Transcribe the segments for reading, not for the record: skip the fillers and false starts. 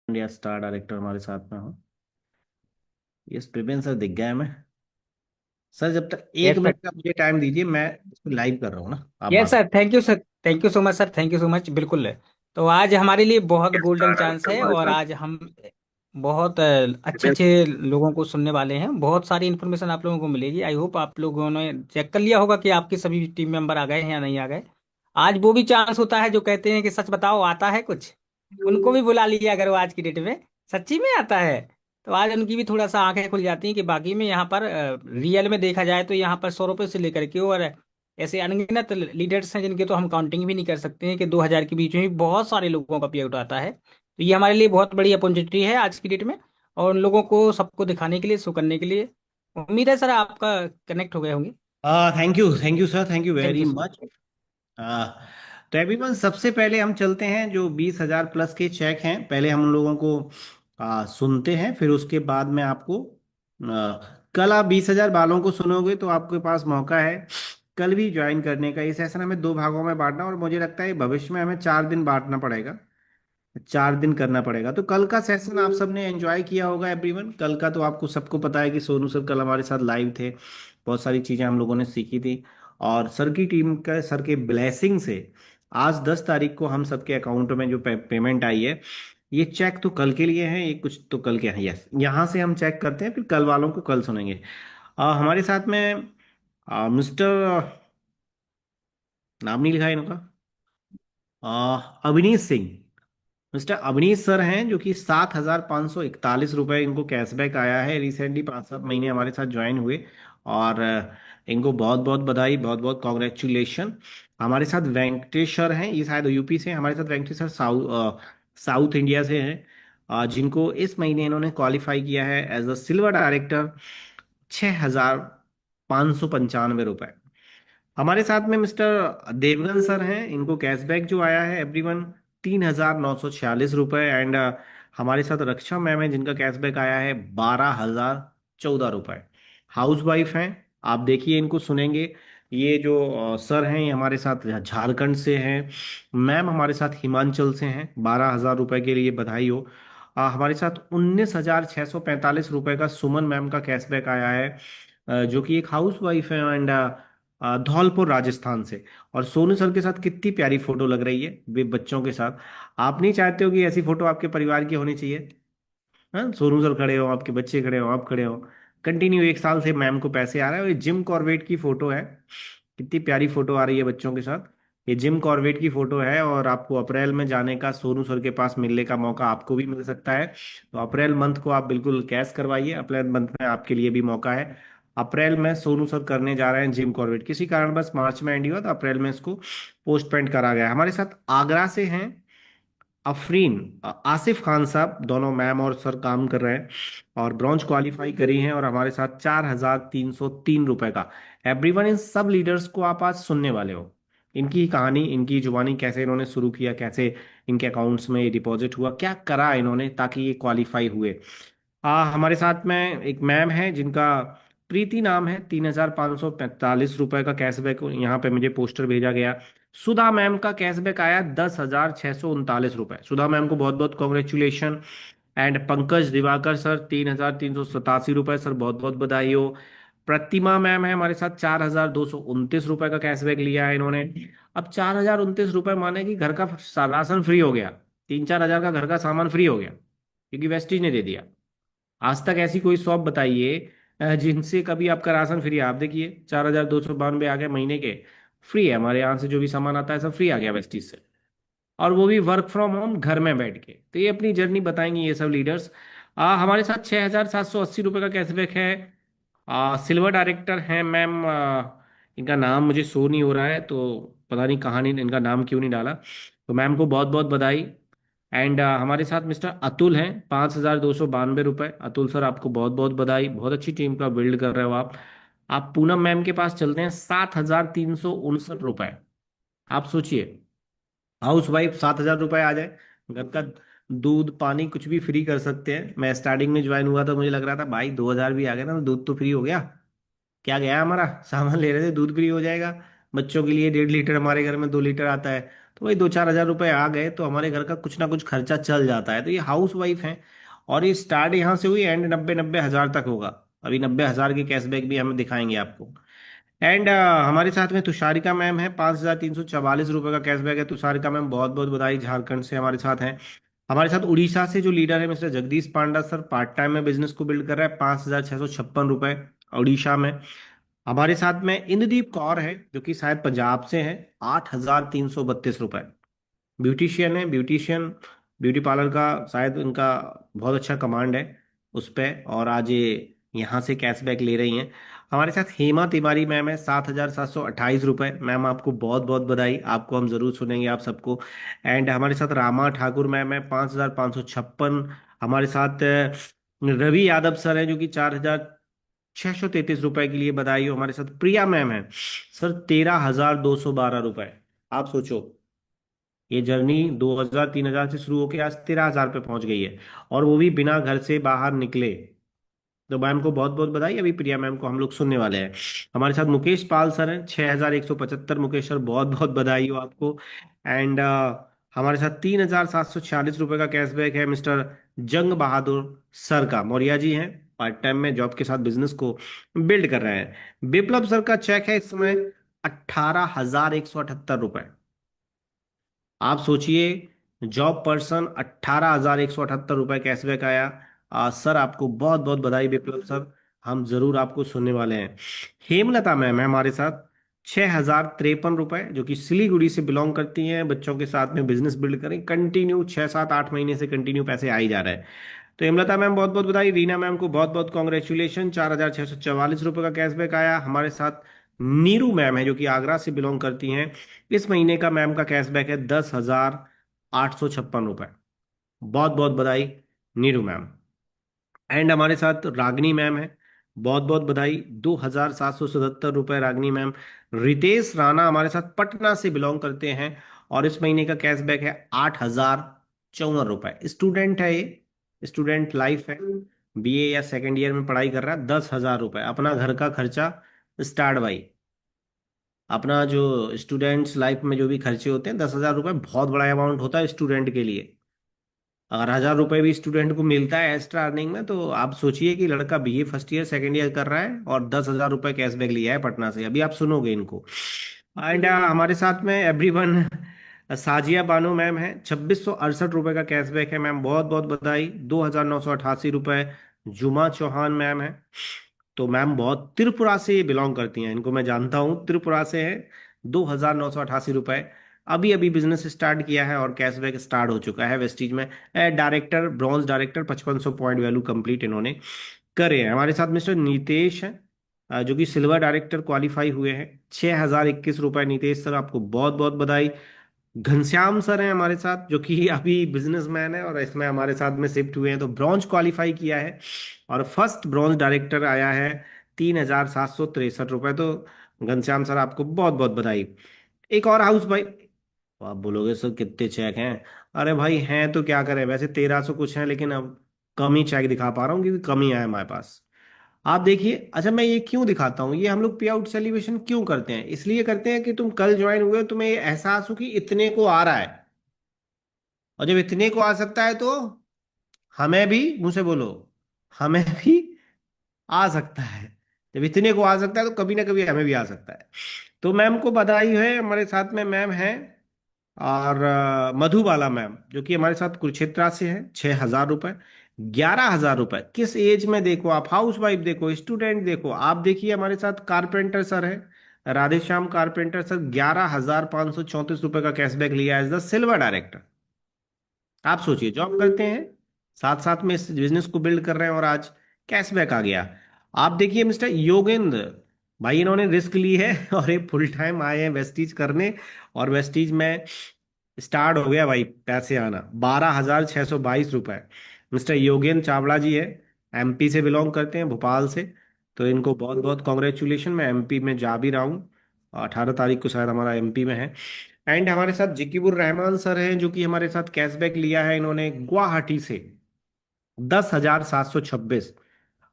India star director हमारे साथ में हो। यस विपिन सर, दिख गया है मैं। सर जब तक एक यस सर। मिनट का मुझे टाइम दीजिए, मैं इसको लाइव कर रहा हूँ ना, आप यस बात। Sir, thank you sir, thank you so much sir, thank you so much, बिल्कुल है। तो आज हमारे लिए बहुत गोल्डन स्टार चांस डायरेक्टर है हमारे और साथ। आज हम बहुत अच्छे विपिन अच्छे लोगों को सुनने वाले हैं। बहुत सारी इन्फॉर्मेशन आप लोगों को मिलेगी। आई होप आप लोगों ने चेक कर लिया होगा कि आपके सभी टीम मेंबर आ गए हैं या नहीं आ गए। आज वो भी चांस होता है जो कहते हैं कि सच बताओ आता है कुछ, उनको भी बुला लिया अगर वो आज की डेट में सच्ची में आता है। तो आज उनकी भी थोड़ा सा आंखें खुल जाती हैं कि बाकी में यहाँ पर रियल में देखा जाए तो यहाँ पर 100 रुपये से लेकर के और ऐसे अनगिनत लीडर्स हैं जिनके तो हम काउंटिंग भी नहीं कर सकते हैं कि 2,000 के बीच में भी बहुत सारे लोगों का पे आउट आता है। तो ये हमारे लिए बहुत बड़ी अपॉर्चुनिटी है आज की डेट में, और उन लोगों को सबको दिखाने के लिए, शो करने के लिए। उम्मीद है सर आपका कनेक्ट हो गए होंगे। Thank you sir, thank you thank very you sir. Much. तो एवरीवन, सबसे पहले हम चलते हैं, जो 20,000 प्लस के चेक हैं, पहले हम लोगों को सुनते हैं, फिर उसके बाद में आपको कल आप 20,000 बालों को सुनोगे तो आपके पास मौका है कल भी ज्वाइन करने का। ये सेशन हमें दो भागों में बांटना, और मुझे लगता है भविष्य में हमें 4 दिन बांटना पड़ेगा, 4 दिन करना पड़ेगा। तो कल का सेशन आप सबने एंजॉय किया होगा एवरीवन। कल का तो आपको सबको पता है कि सोनू सर कल हमारे साथ लाइव थे, बहुत सारी चीजें हम लोगों ने सीखी थी। और सर की टीम का, सर के ब्लेसिंग से आज 10 तारीख को हम सबके अकाउंट में जो पेमेंट आई है, ये चेक तो कल के लिए है, ये कुछ तो कल के हैं। यस, यहाँ से हम चेक करते हैं, फिर कल वालों को कल सुनेंगे। हमारे साथ में मिस्टर, नाम नहीं लिखा है इनका, अवनीश सिंह। मिस्टर अवनीश सर हैं, जो कि 7,541 रुपये इनको कैशबैक आया है। रिसेंटली 5-7 महीने हमारे साथ ज्वाइन हुए, और इनको बहुत बहुत बधाई, बहुत बहुत कॉन्ग्रेचुलेशन। हमारे साथ वेंकटेश सर हैं, ये शायद यूपी से हैं। हमारे साथ वेंकटेश सर साउथ इंडिया से हैं, जिनको इस महीने इन्होंने क्वालिफाई किया है एज अ सिल्वर डायरेक्टर, 6,595 रुपये। हमारे साथ में मिस्टर देवगन सर हैं, इनको कैशबैक जो आया है एवरीवन, 3,946 रुपये। एंड हमारे साथ रक्षा मैम है, जिनका कैशबैक आया है 12,014 रुपये। हाउस वाइफ हैं, आप देखिए इनको सुनेंगे। ये जो सर हैं, ये हमारे साथ झारखंड से हैं। मैम हमारे साथ हिमाचल से हैं। 12,000 रुपये के लिए बधाई हो। हमारे साथ 19,645 रुपये का सुमन मैम का कैशबैक आया है, जो कि एक हाउस वाइफ है, एंड धौलपुर राजस्थान से। और सोनू सर के साथ कितनी प्यारी फोटो लग रही है वे बच्चों के साथ। आप नहीं चाहते हो कि ऐसी फोटो आपके परिवार की होनी चाहिए? हाँ, सोनू सर खड़े हो, आपके बच्चे खड़े हो, आप खड़े हो, कंटिन्यू 1 साल से मैम को पैसे आ रहा है। और ये जिम कॉर्बेट की फोटो है, कितनी प्यारी फोटो आ रही है बच्चों के साथ। ये जिम कॉर्बेट की फोटो है, और आपको अप्रैल में जाने का, सोनू सर के पास मिलने का मौका आपको भी मिल सकता है। तो अप्रैल मंथ को आप बिल्कुल कैश करवाइए, अप्रैल मंथ में आपके लिए भी मौका है। अप्रैल में सोनू सर करने जा रहे हैं जिम कॉर्बेट, किसी कारण बस मार्च में एंड हुआ तो अप्रैल में इसको पोस्टपोन करा गया है। हमारे साथ आगरा से हैं अफरीन, आसिफ खान साहब, दोनों मैम और सर काम कर रहे हैं, और ब्रॉन्ज क्वालिफाई करी हैं, और हमारे साथ 4,303 रुपए का। एवरीवन, इन सब लीडर्स को आप आज सुनने वाले हो। इनकी कहानी, इनकी जुबानी, कैसे इन्होंने शुरू किया, कैसे इनके अकाउंट्स में डिपॉजिट हुआ, क्या करा इन्होंने ताकि ये क्वालिफाई हुए। हमारे साथ में एक मैम है जिनका प्रीति नाम है, 3,545 रुपए का कैशबैक यहाँ पे मुझे पोस्टर भेजा गया। सुधा मैम का कैशबैक आया 10,639 रुपए। सुधा मैम को बहुत बहुत congratulation. And Pankaj Diwakar sir, 3,387 रुपए, सर बहुत बहुत बधाई हो। प्रतिमा मैम है हमारे साथ, 4,229 रुपए का कैशबैक लिया है इन्होंने। अब 4,029 रुपए माने कि घर का राशन फ्री हो गया, 3-4 हजार का घर का सामान फ्री हो गया, क्योंकि वेस्टिज ने दे दिया। आज तक ऐसी कोई शॉप बताइए जिनसे कभी आपका राशन फ्री है? आप देखिए, 4,292 आ गए महीने के, फ्री है। हमारे यहाँ से जो भी सामान आता है सब फ्री आ गया वेस्टीज से, और वो भी वर्क फ्रॉम होम, घर में बैठ के। तो ये अपनी जर्नी बताएंगे ये सब लीडर्स। हमारे साथ 6,780 रुपये का कैशबैक है। सिल्वर डायरेक्टर हैं मैम, इनका नाम मुझे शो नहीं हो रहा है, तो पता नहीं कहाँ नहीं, इनका नाम क्यों नहीं डाला। तो मैम को बहुत बहुत बधाई। एंड हमारे साथ मिस्टर अतुल हैं, 5,292 रुपये। अतुल सर, आपको बहुत बहुत बधाई, बहुत अच्छी टीम का बिल्ड कर रहे हो आप। पूनम मैम के पास चलते हैं, 7,359 रुपये। आप सोचिए, हाउस वाइफ 7,000 रुपये आ जाए, घर का दूध पानी कुछ भी फ्री कर सकते हैं। मैं स्टार्टिंग में ज्वाइन हुआ तो मुझे लग रहा था भाई 2,000 भी आ गए ना तो दूध तो फ्री हो गया, क्या गया हमारा, सामान ले रहे थे दूध फ्री हो जाएगा। बच्चों के लिए 1.5 लीटर, हमारे घर में 2 लीटर आता है, तो वही 2-4 हज़ार रुपए आ गए तो हमारे घर का कुछ ना कुछ खर्चा चल जाता है। तो ये हाउस वाइफ हैं, और ये स्टार्ट यहाँ से हुई, एंड 90-90 हज़ार तक होगा। अभी 90 हज़ार की कैशबैक भी हम दिखाएंगे आपको। एंड हमारे साथ में तुषारिका मैम है, 5,344 रुपये का कैशबैक है। तुषारिका मैम बहुत बहुत बधाई, झारखंड से हमारे साथ हैं। हमारे साथ उड़ीसा से जो लीडर है मिस्टर जगदीश पांडा सर, पार्ट टाइम में बिजनेस को बिल्ड कर रहा है, 5,656 रुपये उड़ीसा में। हमारे साथ में इंद्रदीप कौर है जो कि शायद पंजाब से है, 8,332 रुपये। ब्यूटिशियन है, ब्यूटिशियन, ब्यूटी पार्लर का शायद उनका बहुत अच्छा कमांड है उस पे, और आज ये यहाँ से कैशबैक ले रही हैं। हमारे साथ हेमा तिवारी मैम है, 7,728 रुपये। मैम आपको बहुत बहुत बधाई, आपको हम जरूर सुनेंगे आप सबको। एंड हमारे साथ रामा ठाकुर मैम है, 5,556। हमारे साथ रवि यादव सर है जो कि 4,633 रुपये के लिए बधाई हो। हमारे साथ प्रिया मैम है सर, 13,212 रुपये। आप सोचो, ये जर्नी 2,000-3,000 से शुरू होकर आज 13,000 पे पहुंच गई है, और वो भी बिना घर से बाहर निकले। तो मैम को बहुत बहुत बधाई। अभी प्रिया मैम को हम लोग सुनने वाले हैं। हमारे साथ मुकेश पाल सर हैं, 6,175। मुकेश सर बहुत बहुत बधाई हो आपको। एंड हमारे साथ 3,746 रुपये का कैशबैक है मिस्टर जंग बहादुर सर का। मौर्या जी हैं, पार्ट टाइम में जॉब के साथ बिजनेस को बिल्ड कर रहे हैं। बिप्लब सर का चेक है इस समय 18,178 रुपये। आप सोचिए, जॉब पर्सन, 18,178 रुपये कैशबैक आया। सर आपको बहुत बहुत बधाई विप्लव सर, हम जरूर आपको सुनने वाले हैं। हेमलता मैम है हमारे साथ, 6,053 रुपये, जो कि सिलीगुड़ी से बिलोंग करती हैं, बच्चों के साथ में बिजनेस बिल्ड करें, कंटिन्यू 6-7-8 महीने से कंटिन्यू पैसे आ ही जा रहे हैं। तो हेमलता मैम बहुत बहुत बधाई। रीना मैम को बहुत बहुत कॉन्ग्रेचुलेशन, 4,644 रुपये का कैशबैक आया। हमारे साथ नीरू मैम है जो कि आगरा से बिलोंग करती हैं, इस महीने का मैम का कैशबैक है 10,856 रुपये। बहुत बहुत बधाई नीरू मैम। एंड हमारे साथ रागनी मैम है, बहुत बहुत बधाई, 2,777 रुपये रागनी मैम। रितेश राणा हमारे साथ पटना से बिलोंग करते हैं, और इस महीने का कैशबैक है 8,054 रुपये। स्टूडेंट है ये, स्टूडेंट लाइफ है, बीए या सेकेंड ईयर में पढ़ाई कर रहा है। 10,000 रुपये अपना घर का खर्चा स्टार्ट भाई। अपना जो स्टूडेंट्स लाइफ में जो भी खर्चे होते हैं, 10,000 रुपये बहुत बड़ा अमाउंट होता है स्टूडेंट के लिए। अगर 1,000 रुपये भी स्टूडेंट को मिलता है एक्स्ट्रा अर्निंग में, तो आप सोचिए कि लड़का BA first year second year कर रहा है और 10,000 रुपये कैशबैक लिया है पटना से। अभी आप सुनोगे इनको। एंड हमारे साथ में एवरीवन, साजिया बानो मैम है, 2,668 रुपये का कैशबैक है। मैम बहुत बहुत बधाई। 2,988 रुपये जुमा चौहान मैम है। तो मैम बहुत त्रिपुरा से बिलोंग करती हैं, इनको मैं जानता हूँ, त्रिपुरा से है। 2,988 रुपये। अभी अभी बिजनेस स्टार्ट किया है और कैशबैक स्टार्ट हो चुका है वेस्टीज में। Director, bronze director, 5,500 point value complete इन्होंने करे हैं। हमारे साथ मिस्टर नीतेश हैं, जो कि सिल्वर डायरेक्टर क्वालिफाई हुए हैं, 6,021 रुपये। नीतेश सर आपको बहुत बहुत बधाई। घनश्याम सर हैं हमारे साथ, जो कि अभी बिजनेसमैन है और इसमें हमारे साथ में शिफ्ट हुए हैं, तो ब्रॉन्ज क्वालिफाई किया है, और फर्स्ट ब्रॉन्ज डायरेक्टर आया है, 3,763 रुपये। तो घनश्याम सर आपको बहुत बहुत बधाई। एक और हाउस भाई, तो आप बोलोगे सर कितने चेक हैं? अरे भाई हैं तो क्या करें, वैसे 1,300 कुछ हैं, लेकिन अब कम ही चेक दिखा पा रहा हूँ क्योंकि कम ही आया हमारे पास। आप देखिए, अच्छा मैं ये क्यों दिखाता हूँ, ये हम लोग पे आउट सेलिब्रेशन क्यों करते हैं? इसलिए करते हैं कि तुम कल ज्वाइन हुए हो, तुम्हें ये एहसास हो कि इतने को आ रहा है, और जब इतने को आ सकता है तो हमें भी, मुंह से बोलो, हमें भी आ सकता है। जब इतने को आ सकता है तो कभी ना कभी हमें भी आ सकता है। तो मैम को बधाई है। हमारे साथ में मैम है, और मधुबाला मैम, जो कि हमारे साथ कुरुक्षेत्रा से है, 6,000 रुपये। 11,000 रुपये किस एज में, देखो आप, हाउस वाइफ देखो, स्टूडेंट देखो, आप देखिए हमारे साथ कारपेंटर सर है, राधेश्याम कारपेंटर सर, 11,534 रुपये का कैशबैक लिया एज द सिल्वर डायरेक्टर। आप सोचिए, जॉब करते हैं, साथ साथ में इस बिजनेस को बिल्ड कर रहे हैं, और आज कैशबैक आ गया। आप देखिए मिस्टर योगेंद्र भाई, इन्होंने रिस्क ली है और ये फुल टाइम आए हैं वेस्टीज करने, और वेस्टीज में स्टार्ट हो गया भाई पैसे आना। 12,622 रुपये। मिस्टर योगेंद्र चावड़ा जी है, एमपी से बिलोंग करते हैं, भोपाल से। तो इनको बहुत बहुत कॉन्ग्रेचुलेशन। मैं एमपी में जा भी रहा हूँ, 18 तारीख को शायद हमारा एमपी में है। एंड हमारे साथ जिकीबुर रहमान सर हैं, जो कि हमारे साथ कैशबैक लिया है इन्होंने गुवाहाटी से, 10,726।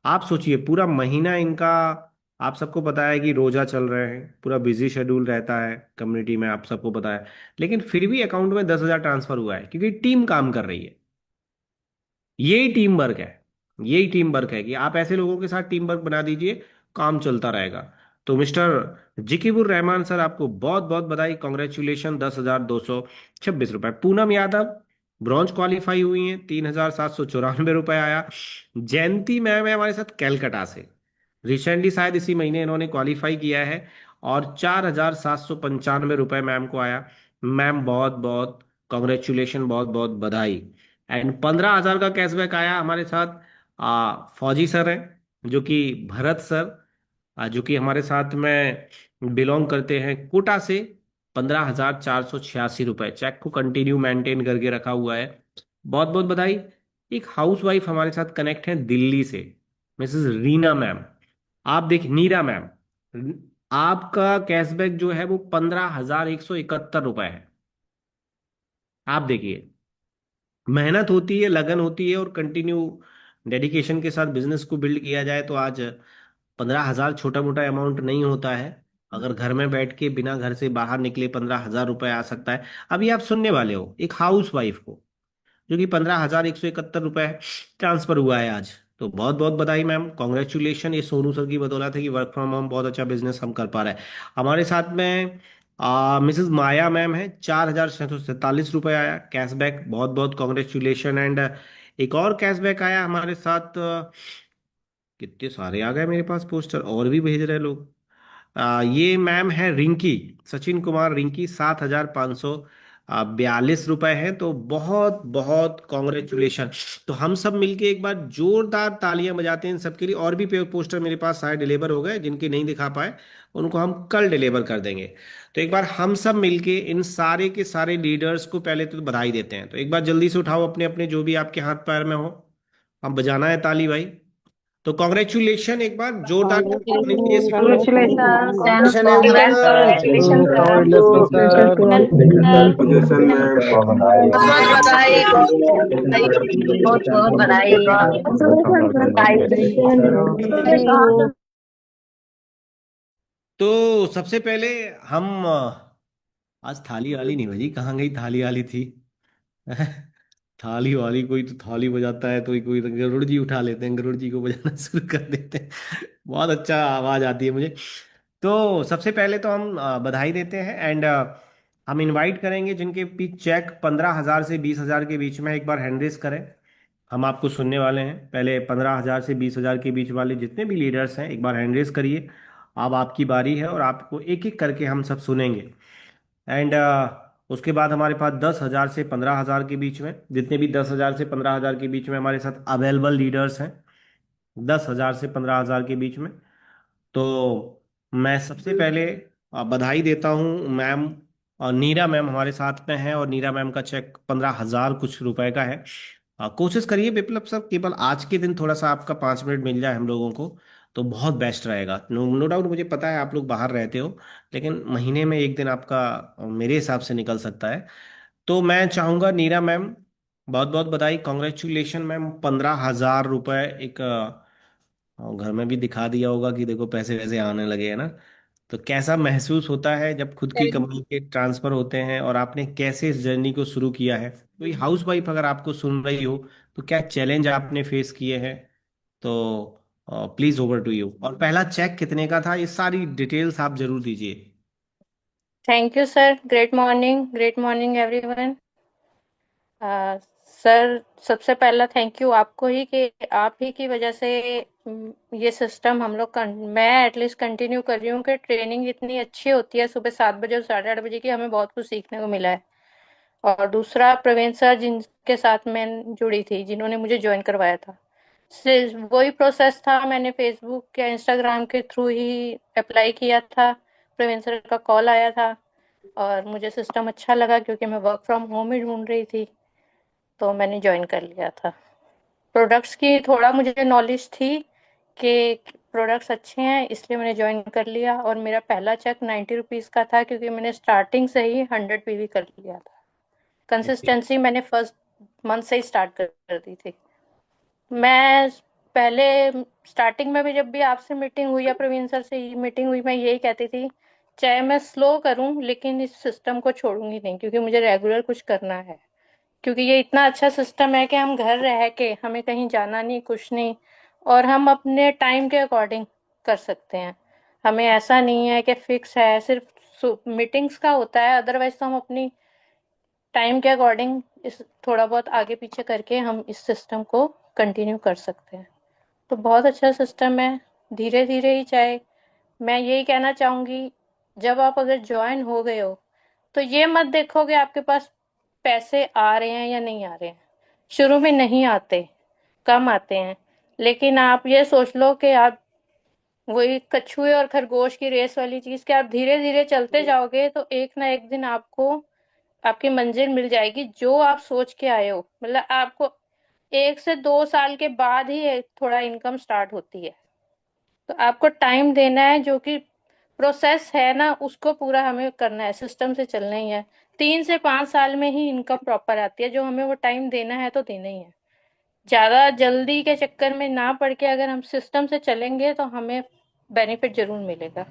आप सोचिए पूरा महीना इनका आप सबको पता है कि रोजा चल रहे हैं, पूरा बिजी शेड्यूल रहता है कम्युनिटी में, आप सबको पता है। लेकिन फिर भी अकाउंट में 10,000 ट्रांसफर हुआ है, क्योंकि टीम काम कर रही है। यही टीम वर्क है। यही टीम वर्क है कि आप ऐसे लोगों के साथ टीम वर्क बना दीजिए, काम चलता रहेगा। तो मिस्टर जिकीबुर रहमान सर, आपको बहुत बहुत बधाई, कॉन्ग्रेचुलेशन। 10,226 रुपए। पूनम यादव ब्रॉन्ज क्वालिफाई हुई हैं, 3,794 रुपए आया। जयंती मैम है हमारे साथ कैलकाटा से, रिसेंटली शायद इसी महीने इन्होंने क्वालिफाई किया है, और 4,795 रुपए मैम को आया। मैम बहुत बहुत कॉन्ग्रेचुलेशन, बहुत बहुत बधाई। एंड 15,000 का कैशबैक आया हमारे साथ फौजी सर हैं, जो कि भरत सर, जो कि हमारे साथ में बिलोंग करते हैं कोटा से। 15,486 रुपए चेक को कंटिन्यू मेंटेन करके रखा हुआ है। बहुत बहुत बधाई। एक हाउस वाइफ हमारे साथ कनेक्ट है दिल्ली से, मिसेस रीना मैम। आप देखिए, नीरा मैम, आपका कैशबैक जो है वो 15,171 रुपए है। आप देखिए, मेहनत होती है, लगन होती है, और कंटिन्यू डेडिकेशन के साथ बिजनेस को बिल्ड किया जाए तो आज 15,000 छोटा मोटा अमाउंट नहीं होता है। अगर घर में बैठ के बिना घर से बाहर निकले 15,000 रुपए आ सकता है। अभी आप सुनने वाले हो एक हाउस वाइफ को, जो कि 15,171 रुपए ट्रांसफर हुआ है आज। तो बहुत बहुत बधाई मैम, कॉन्ग्रेचुलेशन। ये सोनू सर की बदौलत है कि वर्क फ्रॉम होम बहुत अच्छा बिजनेस हम कर पा रहे हैं। हमारे साथ में मिसेस माया मैम है, 4,647 रुपये आया कैशबैक। बहुत बहुत कॉन्ग्रेचुलेशन। एंड एक और कैशबैक आया हमारे साथ, कितने सारे आ गए मेरे पास पोस्टर, और भी भेज रहे लोग। ये मैम है रिंकी, सचिन कुमार रिंकी, 7,542 रुपए हैं। तो बहुत बहुत कॉन्ग्रेचुलेशन। तो हम सब मिलके एक बार जोरदार तालियां बजाते हैं इन सबके लिए। और भी पोस्टर मेरे पास शायद डिलीवर हो गए, जिनके नहीं दिखा पाए उनको हम कल डिलीवर कर देंगे। तो एक बार हम सब मिलके इन सारे के सारे लीडर्स को पहले तो बधाई देते हैं। तो एक बार जल्दी से उठाओ अपने अपने जो भी आपके हाथ पैर में हो, हम बजाना है ताली भाई। तो कॉन्ग्रेचुलेशन एक बार जोरदार ताली के लिए। Congratulations and Congratulations congrats, everyone। congratulations to all Congratulations, the sir. sir. Congratulations, ma'am. बहुत बधाई, बहुत बहुत बधाई। तो सबसे पहले हम आज थाली वाली नहीं बजी, कहाँ गई थाली वाली थी। थाली वाली, कोई तो थाली बजाता है, तो कोई तो गरुड़ जी उठा लेते हैं, गरुड़ जी को बजाना शुरू कर देते हैं। बहुत अच्छा आवाज आती है मुझे। तो सबसे पहले तो हम बधाई देते हैं। एंड हम इनवाइट करेंगे जिनके बीच चेक 15,000 से 20,000 के बीच में, एक बार हैंड रेस करें। हम आपको सुनने वाले हैं। पहले 15,000 से 20,000 के बीच वाले जितने भी लीडर्स हैं, एक बार हैंड रेस करिए। अब आपकी बारी है, और आपको एक एक करके हम सब सुनेंगे। एंड उसके बाद हमारे पास 10,000 से 15,000 के बीच में, जितने भी 10,000 से 15,000 के बीच में हमारे साथ अवेलेबल लीडर्स हैं, 10,000 से 15,000 के बीच में। तो मैं सबसे पहले बधाई देता हूँ मैम, और नीरा मैम हमारे साथ में है, और नीरा मैम का चेक 15,000 कुछ रुपए का है। कोशिश करिए विप्लव सर, केवल आज के दिन थोड़ा सा आपका 5 मिनट मिल जाए हम लोगों को, तो बहुत बेस्ट रहेगा। नो डाउट, मुझे पता है आप लोग बाहर रहते हो, लेकिन महीने में एक दिन आपका मेरे हिसाब से निकल सकता है। तो मैं चाहूँगा नीरा मैम, बहुत बहुत बधाई, कॉन्ग्रेचुलेशन मैम। 15,000 रुपये एक घर में भी दिखा दिया होगा कि देखो पैसे वैसे आने लगे हैं ना। तो कैसा महसूस होता है जब खुद की कमाई के ट्रांसफर होते हैं, और आपने कैसे इस जर्नी को शुरू किया है? कोई हाउस वाइफ अगर आपको सुन रही हो, तो क्या चैलेंज आपने फेस किए हैं? तो प्लीज ओवर टू यू। और पहला चेक कितने का था, ये सारी डिटेल्स आप जरूर दीजिए। Thank you sir, great morning everyone. Sir, सबसे पहला थैंक यू आपको ही, कि आप ही की वजह से ये सिस्टम हम लोग मैं एटलीस्ट कंटिन्यू कर रही हूँ, कि ट्रेनिंग इतनी अच्छी होती है सुबह 7 बजे और 8:30 बजे की, हमें बहुत कुछ सीखने को मिला है। और दूसरा प्रवीण सर, जिनके साथ मैं जुड़ी थी, जिन्होंने मुझे ज्वाइन करवाया था, वही प्रोसेस था। मैंने फेसबुक या इंस्टाग्राम के थ्रू ही अप्लाई किया था, प्रवीण सर का कॉल आया था, और मुझे सिस्टम अच्छा लगा, क्योंकि मैं वर्क फ्रॉम होम ही ढूंढ रही थी, तो मैंने ज्वाइन कर लिया था। प्रोडक्ट्स की थोड़ा मुझे नॉलेज थी कि प्रोडक्ट्स अच्छे हैं, इसलिए मैंने ज्वाइन कर लिया। और मेरा पहला चेक 90 रुपीज़ का था, क्योंकि मैंने स्टार्टिंग से ही 100 PV कर लिया था। ओके। कंसिस्टेंसी मैंने फर्स्ट मंथ से ही स्टार्ट कर दी थी। मैं पहले स्टार्टिंग में भी जब भी आपसे मीटिंग हुई या प्रवीण सर से मीटिंग हुई, मैं यही कहती थी, चाहे मैं स्लो करूं लेकिन इस सिस्टम को छोड़ूंगी नहीं, क्योंकि मुझे रेगुलर कुछ करना है। क्योंकि ये इतना अच्छा सिस्टम है कि हम घर रह के, हमें कहीं जाना नहीं, कुछ नहीं, और हम अपने टाइम के अकॉर्डिंग कर सकते हैं। हमें ऐसा नहीं है कि फिक्स है, सिर्फ मीटिंग्स का होता है, अदरवाइज तो हम अपनी टाइम के अकॉर्डिंग इस थोड़ा बहुत आगे पीछे करके हम इस सिस्टम को कंटिन्यू कर सकते हैं। तो बहुत अच्छा सिस्टम है, धीरे धीरे ही चाहे। मैं यही कहना चाहूंगी, जब आप अगर ज्वाइन हो गए हो तो ये मत देखोगे आपके पास पैसे आ रहे हैं या नहीं आ रहे हैं। शुरू में नहीं आते, कम आते हैं, लेकिन आप ये सोच लो कि आप वही कछुए और खरगोश की रेस वाली चीज, कि आप धीरे धीरे चलते जाओगे तो एक ना एक दिन आपको आपकी मंजिल मिल जाएगी, जो आप सोच के आए हो। मतलब आपको 1 से 2 साल के बाद ही थोड़ा इनकम स्टार्ट होती है। तो आपको टाइम देना है, जो कि प्रोसेस है ना, उसको पूरा हमें करना है, सिस्टम से चलना ही है। 3 से 5 साल में ही इनकम प्रॉपर आती है, जो हमें वो टाइम देना है तो देना ही है। ज्यादा जल्दी के चक्कर में ना पड़ के अगर हम सिस्टम से चलेंगे तो हमें बेनिफिट जरूर मिलेगा।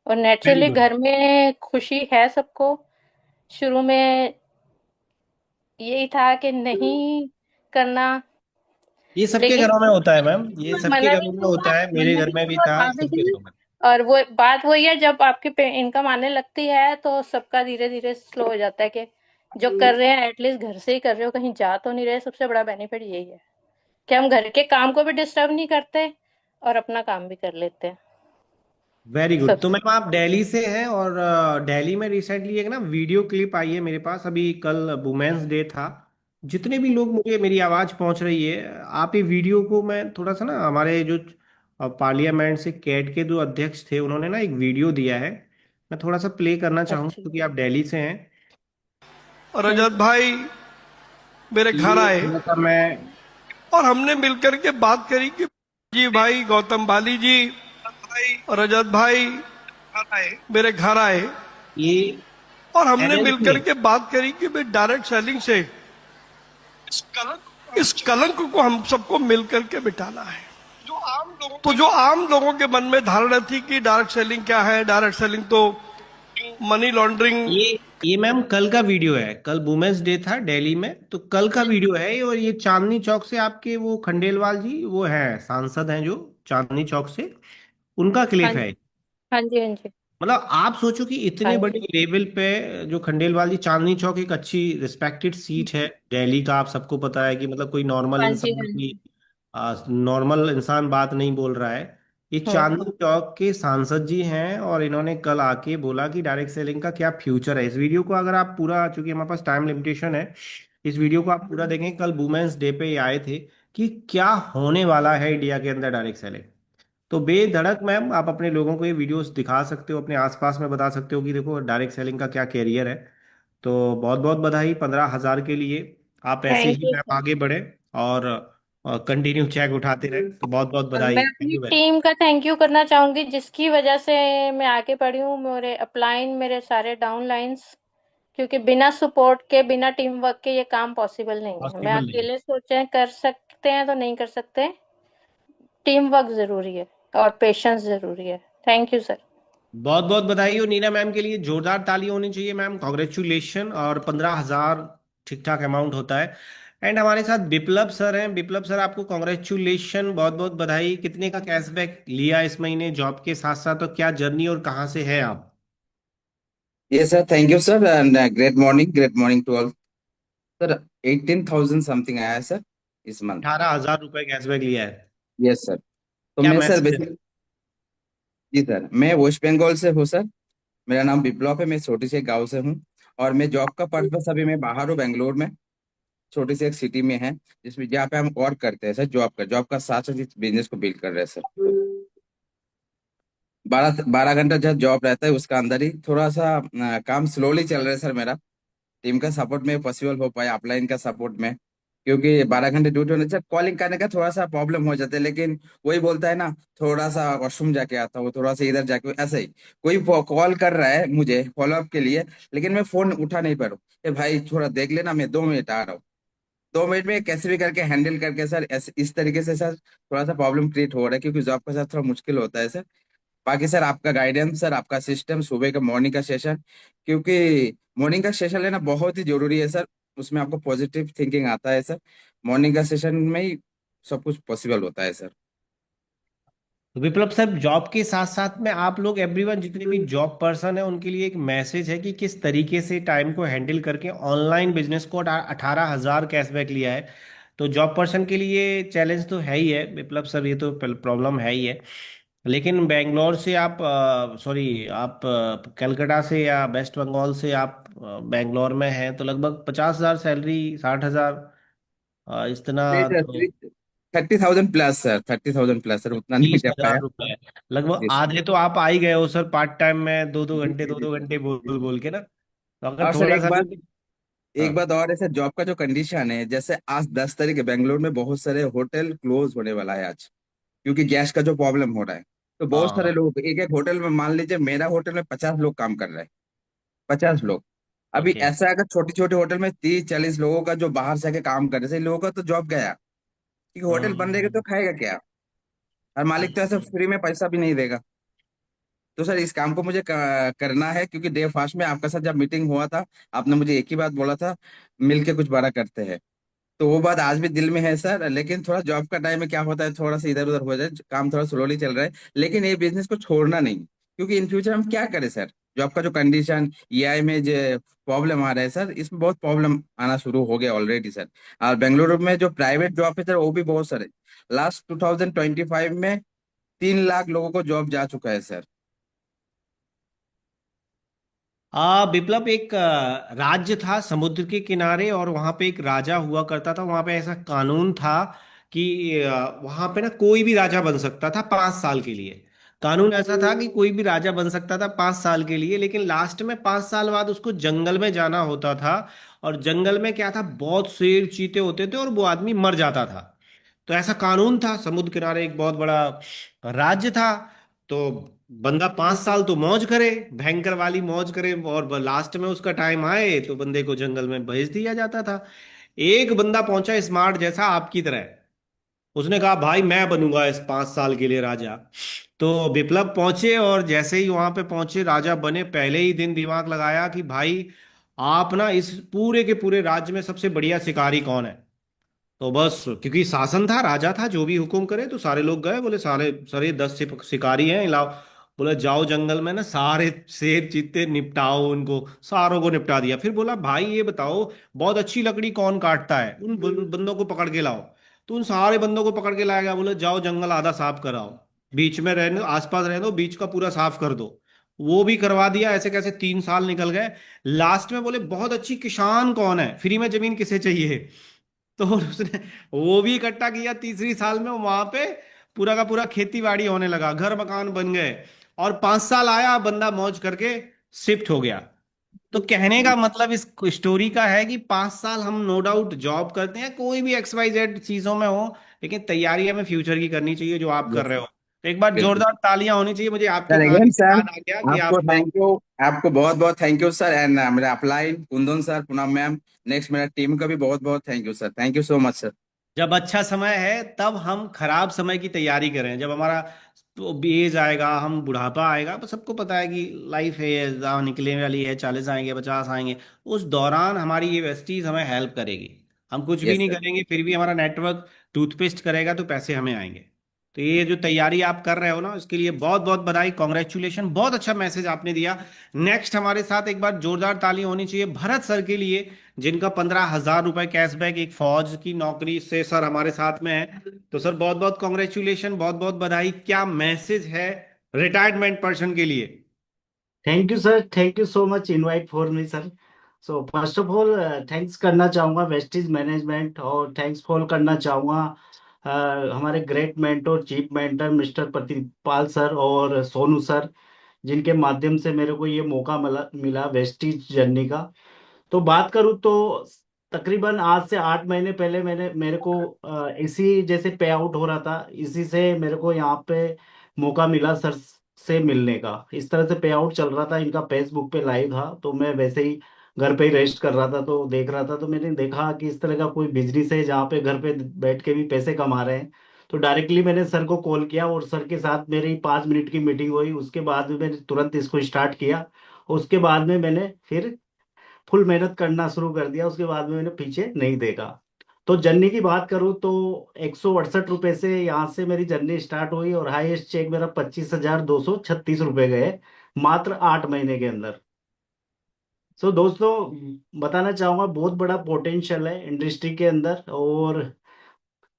और वेरी नेचुरली गुड। घर में खुशी है सबको। शुरू में यही था कि नहीं करना, ये सबके लेकिन घरों में होता है मैम, ये सबके मना भी घरों में नहीं हुआ, होता है, मेरे मना घर भी में नहीं भी हुआ, था, था भी सबके नहीं। घरों में। और वो बात वही है, जब आपकी इनकम आने लगती है तो सबका धीरे धीरे स्लो हो जाता है, कि जो कर रहे हैं एटलीस्ट घर से ही कर रहे हो, कहीं जा तो नहीं रहे। सबसे बड़ा बेनिफिट यही है कि हम घर के काम को भी डिस्टर्ब नहीं करते और अपना काम भी कर लेते हैं। Very good. तो सबसे मैम आप दिल्ली से हैं, और दिल्ली में रिसेंटली एक ना वीडियो क्लिप आई है मेरे पास, अभी कल वुमेन्स डे था। जितने भी लोग, मुझे मेरी आवाज़ पहुंच रही है, आप ये वीडियो को, मैं थोड़ा सा ना, हमारे जो पार्लियामेंट से कैट के जो अध्यक्ष थे, उन्होंने ना एक वीडियो दिया है, मैं थोड़ा सा प्ले करना चाहूँगा अच्छा। क्योंकि आप दिल्ली से हैं। रजत भाई मेरे घर ये आए थोड़ा सा मैं, और हमने मिलकर के बात करी कि जी भाई गौतम बाली जी और रजत भाई मेरे घर आए ये और हमने एनएल मिलकर पे, के बात करी कि भाई डायरेक्ट सेलिंग से इस कलंक को हम सबको मिलकर के मिटाना है। तो जो आम लोगों के मन में धारणा थी कि डायरेक्ट सेलिंग क्या है, डायरेक्ट सेलिंग तो मनी लॉन्ड्रिंग। ये ये मैम कल का वीडियो है, कल वुमेन्स डे था दिल्ली में, तो कल का वीडियो है। और ये चांदनी चौक से आपके वो खंडेलवाल जी, वो है सांसद हैं जो चांदनी चौक से, उनका हाँ क्लिप जी, है। हाँ जी, हाँ जी, मतलब आप सोचो कि हाँ इतने बड़े जी, लेवल पे जो खंडेलवाल जी, चांदनी चौक एक अच्छी रिस्पेक्टेड सीट है दिल्ली का, आप सबको पता है कि मतलब कोई नॉर्मल हाँ जी, इंसान हाँ की, जी। नॉर्मल इंसान बात नहीं बोल रहा है। ये चांदनी चौक के सांसद जी हैं, और इन्होंने कल आके बोला कि डायरेक्ट सेलिंग का क्या फ्यूचर है। इस वीडियो को अगर आप पूरा, चूंकि हमारे पास टाइम लिमिटेशन है, इस वीडियो को आप पूरा देखें, कल वुमेन्स डे पे ये आए थे कि क्या होने वाला है इंडिया के अंदर डायरेक्ट सेलिंग। तो बेधड़क मैम आप अपने लोगों को ये वीडियोस दिखा सकते हो, अपने आसपास में बता सकते हो कि देखो डायरेक्ट सेलिंग का क्या कैरियर है। तो बहुत बहुत बधाई 15,000 के लिए। आप ऐसे thank he you ma'am sir. आगे बढ़े और कंटिन्यू चेक उठाते रहे। तो बहुत बहुत और बधाई, मैं थैंक अपनी यू वेरी। टीम का थैंक यू करना चाहूंगी, जिसकी वजह से मैं आगे बढ़ी हूँ। मेरे अपलाइन, मेरे सारे डाउन लाइंस, क्योंकि बिना सपोर्ट के, बिना टीम वर्क के ये काम पॉसिबल नहीं है। मैं पॉसिबल नहीं। अकेले सोचे कर सकते हैं तो नहीं कर सकते। टीम वर्क जरूरी है और पेशेंस जरूरी है। Thank you sir. बहुत बहुत बधाई हो नीना मैम के लिए, जोरदार ताली होनी चाहिए मैम, कॉन्ग्रेचुलेशन। और 15,000 ठीक ठाक अमाउंट होता है। एंड हमारे साथ बिप्लब सर हैं। बिप्लब सर, आपको कॉन्ग्रेचुलेशन, बहुत बहुत बधाई। कितने का कैशबैक लिया इस महीने जॉब के साथ साथ, और क्या जर्नी और कहाँ से है आप? Yes, sir. Thank you, sir. And great morning. Great morning to all. Sir, 18,000 something आया है सर इस मंथ। 18,000 रुपए कैशबैक लिया है। Yes sir. तो क्या मैं सर मैसेज है? बेसिकली, जी सर, मैं वेस्ट बंगाल से हूँ सर। मेरा नाम विप्लव है, मैं छोटी सी एक गांव से हूँ। और मैं जॉब का पर्पस, अभी मैं बाहर हूँ बेंगलोर में, छोटी सी एक सिटी में है, जिसमें जहाँ पे हम वर्क करते हैं सर, जॉब का साथ साथ इस बिजनेस को बिल्ड कर रहे हैं सर। 12 12 घंटा जहाँ जॉब रहता है उसका अंदर ही थोड़ा सा काम स्लोली चल रहा है सर मेरा। टीम का सपोर्ट में पॉसिबल हो पाया, अपलाइन का सपोर्ट में, क्योंकि 12 घंटे ड्यूटी होने से कॉलिंग करने का थोड़ा सा प्रॉब्लम हो जाता है। लेकिन वही बोलता है ना, थोड़ा सा वॉशरूम जाके आता हूँ, थोड़ा सा इधर जाके, ऐसे ही कोई कॉल कर रहा है मुझे फॉलोअप के लिए, लेकिन मैं फोन उठा नहीं पा रहा हूँ। भाई थोड़ा देख लेना, मैं 2 मिनट आ रहा हूँ। 2 मिनट में कैसे भी करके हैंडल करके सर, इस तरीके से सर थोड़ा सा प्रॉब्लम क्रिएट हो रहा है, क्योंकि जॉब के साथ थोड़ा मुश्किल होता है सर। बाकी सर आपका गाइडेंस सर, आपका सिस्टम, सुबह का मॉर्निंग का सेशन, क्योंकि मॉर्निंग का सेशन लेना बहुत ही जरूरी है सर। उसमें आपको पॉजिटिव थिंकिंग आता है सर। मॉर्निंग का सेशन में ही सब कुछ पॉसिबल होता है सर। तो विप्लव सर, जॉब के साथ साथ में आप लोग एवरीवन जितने भी जॉब पर्सन है उनके लिए एक मैसेज है कि किस तरीके से टाइम को हैंडल करके ऑनलाइन बिजनेस को 18,000 कैशबैक लिया है। तो जॉब पर्सन के लिए चैलेंज तो है ही है विप्लव सर, ये तो प्रॉब्लम है ही है। लेकिन बेंगलोर से आप, सॉरी, आप कलकत्ता से या वेस्ट बंगाल से आप बेंगलोर में हैं, तो लगभग 50,000 सैलरी, 60,000, इतना नहीं सर, तो 30,000 प्लस सर, 30,000 प्लस सर, उतना नहीं बीस कर हजार पाया। रुपए लगभग जी सर। आधे तो आप आ ही गए हो सर, पार्ट टाइम में जी जी दो जी दो सर। घंटे बोल बोल के ना। तो अगर और सर थोड़ा एक सा बात, भी। एक हाँ। बात और है सर, जॉब का जो कंडीशन है, जैसे आज 10 तारीख है, बेंगलोर में बहुत सारे होटल क्लोज होने वाला है आज, क्योंकि गैस का जो प्रॉब्लम हो रहा है। तो बहुत सारे हाँ। लोग एक एक होटल में, मान लीजिए मेरा होटल में 50 लोग काम कर रहे हैं, 50 लोग। अभी ओके। ऐसा अगर छोटी छोटी होटल में 30-40 लोगों का जो बाहर से आके काम कर रहे थे, इन लोगों का तो जॉब गया, क्योंकि होटल बंद रहेगा तो हम्म। खाएगा क्या? और मालिक तो ऐसे हम्म। फ्री में पैसा भी नहीं देगा। तो सर इस काम को मुझे करना है, क्योंकि डे फास्ट में आपके साथ जब मीटिंग हुआ था, आपने मुझे एक ही बात बोला था, मिलके कुछ बड़ा करते हैं। तो वो बात आज भी दिल में है सर, लेकिन थोड़ा जॉब का टाइम में क्या होता है, थोड़ा सा इधर उधर हो जाए, काम थोड़ा स्लोली चल रहा है। लेकिन ये बिजनेस को छोड़ना नहीं, क्योंकि इन फ्यूचर हम क्या करें सर? जॉब का जो कंडीशन, ईआई में जो प्रॉब्लम आ रहा है सर, इसमें बहुत प्रॉब्लम आना शुरू हो गया ऑलरेडी सर। और बेंगलुरु में जो प्राइवेट जॉब है सर, वो भी बहुत सारे, लास्ट 2025 में 3 लाख लोगों को जॉब जा चुका है सर। विप्लव, एक राज्य था समुद्र के किनारे, और वहां पे एक राजा हुआ करता था। वहां पे ऐसा कानून था कि वहां पे ना कोई भी राजा बन सकता था 5 साल के लिए। कानून ऐसा था कि कोई भी राजा बन सकता था 5 साल के लिए, लेकिन लास्ट में 5 साल बाद उसको जंगल में जाना होता था। और जंगल में क्या था, बहुत शेर चीते होते थे और वो आदमी मर जाता था। तो ऐसा कानून था, समुद्र किनारे एक बहुत बड़ा राज्य था। तो बंदा 5 साल तो मौज करे, भयंकर वाली मौज करे, और लास्ट में उसका टाइम आए तो बंदे को जंगल में भेज दिया जाता था। एक बंदा पहुंचा स्मार्ट जैसा आपकी तरह, उसने कहा भाई मैं बनूंगा इस 5 साल के लिए राजा। तो विप्लव पहुंचे, और जैसे ही वहां पे पहुंचे राजा बने, पहले ही दिन दिमाग लगाया कि भाई आप ना इस पूरे के पूरे राज्य में सबसे बढ़िया शिकारी कौन है। तो बस क्योंकि शासन था, राजा था, जो भी हुक्म करे, तो सारे लोग गए, बोले सारे सारे 10 शिकारी हैं, लाओ। बोले जाओ जंगल में ना सारे शेर चीते निपटाओ, उनको सारों को निपटा दिया। फिर बोला भाई ये बताओ, बहुत अच्छी लकड़ी कौन काटता है, उन बंदों को पकड़ के लाओ। तो उन सारे बंदों को पकड़ के लाया गया। बोले जाओ जंगल आधा साफ कराओ, बीच में रहने आसपास रहने दो, बीच का पूरा साफ कर दो। वो भी करवा दिया। ऐसे कैसे 3 साल निकल गए। लास्ट में बोले बहुत अच्छी किसान कौन है, फ्री में जमीन किसे चाहिए। तो उसने वो भी इकट्ठा किया। तीसरी साल में वहां पे पूरा का पूरा खेती बाड़ी होने लगा, घर मकान बन गए। और 5 साल आया, बंदा मौज करके शिफ्ट हो गया। तो कहने का मतलब इस स्टोरी का है कि 5 साल हम नो डाउट जॉब करते हैं, कोई भी XYZ चीजों में हो, लेकिन तैयारी हमें फ्यूचर की करनी चाहिए, जो आप कर यस रहे सर। हो। तो एक बार बिल्कुल जोरदार तालियां होनी चाहिए। मुझे आपकी सर, कहानी अगेन से सर, याद आ गया कि आपको आप। Thank you. आपको बहुत बहुत थैंक यू सर, एंड मेरा upline Kundan sir, Poonam ma'am, next मेरा टीम का भी बहुत बहुत thank you sir, thank you so much sir. जब अच्छा समय है तब हम खराब समय की तैयारी करें। जब हमारा तो एज आएगा, हम बुढ़ापा आएगा, तो सबको पता है कि लाइफ है, जहाँ निकलने वाली है, 40 आएंगे, 50 आएंगे। उस दौरान हमारी ये वेस्टीज हमें हेल्प करेगी। हम कुछ भी यस नहीं सर। करेंगे फिर भी हमारा नेटवर्क टूथपेस्ट करेगा तो पैसे हमें आएंगे। तो ये जो तैयारी आप कर रहे हो ना, उसके लिए बहुत बहुत बधाई, कॉन्ग्रेचुलेशन, बहुत अच्छा मैसेज आपने दिया। नेक्स्ट हमारे साथ एक बार जोरदार ताली होनी चाहिए भरत सर के लिए, जिनका 15,000 रुपए कैशबैक एक फौज की नौकरी से सर हमारे साथ में है। तो सर बहुत बहुत कॉन्ग्रेचुलेशन, बहुत बहुत बधाई। क्या मैसेज है रिटायरमेंट पर्सन के लिए? Thank you sir, thank you so much invite for me sir. So first of all thanks करना चाहूँगा वेस्टीज मैनेजमेंट, और थैंक्स फॉल करना चाहूँगा हमारे great mentor chief mentor mister Pratipal sir और सोनू सर, जिनके माध्यम से मेरे को ये मौका मिला मिला वेस्टीज जर्नी का। तो बात करूँ तो तकरीबन आज से 8 महीने पहले मैंने मेरे को इसी जैसे पे आउट हो रहा था, इसी से मेरे को यहाँ पे मौका मिला सर से मिलने का। इस तरह से पे आउट चल रहा था, इनका फेसबुक पे लाइव था, तो मैं वैसे ही घर पे ही रेस्ट कर रहा था तो देख रहा था, तो मैंने देखा कि इस तरह का कोई बिजनेस है जहाँ पे घर पे बैठ के भी पैसे कमा रहे हैं। तो डायरेक्टली मैंने सर को कॉल किया और सर के साथ मेरी 5 मिनट की मीटिंग हुई। उसके बाद में मैंने तुरंत इसको स्टार्ट किया। उसके बाद में मैंने फिर फुल मेहनत करना शुरू कर दिया। उसके बाद में मैंने पीछे नहीं देखा। तो जर्नी की बात करूँ तो 168 रुपये से यहाँ से मेरी जर्नी स्टार्ट हुई और हाईएस्ट चेक मेरा 25,236 रुपये गए मात्र 8 महीने के अंदर। सो दोस्तों, बताना चाहूंगा बहुत बड़ा पोटेंशियल है इंडस्ट्री के अंदर। और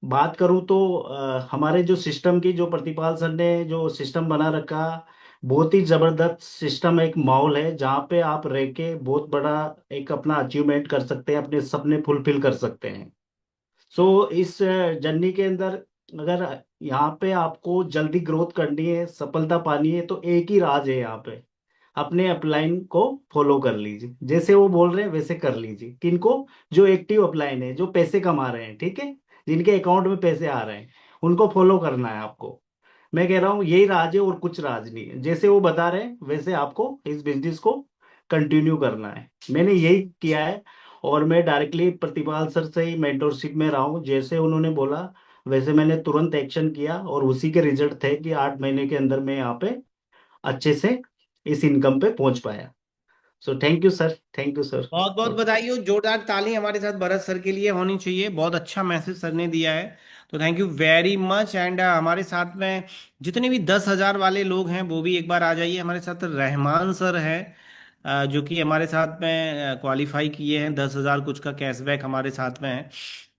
बात करूं तो हमारे जो सिस्टम की, जो प्रतिपाल सर ने जो सिस्टम बना रखा, बहुत ही जबरदस्त सिस्टम, एक माहौल है जहाँ पे आप रह के बहुत बड़ा एक अपना अचीवमेंट कर सकते हैं, अपने सपने फुलफिल कर सकते हैं। सो इस जर्नी के अंदर अगर यहाँ पे आपको जल्दी ग्रोथ करनी है, सफलता पानी है, तो एक ही राज है यहाँ पे, अपने अपलाइन को फॉलो कर लीजिए। जैसे वो बोल रहे हैं वैसे कर लीजिए। किनको? जो एक्टिव अपलाइन है, जो पैसे कमा रहे हैं, ठीक है, जिनके अकाउंट में पैसे आ रहे हैं, उनको फॉलो करना है आपको। मैं कह रहा हूँ यही राज है और कुछ राज नहीं है। जैसे वो बता रहे हैं वैसे आपको इस बिजनेस को कंटिन्यू करना है। मैंने यही किया है और मैं डायरेक्टली प्रतिपाल सर से ही मेंटोरशिप में रहा हूँ। जैसे उन्होंने बोला वैसे मैंने तुरंत एक्शन किया और उसी के रिजल्ट थे कि 8 महीने के अंदर मैं यहाँ पे अच्छे से इस इनकम पे पहुंच पाया। So thank you sir, thank you sir. बहुत बहुत बधाई हो, जोरदार ताली हमारे साथ भरत सर के लिए होनी चाहिए। बहुत अच्छा मैसेज सर ने दिया है, तो thank you very much. And हमारे साथ में जितने भी 10,000 वाले लोग हैं वो भी एक बार आ जाइए। हमारे साथ रहमान सर हैं, जो कि हमारे साथ में क्वालिफाई किए हैं, 10,000 कुछ का कैशबैक हमारे साथ में है।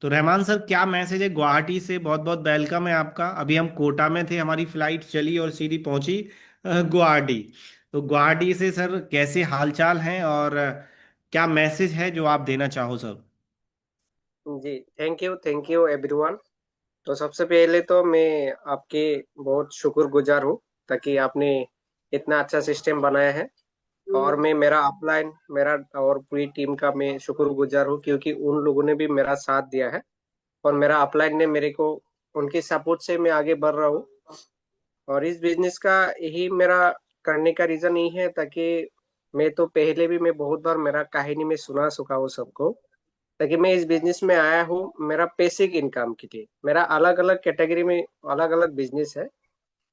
तो रहमान सर, क्या मैसेज है? गुवाहाटी से बहुत बहुत वेलकम है आपका। अभी हम कोटा में थे, हमारी फ्लाइट चली और सीधी पहुंची गुवाहाटी। तो गुवाहाटी से सर कैसे हालचाल हैं, और क्या मैसेज है जो आप देना चाहो सर? जी, थैंक यू एवरीवन। तो सबसे पहले तो मैं आपके बहुत शुक्रगुजार हूँ, ताकि आपने इतना अच्छा सिस्टम बनाया है। और मैं मेरा अपलाइन मेरा और पूरी टीम का मैं शुक्रगुजार हूँ, क्योंकि उन लोगों ने भी मेरा साथ दिया है और मेरा अपलाइन ने मेरे को, उनके सपोर्ट से मैं आगे बढ़ रहा हूँ। और इस बिजनेस का यही मेरा करने का रीजन यही है, ताकि मैं तो पहले भी मैं बहुत बार मेरा कहानी में सुना चुका हूँ सबको, ताकि मैं इस बिजनेस में आया हूँ मेरा बेसिक इनकम के लिए। मेरा अलग अलग कैटेगरी में अलग अलग बिजनेस है,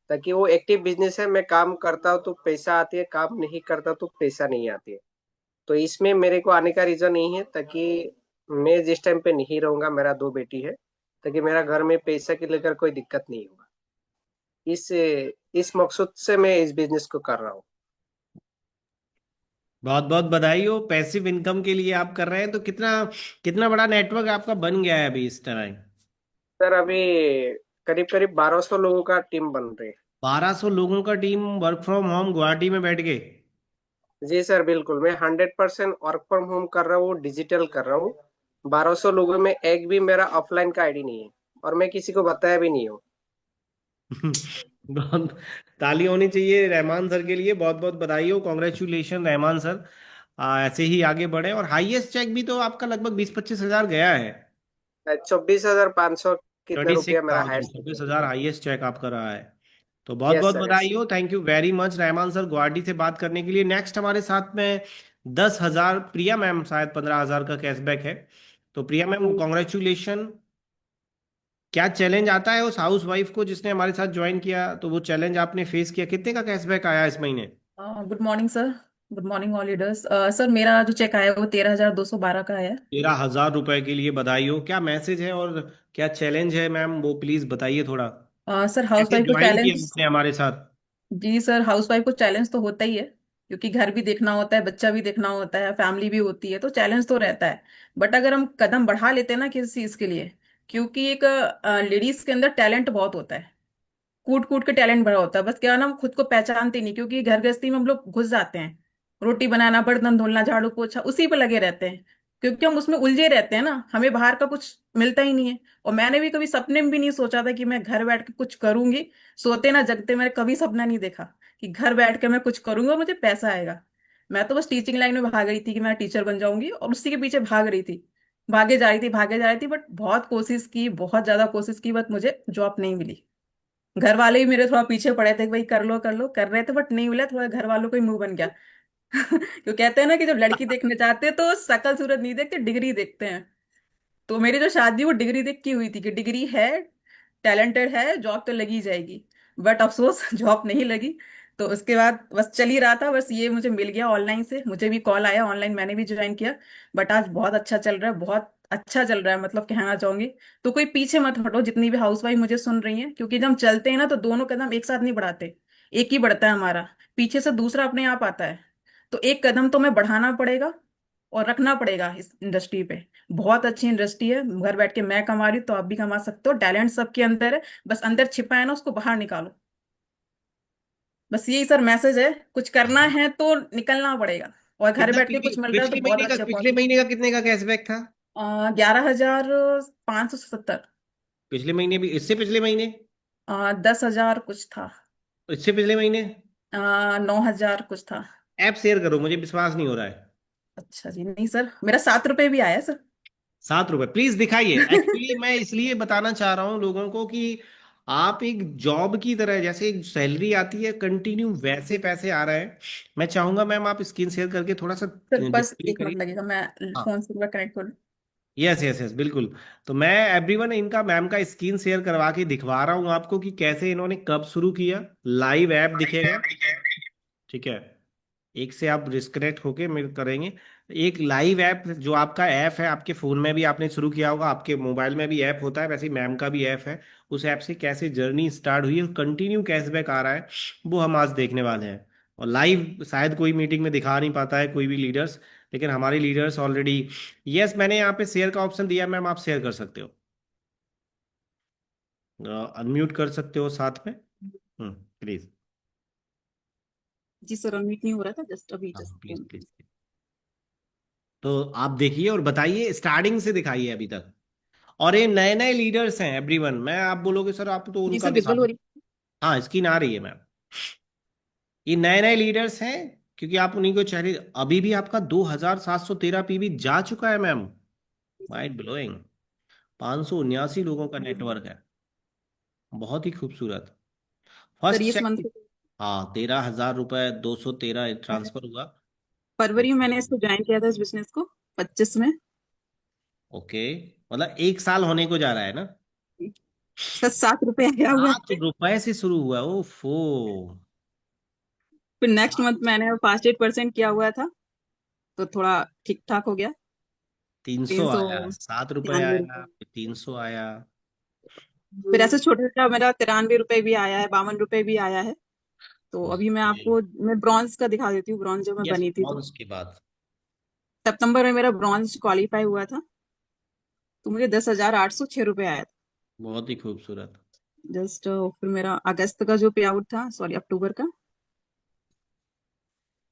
ताकि वो एक्टिव बिजनेस है, मैं काम करता हूँ तो पैसा आती है, काम नहीं करता तो पैसा नहीं आती है। तो इसमें मेरे को आने का रीजन यही है, ताकि मैं जिस टाइम पे नहीं रहूंगा, मेरा दो बेटी है, ताकि मेरा घर में पैसा के लेकर कोई दिक्कत नहीं होगा। इस मकसद से मैं इस बिजनेस को कर रहा हूँ। बहुत बहुत बधाई हो। पैसिव इनकम के लिए आप कर रहे हैं, तो कितना कितना बड़ा नेटवर्क आपका बन गया है अभी इस तरह? सर, अभी करीब करीब 1200 लोगों का टीम बन रही है। 1,200 लोगों का team work from home Guwahati में बैठ के? जी सर, बिल्कुल। मैं 100% वर्क फ्रॉम होम कर रहा हूँ, डिजिटल कर रहा हूँ। 1200 लोगों में एक भी मेरा ऑफलाइन का आईडी नहीं है, और मैं किसी को बताया भी नहीं हूँ। बहुत ताली होनी चाहिए रहमान सर के लिए। बहुत बहुत बधाई हो, कॉन्ग्रेचुलेशन रहमान सर। ऐसे ही आगे बढ़े। और हाईएस्ट चेक भी तो आपका लगभग 20-25 हजार गया है। 24,500 कितना थर्टी रुपया सिक्स मेरा थाउजेंड हाईएस्ट चेक 26,000 है। हाईएस्ट चेक आपका रहा है। तो बहुत यस बहुत सर, यस। बधाई हो। Thank you very much Rahman sir, Guwahati से बात करने के लिए। नेक्स्ट हमारे साथ में 10,000 प्रिया मैम, शायद 15,000 का कैशबैक है। तो प्रिया मैम, कॉन्ग्रेचुलेशन। क्या चैलेंज आता है उस हाउस वाइफ को जिसने हमारे साथ ज्वाइन किया, तो वो चैलेंज आपने फेस किया? कितने का कैशबैक आया इस महीने? Good morning sir. Good morning all leaders. Sir, मेरा जो चेक आया है वो 13,212 का है। 13,000 रुपए के लिए बधाई हो। क्या मैसेज है और क्या चैलेंज है मैम, वो प्लीज बताइए थोड़ा। सर, हाउस कैसे वाइफ को ज्वाइन किया चैलेंज। आपने हमारे साथ? जी सर, हाउस वाइफ को चैलेंज तो होता ही है, क्योंकि घर भी देखना होता है, बच्चा भी देखना होता है, फैमिली भी होती है, तो चैलेंज तो रहता है। बट अगर हम कदम बढ़ा लेते हैं ना किसी चीज के लिए, क्योंकि एक लेडीज के अंदर टैलेंट बहुत होता है, कूट कूट के टैलेंट भरा होता है। बस क्या ना, हम खुद को पहचानते नहीं, क्योंकि घर गृहस्थी में हम लोग घुस जाते हैं। रोटी बनाना, बर्तन धुलना, झाड़ू पोछा, उसी पे लगे रहते हैं, क्योंकि हम उसमें उलझे रहते हैं ना, हमें बाहर का कुछ मिलता ही नहीं है। और मैंने भी कभी सपने में भी नहीं सोचा था कि मैं घर बैठ के कुछ करूंगी। सोते ना जगते मैंने कभी सपना नहीं देखा कि घर बैठ के मैं कुछ करूंगी और मुझे पैसा आएगा। मैं तो बस टीचिंग लाइन में भाग रही थी कि मैं टीचर बन जाऊंगी, और उसी के पीछे भाग रही थी, भागे जा रही थी, भागे जा रही थी। बट बहुत कोशिश की, बहुत ज्यादा कोशिश की, बट मुझे जॉब नहीं मिली। घर वाले भी मेरे थोड़ा पीछे पड़े थे कि भाई कर लो कर लो, कर रहे थे, बट नहीं मिला। थोड़ा घर वालों को ही मुंह बन गया। क्यों कहते हैं ना कि जब लड़की देखने जाते हैं तो शक्ल सूरत नहीं देखते, डिग्री देखते हैं। तो मेरी जो शादी वो डिग्री देख की हुई थी कि डिग्री है, टैलेंटेड है, जॉब तो लगी जाएगी। बट अफसोस जॉब नहीं लगी। तो उसके बाद बस चल ही रहा था, बस ये मुझे मिल गया ऑनलाइन से, मुझे भी कॉल आया ऑनलाइन, मैंने भी ज्वाइन किया। बट आज बहुत अच्छा चल रहा है, बहुत अच्छा चल रहा है, मतलब कहना चाहूंगी। तो कोई पीछे मत हटो, जितनी भी हाउसवाइफ मुझे सुन रही हैं, क्योंकि जब हम चलते हैं ना तो दोनों कदम एक साथ नहीं बढ़ाते, एक ही बढ़ता है हमारा, पीछे से दूसरा अपने आप आता है। तो एक कदम तो हमें बढ़ाना पड़ेगा और रखना पड़ेगा इस इंडस्ट्री पे। बहुत अच्छी इंडस्ट्री है, घर बैठ के मैं कमा रही हूँ तो आप भी कमा सकते हो, टैलेंट सबके अंदर है, बस अंदर छिपा है ना, उसको बाहर निकालो। बस यही सर मैसेज है, कुछ करना है तो निकलना पड़ेगा। और घर कितना बैठ के कुछ मिल रहा है तो बहुत अच्छा पिछले पॉइंट। महीने का कितने का कैशबैक था? 11,570। पिछले महीने भी, इससे पिछले महीने, 10,000 कुछ था। इससे पिछले महीने। 9,000 कुछ था। ऐप शेयर करो, मुझे विश्वास नहीं हो रहा है। अच्छा जी, नहीं सर, मेरा 7 रुपए भी आया सर। 7 रुपए प्लीज दिखाइए। एक्चुअली मैं इसलिए बताना चाह रहा हूँ लोगों को कि आप एक जॉब की तरह, जैसे एक सैलरी आती है कंटिन्यू, वैसे पैसे आ रहे हैं। मैं चाहूंगा मैम आप स्क्रीन शेयर करके थोड़ा सा सर बस डिस्प्ले 1 मिनट करिए। लगेगा, मैं हाँ, फोन से कनेक्ट करूँ। यस यस यस, बिल्कुल। तो मैं एवरीवन इनका, मैम का स्क्रीन शेयर करवा के दिखवा रहा हूँ आपको कि कैसे इन्होंने कब शुरू किया। लाइव ऐप दिखेगा, ठीक है। एक से आप डिस्कनेक्ट होके मेरे करेंगे। एक लाइव ऐप, जो आपका ऐप है आपके फोन में भी आपने शुरू किया होगा, आपके मोबाइल में भी ऐप होता है, वैसे ही मैम का भी ऐप है। उस ऐप से कैसे जर्नी स्टार्ट हुई और कंटिन्यू कैशबैक आ रहा है, वो हम आज देखने वाले हैं। और लाइव शायद कोई मीटिंग में दिखा नहीं पाता है कोई भी लीडर्स, लेकिन हमारे लीडर्स ऑलरेडी। यस, मैंने यहाँ पे शेयर का ऑप्शन दिया मैम, आप शेयर कर सकते हो, अनम्यूट कर सकते हो साथ में। प्लीज। जी सर, अनम्यूट नहीं हो रहा था, जस्ट अभी हाँ जस्ट प्लीज प्लीज। तो आप देखिए और बताइए, स्टार्टिंग से दिखाइए अभी तक। और ये नए नए लीडर्स हैं एवरीवन। मैं, आप बोलोगे सर आप तो जी उनका सर, दिखा विजुअल हो दो। रही। हाँ, स्क्रीन आ रही है मैम। ये नए नए लीडर्स हैं, क्योंकि आप उन्हीं को चेहरे। अभी भी आपका 2713 पीवी जा चुका है मैम। Mind blowing. 579 लोगों का नेटवर्क है। बहुत ही खूबसूरत। सर फर्स्ट ये इस मंथ चेक। हाँ, 13,000 रुपये 213 ट्रांसफर हुआ। फरवरी में मैंने इसको ज्वाइन किया था, इस बिजनेस को 25 में। ओके, मतलब 1 साल होने को जा रहा है ना। सर 7 रुपए आया हुआ है। 7 रुपए से शुरू हुआ, ओफो। फिर नेक्स्ट मंथ मैंने 5-8% किया हुआ था, तो थोड़ा ठीक ठाक हो गया। 300 तीन सौ आया, 7 रुपए तिरानवे आया, रुपये फिर 300 आया। फिर ऐसे छोटा छोटा मेरा 93 रुपए भी आया है, 52 रुपए भी आया है। तो अभी मैं ओके। आपको, मैं ब्रॉन्ज का दिखा देती हूँ, ब्रॉन्ज जब मैं यस, बनी थी तो ब्रॉन्ज के बाद। सितंबर में मेरा ब्रॉन्ज क्वालिफाई हुआ था। तो मुझे 10,806 रुपये आया था। बहुत ही खूबसूरत। जस्ट फिर मेरा अगस्त का जो पे आउट था, सॉरी अक्टूबर का,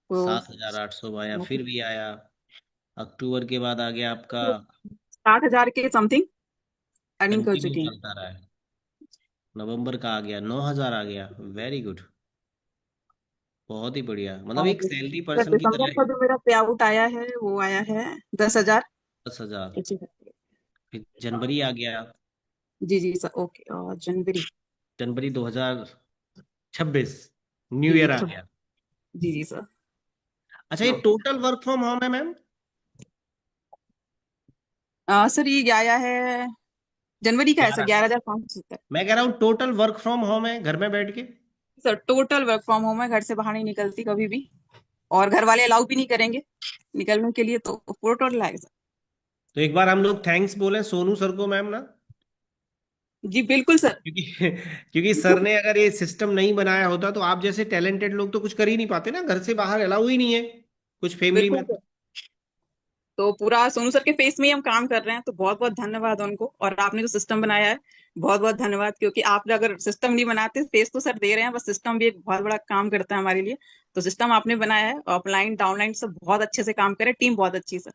वो 7,800 आया, फिर भी आया। अक्टूबर के बाद आ गया आपका। 60,000 के समथिंग अर्निंग कर कंटिन्यू चुकी हैं। चलता रहा है। नवंबर का आ गया, 9,000 आ गया। Very good. बहुत ही बढ़िया, मतलब और एक सैलरी सर पर्सन की दिसंबर तरह। का जो मेरा पे आउट आया है वो आया है 10,000। 10,000। जी फिर जनवरी आ गया। जी जी सर, ओके। और जनवरी। जनवरी 2026, न्यू जी जी ईयर आ गया। जी जी सर। अच्छा, ये टोटल वर्क फ्रॉम होम है मैम? सर ये आया है, जनवरी का है सर, 11। 11,570। मैं कह रहा हूँ टोटल वर्क फ्रॉम होम है, घर में बैठ के। Sir total work from home है, घर से बाहर नहीं निकलती कभी भी। और घर वाले अलाउ भी नहीं करेंगे निकलने के लिए, तो पूरा टोटल आएगा सर। तो एक बार हम लोग थैंक्स बोले सोनू सर को मैम ना। जी बिल्कुल सर। क्योंकि क्योंकि सर ने अगर ये सिस्टम नहीं बनाया होता तो आप जैसे टैलेंटेड लोग तो कुछ कर ही नहीं पाते ना, घर से बाहर अलाउ ही नहीं है कुछ फैमिली बिल्कुल में। सर। तो पूरा सोनू सर के फेस में ही हम काम कर रहे हैं, तो बहुत बहुत धन्यवाद उनको। और आपने जो सिस्टम बनाया है, बहुत बहुत धन्यवाद, क्योंकि आप अगर सिस्टम नहीं बनाते, फेस तो सर दे रहे हैं, बस सिस्टम भी एक बहुत बड़ा काम करता है हमारे लिए। तो सिस्टम आपने बनाया है, ऑफलाइन डाउनलाइन सब बहुत अच्छे से काम करे, टीम बहुत अच्छी है सर।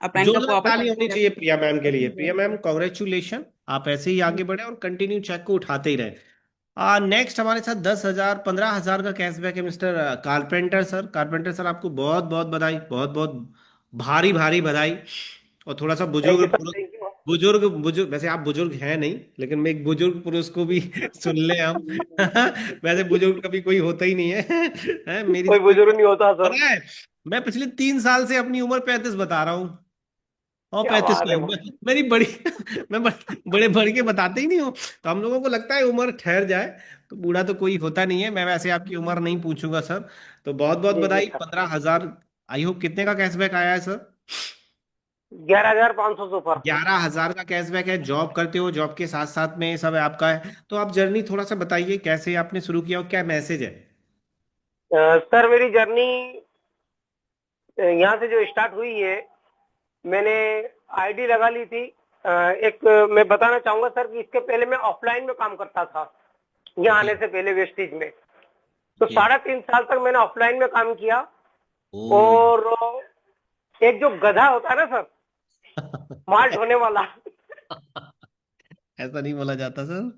अपलाइन का जोरदार प्रॉपर ताली होनी चाहिए प्रिया मैम के लिए। प्रिया सपोर्ट। मैम कॉन्ग्रेचुलेशन, आप ऐसे ही आगे बढ़े और कंटिन्यू चेक को उठाते ही रहे। नेक्स्ट हमारे साथ 10,000 15,000 का कैशबैक है mister carpenter sir. Carpenter sir, आपको बहुत बहुत बधाई, बहुत बहुत भारी भारी बधाई। और थोड़ा सा थैंक यू बुजुर्ग सर, पुरुष, थैंक यू। बुजुर्ग बुजुर्ग, वैसे आप बुजुर्ग हैं नहीं, लेकिन मैं एक बुजुर्ग पुरुष को भी सुन ले हम। वैसे बुजुर्ग कभी कोई होता ही नहीं है, हैं? मेरी कोई समझ बुजुर्ग नहीं होता सर। पता है। मैं पिछले 3 साल से अपनी उम्र 35 बता रहा हूँ, और क्या 35 बात का है। हूँ मेरी बड़ी मैं बड़े बढ़ के बताते ही नहीं हूँ। तो हम लोगों को लगता है उम्र ठहर जाए, तो बूढ़ा तो कोई होता नहीं है। मैं वैसे आपकी उम्र नहीं पूछूंगा सर। तो बहुत बहुत जी जी बधाई, सर। 15,000। आई होप कितने का कैशबैक आया है सर? 11,500 से ऊपर। 11,000 का कैशबैक है। जॉब करते हो, जॉब के साथ साथ में ये सब आपका है। तो आप जर्नी थोड़ा सा बताइए, कैसे आपने शुरू किया और क्या मैसेज है? सर मेरी जर्नी यहाँ से जो स्टार्ट हुई है, मैंने आईडी लगा ली थी। एक मैं बताना चाहूंगा सर कि इसके पहले मैं ऑफलाइन में काम करता था, यहाँ ओके। आने से पहले वेस्टिज में। तो ओके। 3.5 साल तक मैंने ऑफलाइन में काम किया। ओ। और एक जो गधा होता है ना सर, माल ढोने वाला। ऐसा नहीं बोला जाता सर।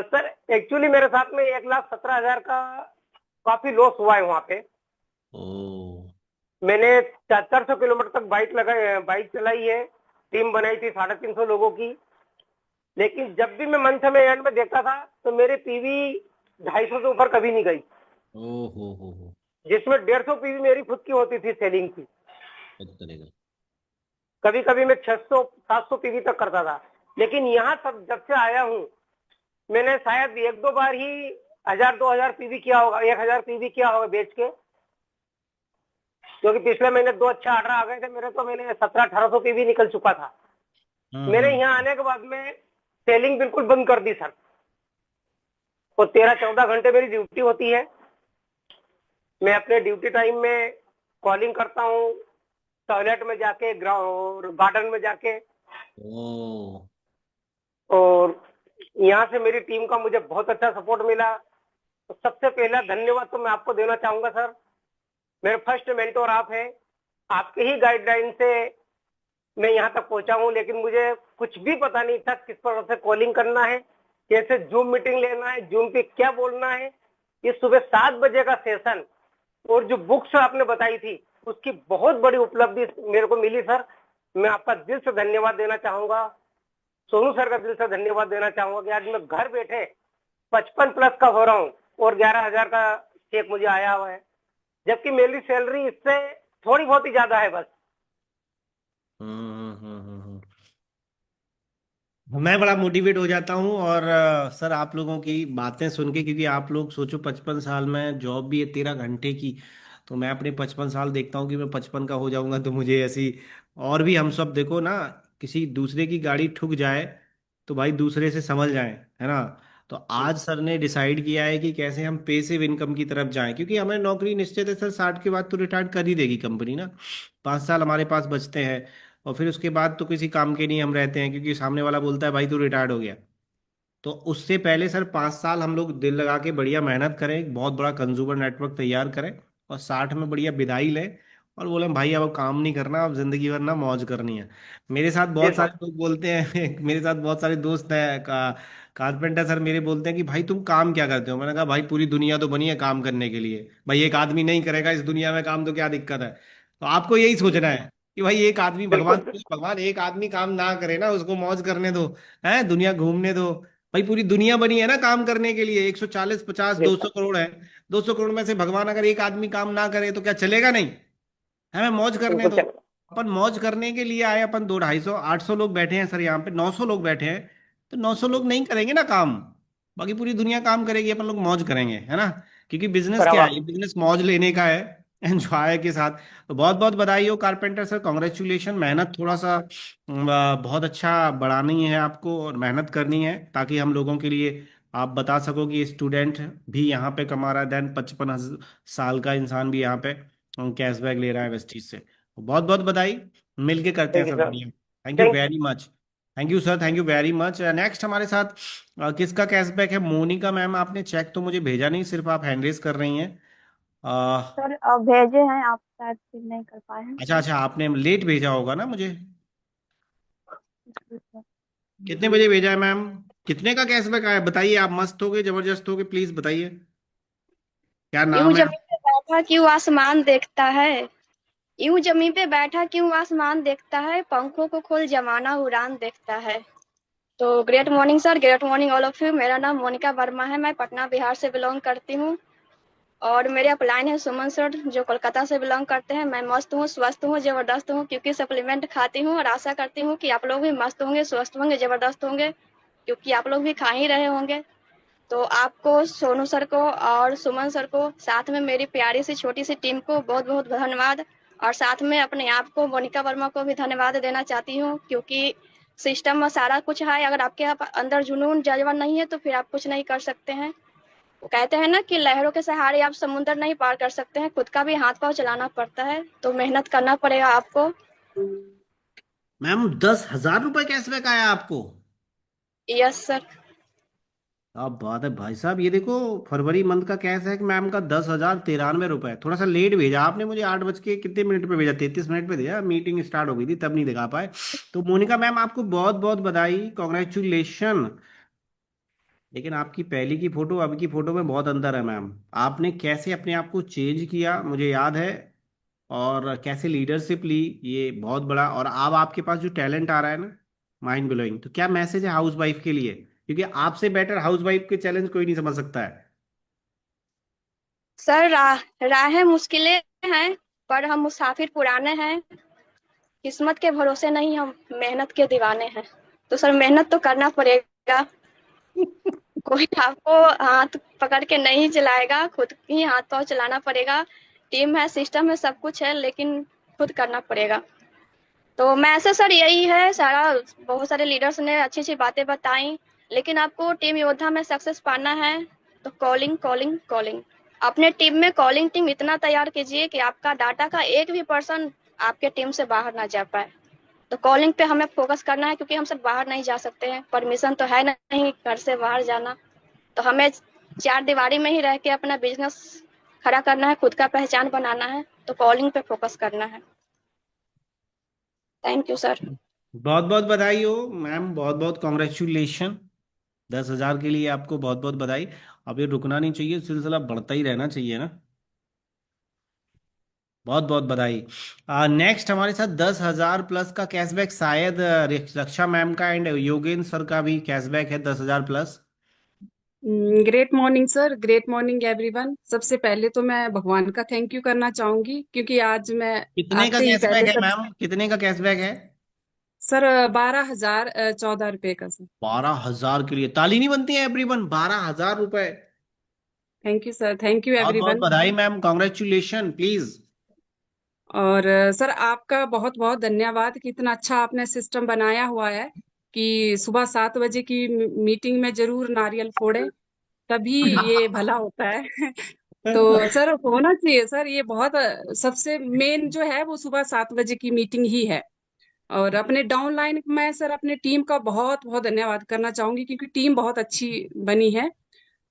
सर एक्चुअली मेरे साथ में 1,17,000 का काफी लॉस हुआ है वहां पे। ओ। मैंने 400 किलोमीटर तक बाइक चलाई है। टीम बनाई थी 350 लोगों की। लेकिन जब भी मैं मंथ में एंड में देखता था तो मेरी पीवी 250 से ऊपर कभी नहीं गई, ओ हो। जिसमें 150 पीवी मेरी खुद की होती थी सेलिंग की। बहुत चलेगा। कभी कभी मैं 600 700 पीवी तक करता था। लेकिन यहाँ सब जब से आया हूँ, मैंने शायद 1 2 बार ही 1,000 2,000 पीवी किया होगा, 1,000 पीवी किया होगा बेच के। क्योंकि पिछले महीने 2 अच्छे ऑर्डर आ गए थे मेरे, तो मैंने 1700 1800 पीवी निकल चुका था। मेरे हम्म। यहाँ आने के बाद में सेलिंग बिल्कुल बंद कर दी सर। तो 13 14 घंटे मेरी ड्यूटी होती है। मैं अपने ड्यूटी टाइम में कॉलिंग करता हूँ, टॉयलेट में जाके, ग्राउंड गार्डन में जाके। ओ। और यहाँ से मेरी टीम का मुझे बहुत अच्छा सपोर्ट मिला। तो सबसे पहला धन्यवाद तो मैं आपको देना चाहूंगा सर। मेरे फर्स्ट मेंटोर आप हैं। आपके ही गाइडलाइन से मैं यहाँ तक पहुंचा हूँ। लेकिन मुझे कुछ भी पता नहीं था किस तरह से कॉलिंग करना है, कैसे जूम मीटिंग लेना है, जूम पे क्या बोलना है। ये सुबह 7 बजे का सेशन और जो बुक्स आपने बताई थी, उसकी बहुत बड़ी उपलब्धि मेरे को मिली सर। मैं आपका दिल से धन्यवाद देना चाहूंगा। सोनू सर का दिल से धन्यवाद देना चाहूंगा कि आज मैं घर बैठे 55+ का हो रहा हूँ और 11,000 का चेक मुझे आया हुआ है, जबकि मेरी सैलरी इससे थोड़ी बहुत ही ज्यादा है बस। मैं बड़ा मोटिवेट हो जाता हूँ। और सर आप लोगों की बातें सुन के, क्योंकि आप लोग सोचो 55 साल में जॉब भी है 13 घंटे की। तो मैं अपने 55 साल देखता हूँ कि मैं 55 का हो जाऊंगा तो मुझे ऐसी। और भी हम सब देखो ना, किसी दूसरे की गाड़ी ठुक जाए तो भाई दूसरे से संभल जाए, है ना? तो आज सर ने डिसाइड किया है कि कैसे हम पैसिव इनकम की तरफ जाएं, क्योंकि हमें नौकरी निश्चित है सर, 60 के बाद तो रिटायर्ड कर ही देगी कंपनी ना। 5 साल हमारे पास बचते हैं, और फिर उसके बाद तो किसी काम के नहीं हम रहते हैं, क्योंकि सामने वाला बोलता है भाई तू रिटायर्ड हो गया। तो उससे पहले सर 5 साल हम लोग दिल लगा के बढ़िया मेहनत करें, एक बहुत बड़ा कंज्यूमर नेटवर्क तैयार करें, और 60 में बढ़िया विदाई लें, और बोले भाई अब काम नहीं करना, अब जिंदगी भर ना मौज करनी है। मेरे साथ जी बहुत सर। सारे लोग बोलते हैं मेरे साथ बहुत सारे दोस्त हैं कारपेंटर सर, मेरे बोलते हैं कि भाई तुम काम क्या करते हो? मैंने कहा भाई पूरी दुनिया तो बनी है काम करने के लिए, भाई एक आदमी नहीं करेगा इस दुनिया में काम तो क्या दिक्कत है? तो आपको यही सोचना है कि भाई एक आदमी, भगवान बिल्कुल। भगवान एक आदमी काम ना करे ना, उसको मौज करने दो, है दुनिया घूमने दो। भाई पूरी दुनिया बनी है ना काम करने के लिए, 140 50 जी 200 करोड़ है। 200 करोड़ में से भगवान अगर एक आदमी काम ना करे तो क्या चलेगा? नहीं, हमें मौज करने बिल्कुल दो। चल। अपन मौज करने के लिए आए, अपन 2 250 800 लोग बैठे हैं सर, यहाँ पे 900 लोग बैठे हैं। तो 900 लोग नहीं करेंगे ना काम, बाकी पूरी दुनिया काम करेगी, अपन लोग मौज करेंगे, है ना? क्योंकि बिजनेस क्या है, बराबर। ये बिजनेस मौज लेने का है, एंजॉय के साथ। तो बहुत बहुत बधाई हो कारपेंटर सर, कॉन्ग्रेचुलेशन। मेहनत थोड़ा सा बहुत अच्छा बढ़ानी है आपको, और मेहनत करनी है, ताकि हम लोगों के लिए आप बता सको कि स्टूडेंट भी यहाँ पे कमा रहा है, देन 55 साल का इंसान भी यहाँ पे कैशबैक ले रहा है वेस्टीज से। बहुत बहुत बधाई। मिलके करते हैं थैंक यू सर सर। बढ़िया। Thank you thank very much. Thank you sir, thank you very much. Next हमारे साथ किसका कैशबैक है? मोनिका मैम, आपने चेक तो मुझे भेजा नहीं, सिर्फ आप हैंड रेस कर रही हैं। अ, सर अब भेजे हैं, आप शायद फिर नहीं कर पाए हैं। अच्छा अच्छा, आपने लेट भेजा होगा ना मुझे। जी सर। कितने बजे भेजा है मैम? कितने का कैशबैक आया बताइए, आप मस्त होगे, जबरदस्त होगे, प्लीज बताइए। क्या यूं नाम है? जमीन पे बैठा क्यों आसमान देखता है। यूं जमीन पे बैठा क्यों आसमान देखता है, पंखों को खोल जमाना उड़ान देखता है। तो great morning sir, great morning all of you. मेरा नाम मोनिका वर्मा है, मैं पटना बिहार से बिलोंग करती हूँ। और मेरे अपलाइन है सुमन सर, जो कोलकाता से बिलोंग करते हैं। मैं मस्त हूँ, स्वस्थ हूँ, जबरदस्त हूँ, क्योंकि सप्लीमेंट खाती हूँ और आशा करती हूँ कि आप लोग भी मस्त होंगे, स्वस्थ होंगे, जबरदस्त होंगे, क्योंकि आप लोग भी खा ही रहे होंगे। तो आपको, सोनू सर को और सुमन सर को, साथ में मेरी प्यारी सी छोटी सी टीम को बहुत बहुत धन्यवाद। और साथ में अपने आप को, मोनिका वर्मा को भी धन्यवाद देना चाहती हूँ, क्योंकि सिस्टम में सारा कुछ है। अगर आपके अंदर जुनून जज्बा नहीं है तो फिर आप कुछ नहीं कर सकते हैं। वो कहते हैं ना कि लहरों के सहारे आप समुद्र नहीं पार कर सकते हैं, खुद का भी हाथ पांव चलाना पड़ता है, तो मेहनत करना पड़ेगा आपको। मैम 10,000 रुपए कैशबैक आया आपको? Yes sir. अब बात है भाई साहब, ये देखो फरवरी मंथ का कैश है कि मैम का 10,093 रुपए। थोड़ा सा लेट भेजा आपने मुझे, 8 बज के कितने मिनट पे भेजा, 33 मिनट पे भेजा, मीटिंग स्टार्ट हो गई थी तब नहीं दिखा पाए। तो मोनिका मैम आपको बहुत बहुत बधाई, कॉन्ग्रेचुलेशन। लेकिन आपकी पहली की फोटो अब की फोटो में बहुत अंतर है मैम। आपने कैसे अपने आप को चेंज किया मुझे याद है, और कैसे लीडरशिप ली, ये बहुत बड़ा। और अब आपके पास जो टैलेंट आ रहा है ना, माइंड ब्लोइंग। तो क्या मैसेज है हाउस वाइफ के लिए, क्योंकि आपसे बेटर हाउस वाइफ के चैलेंज कोई नहीं समझ सकता है। सर राहें मुश्किलें हैं, पर हम मुसाफिर पुराने हैं, किस्मत के भरोसे नहीं, हम मेहनत के दीवाने हैं। तो सर मेहनत तो करना पड़ेगा, कोई आपको हाथ पकड़ के नहीं चलाएगा, खुद ही हाथ पांव चलाना पड़ेगा। टीम है, सिस्टम है, सब कुछ है, लेकिन खुद करना पड़ेगा। तो मैसेज सर यही है सारा। बहुत सारे लीडर्स ने अच्छी अच्छी बातें बताई, लेकिन आपको टीम योद्धा में सक्सेस पाना है तो कॉलिंग कॉलिंग कॉलिंग। अपने टीम में कॉलिंग टीम इतना तैयार कीजिए कि आपका डाटा का एक भी पर्सन आपके टीम से बाहर ना जा पाए। तो कॉलिंग पे हमें फोकस करना है, क्योंकि हम सब बाहर नहीं जा सकते हैं, परमिशन तो है नहीं घर से बाहर जाना। तो हमें चार दीवारी में ही रह के अपना बिजनेस खड़ा करना है, खुद का पहचान बनाना है, तो कॉलिंग पे फोकस करना है। Thank you sir. बहुत बहुत बधाई हो मैम, बहुत बहुत कॉन्ग्रेचुलेशन। 10,000 के लिए आपको बहुत बहुत बधाई। अब ये रुकना नहीं चाहिए, सिलसिला बढ़ता ही रहना चाहिए ना। बहुत बहुत बधाई। नेक्स्ट हमारे साथ 10,000 प्लस का कैशबैक शायद रक्षा मैम का एंड योगेंद्र सर का भी कैशबैक है 10,000 plus. Great morning sir, great morning everyone. सबसे पहले तो मैं भगवान का थैंक यू करना चाहूंगी, क्योंकि आज मैं कितने का आते ही कैशबैक पहले है सब। मैम, कितने का कैशबैक है? सर 12,014 रुपए का सर। 12,000 के लिए ताली नहीं बनती है एवरीवन, 12,000 रुपए। Thank you sir, thank you बहुत बहुत एवरीवन। बधाई मैम, कॉन्ग्रेचुलेशन प्लीज। और सर आपका बहुत बहुत धन्यवाद कि इतना अच्छा आपने सिस्टम बनाया हुआ है कि सुबह 7 बजे की मीटिंग में जरूर नारियल फोड़े, तभी ये भला होता है। तो सर होना चाहिए सर, ये बहुत सबसे मेन जो है वो सुबह 7 बजे की मीटिंग ही है। और अपने डाउनलाइन में सर अपने टीम का बहुत बहुत धन्यवाद करना चाहूंगी, क्योंकि टीम बहुत अच्छी बनी है।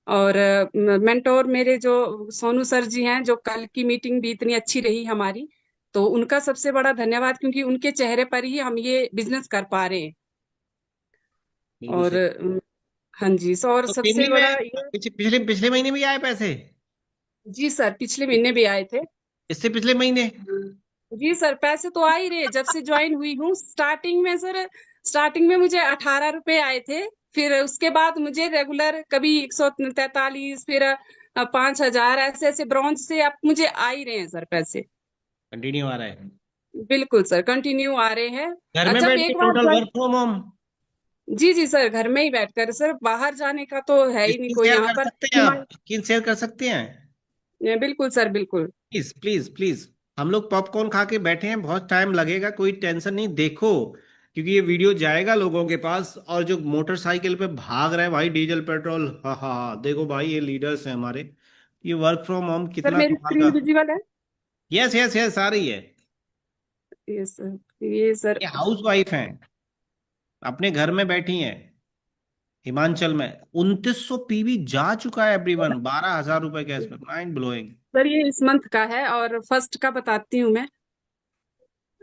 और मेंटोर मेरे जो सोनू सर जी हैं, जो कल की मीटिंग भी इतनी अच्छी रही हमारी, तो उनका सबसे बड़ा धन्यवाद, क्योंकि उनके चेहरे पर ही हम ये बिजनेस कर पा रहे हैं। बिल्कुल और सही। हाँ जी सर, और तो सबसे पेमली बड़ा में ये। पिछले पिछले महीने भी आए पैसे? जी सर, पिछले महीने भी आए थे। इससे पिछले महीने? जी सर, पैसे तो आ ही रहे जब से ज्वाइन हुई हूँ। स्टार्टिंग में सर, स्टार्टिंग में मुझे 18 रुपए आए थे, फिर उसके बाद मुझे रेगुलर कभी 143, फिर 5,000, ऐसे ऐसे ब्रॉन्ज से अब मुझे आ ही रहे हैं सर पैसे। कंटिन्यू आ रहा है? बिल्कुल सर, कंटिन्यू आ रहे हैं। घर में जब बैठ के एक बार total join. Work from home? जी जी सर, घर में ही बैठकर सर, बाहर जाने का तो है ही नहीं स्क्रीन कोई शेयर यहाँ कर पर। सकते हैं आप, स्क्रीन शेयर कर सकते हैं? बिल्कुल सर, बिल्कुल। Please please please. हम लोग पॉपकॉर्न खा के बैठे हैं, बहुत टाइम लगेगा, कोई टेंशन नहीं, देखो। क्योंकि ये वीडियो जाएगा लोगों के पास, और जो मोटरसाइकिल पे भाग रहे हैं भाई डीजल पेट्रोल, हाँ हाँ हाँ, देखो भाई ये लीडर्स हैं हमारे। ये वर्क फ्रॉम होम सर कितना मेरी कमाल का। स्क्रीन विजिबल है? यस यस यस, आ रही है। ये सर, ये सर। ये हाउस वाइफ हैं, अपने घर में बैठी हैं, हिमाचल में। 2,900 पीवी जा चुका है एवरीवन, 12,000 रुपए कैश में, माइंड ब्लोइंग। सर ये इस मंथ का है, और फर्स्ट का बताती हूँ मैं।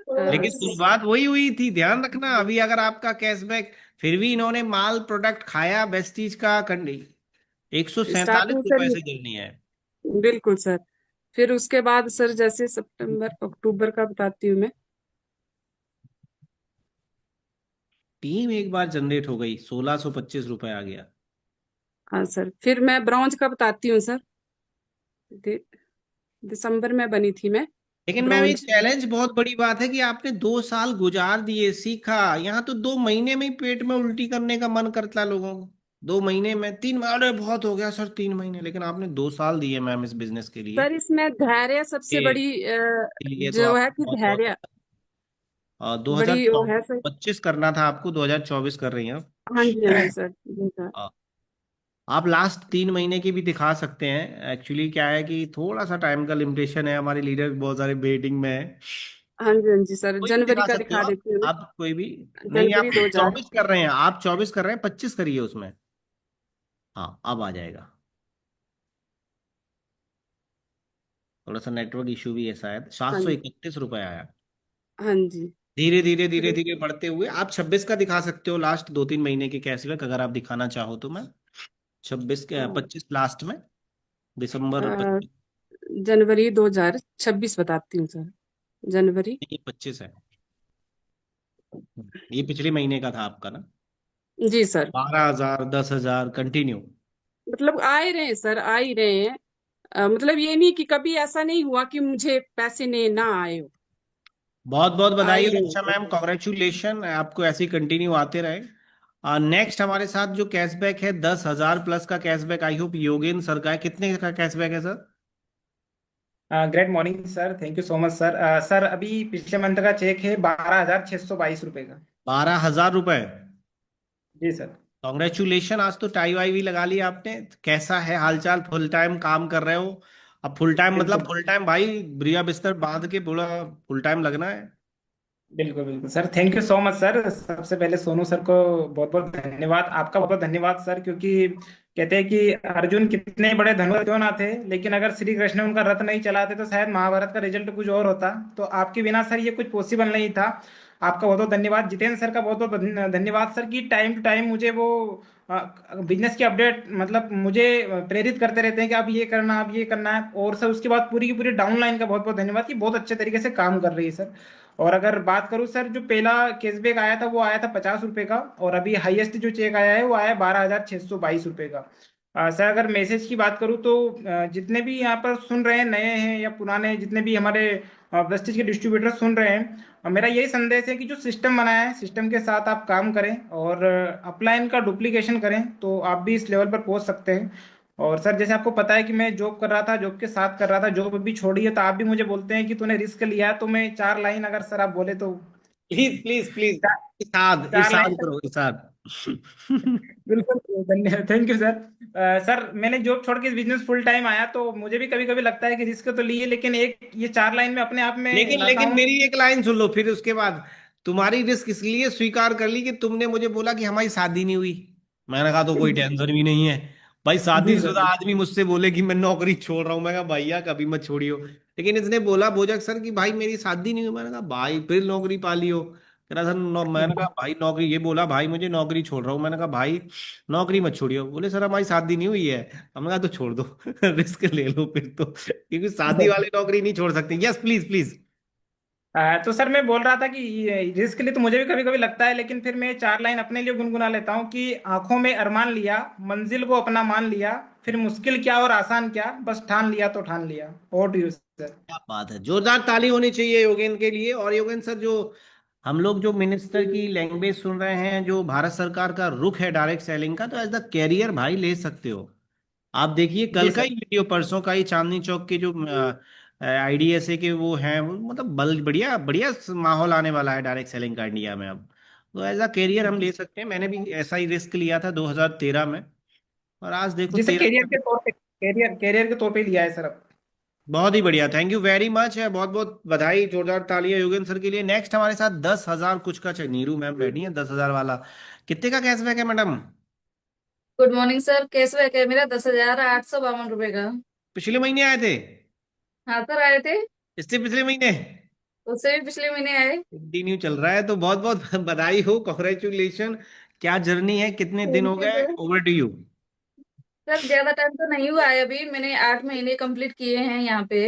लेकिन शुरुआत वही हुई थी, ध्यान रखना। अभी अगर आपका कैशबैक, फिर भी इन्होंने माल प्रोडक्ट खाया वेस्टीज का कंडी, 147 स्टार्टिंग रुपए सर, से गिरनी है। बिल्कुल सर। फिर उसके बाद सर जैसे सितंबर अक्टूबर का बताती हूँ मैं। टीम एक बार जनरेट हो गई, 1,625 रुपए आ गया। हाँ सर, फिर मैं ब्रॉन्ज का बताती हूँ सर। दि, दिसंबर में बनी थी मैं लेकिन मैम ये ब्रॉन्ज। चैलेंज बहुत बड़ी बात है कि आपने 2 साल गुजार दिए, सीखा। यहाँ तो 2 महीने में ही पेट में उल्टी करने का मन करता है लोगों को। 2 महीने में, 3 महीने, अरे बहुत हो गया सर 3 महीने, लेकिन आपने 2 साल दिए मैम इस बिजनेस के लिए। सर इसमें धैर्य सबसे ये बड़ी के लिए तो जो है आपको कि बहुत बहुत धैर्य दो हजार बड़ी वो है सर। 25 करना था आपको, 2024 कर रही हैं आप। हाँ जी सर, जी सर। आप लास्ट 3 महीने की भी दिखा सकते हैं। एक्चुअली क्या है कि थोड़ा सा टाइम का लिमिटेशन है, हमारे लीडर बहुत सारे वेटिंग में है। हाँ जी सर, कोई भी जनवरी दिखा का सकते हो दिखा आप। देती हूँ मैं। आप कोई भी। नहीं, आप जनवरी 2000। 24 कर रहे हैं, आप 24 कर रहे हैं, 25 करिए उसमें। हाँ, अब आ जाएगा। थोड़ा सा नेटवर्क इशू भी है शायद। सात हाँ सौ इकतीस रुपये आया। हाँ जी। धीरे धीरे धीरे धीरे बढ़ते हुए आप 26 का दिखा सकते हो, लास्ट 2-3 महीने के कैशबैक अगर आप दिखाना चाहो तो। मैं 26 के अ, 25 लास्ट में, दिसंबर अ, 25। जनवरी 2026 बताती हूँ सर। जनवरी। ये 25 है। ये पिछले महीने का था आपका ना। जी सर। 12,000, 10,000 कंटिन्यू। मतलब आ ही रहे हैं सर, आ ही रहे हैं। मतलब ये नहीं कि कभी ऐसा नहीं हुआ कि मुझे पैसे ने ना आए हो। बहुत बहुत आ बधाई ही और रहे हैं अच्छा सर। मैम, कॉन्ग्रेचुलेशन, आपको ऐसे ही कंटिन्यू आते रहे। नेक्स्ट हमारे साथ जो कैशबैक है, 10,000 प्लस का cashback, I hope Yogen sir का है। कितने का कैशबैक है sir? Great morning sir, thank you so much sir. Sir अभी पिछले मंथ का चेक है 12,622 रुपए का। 12,000 रुपए। जी सर। कॉन्ग्रेचुलेशन, आज तो टाई वाई भी लगा लिया आपने। कैसा है हालचाल? फुल टाइम काम कर रहे हो? अब फुल टाइम मतलब बिल्कुल फुल टाइम भाई, ब्रिया बिस्तर बांध के पूरा फुल टाइम लगना है। बिल्कुल बिल्कुल sir, thank you so much sir. सबसे पहले सोनू सर को बहुत बहुत धन्यवाद, आपका बहुत बहुत धन्यवाद सर, क्योंकि कहते हैं कि अर्जुन कितने बड़े धनुर्धर क्यों ना थे, लेकिन अगर श्री कृष्ण उनका रथ नहीं चलाते तो शायद महाभारत का रिजल्ट कुछ और होता। तो आपके बिना सर ये कुछ पॉसिबल नहीं था। आपका बहुत बहुत धन्यवाद। जितेंद्र सर का बहुत बहुत धन्यवाद सर, कि टाइम टू टाइम मुझे वो बिजनेस की अपडेट, मतलब मुझे प्रेरित करते रहते हैं कि आप ये करना, आप ये करना है। और सर उसके बाद पूरी की पूरी डाउनलाइन का बहुत बहुत धन्यवाद, कि बहुत अच्छे तरीके से काम कर रही है सर। और अगर बात करूं सर, जो पहला कैशबैक आया था वो आया था 50 रुपए का, और अभी हाईएस्ट जो चेक आया है वो आया 12,622 रुपए का। सर अगर मैसेज की बात करूं तो जितने भी यहाँ पर सुन रहे हैं, नए हैं या पुराने, जितने भी हमारे प्रेस्टीज के डिस्ट्रीब्यूटर सुन रहे हैं, मेरा यही संदेश है कि जो सिस्टम बनाया है, सिस्टम के साथ आप काम करें और अपलाइन का डुप्लीकेशन करें, तो आप भी इस लेवल पर पहुंच सकते हैं। और सर जैसे आपको पता है कि मैं जॉब कर रहा था, जॉब के साथ कर रहा था, जॉब अभी छोड़ी है, तो आप भी मुझे बोलते हैं कि तूने रिस्क लिया है, तो मैं 4 लाइन अगर सर आप बोले तो। प्लीज प्लीज प्लीज, चार, इरशाद चार इरशाद लाइन करो, इरशाद। बिल्कुल धन्यवाद, थैंक यू सर। सर मैंने जॉब छोड़ के बिजनेस फुल टाइम आया, तो मुझे भी कभी कभी लगता है कि रिस्क तो लिए, लेकिन एक ये 4 लाइन में अपने आप में लेकिन लाता लेकिन हूँ। मेरी एक लाइन सुन लो फिर उसके बाद। तुम्हारी रिस्क इसलिए स्वीकार कर ली कि तुमने मुझे बोला कि हमारी शादी नहीं हुई। मैंने कहा तो कोई टेंशन भी नहीं है। भाई जी सर शादीशुदा जी। आदमी मुझसे बोले कि मैं नौकरी छोड़ रहा हूँ, मैं कहा भैया कभी मत छोड़ियो। लेकिन इसने बोला भोजक सर कि भाई मेरी शादी नहीं हुई। मैंने कहा भाई फिर नौकरी पा लियो। कह रहा सर मैंने कहा भाई नौकरी, ये बोला भाई मुझे नौकरी छोड़ रहा हूँ। मैंने कहा भाई नौकरी मत छोड़ियो। बोले सर हमारी शादी नहीं हुई है। हमने कहा तो छोड़ दो। रिस्क ले लो फिर तो, क्योंकि शादी वाले नौकरी नहीं छोड़ सकते। Yes please please. तो सर मैं बोल रहा था कि रिस्क के लिए तो मुझे भी कभी कभी लगता है, लेकिन फिर मैं 4 लाइन अपने लिए गुनगुना लेता हूँ कि आंखों में अरमान लिया, मंजिल को अपना मान लिया, फिर मुश्किल क्या और आसान क्या, बस ठान लिया तो ठान लिया। और टू यू सर। क्या बात है, जोरदार ताली होनी चाहिए योगेन के लिए। और योगेन सर, जो हम लोग जो मिनिस्टर की लैंग्वेज सुन रहे हैं, जो भारत सरकार का रुख है डायरेक्ट सेलिंग का, तो एज द कैरियर भाई ले सकते हो। आप देखिए जी कल का सर। ही वीडियो, परसों का ही, चांदनी चौक के जो आईडीएसए के वो हैं, वो मतलब बल बढ़िया बढ़िया माहौल आने वाला है डायरेक्ट सेलिंग का इंडिया में अब। तो एज अ कैरियर हम ले सकते हैं। मैंने भी ऐसा ही रिस्क लिया था 2013 में, और आज देखो जी सर, 13। कैरियर के तौर पे लिया है सर अब। बहुत ही बढ़िया, थैंक यू वेरी मच है। बहुत बहुत बधाई, जोरदार तालियां योगेंद्र सर के लिए। नेक्स्ट हमारे साथ 10,000 कुछ का नीरू मैम रेडी है, 10,000 वाला। कितने का कैशबैक है madam? Good morning sir, cashback है मेरा 10,852 रुपए का। पिछले महीने आए थे? हाँ सर, आए थे। इससे पिछले महीने उससे भी पिछले महीने आए। कंटिन्यू चल रहा है, तो बहुत बहुत बधाई हो, कॉन्ग्रेचुलेशन। क्या जर्नी है, कितने दिन हो थैंक यू गए? Sir. Over to you. Sir ज्यादा टाइम तो नहीं हुआ है, अभी मैंने 8 महीने कंप्लीट किए हैं यहाँ पे।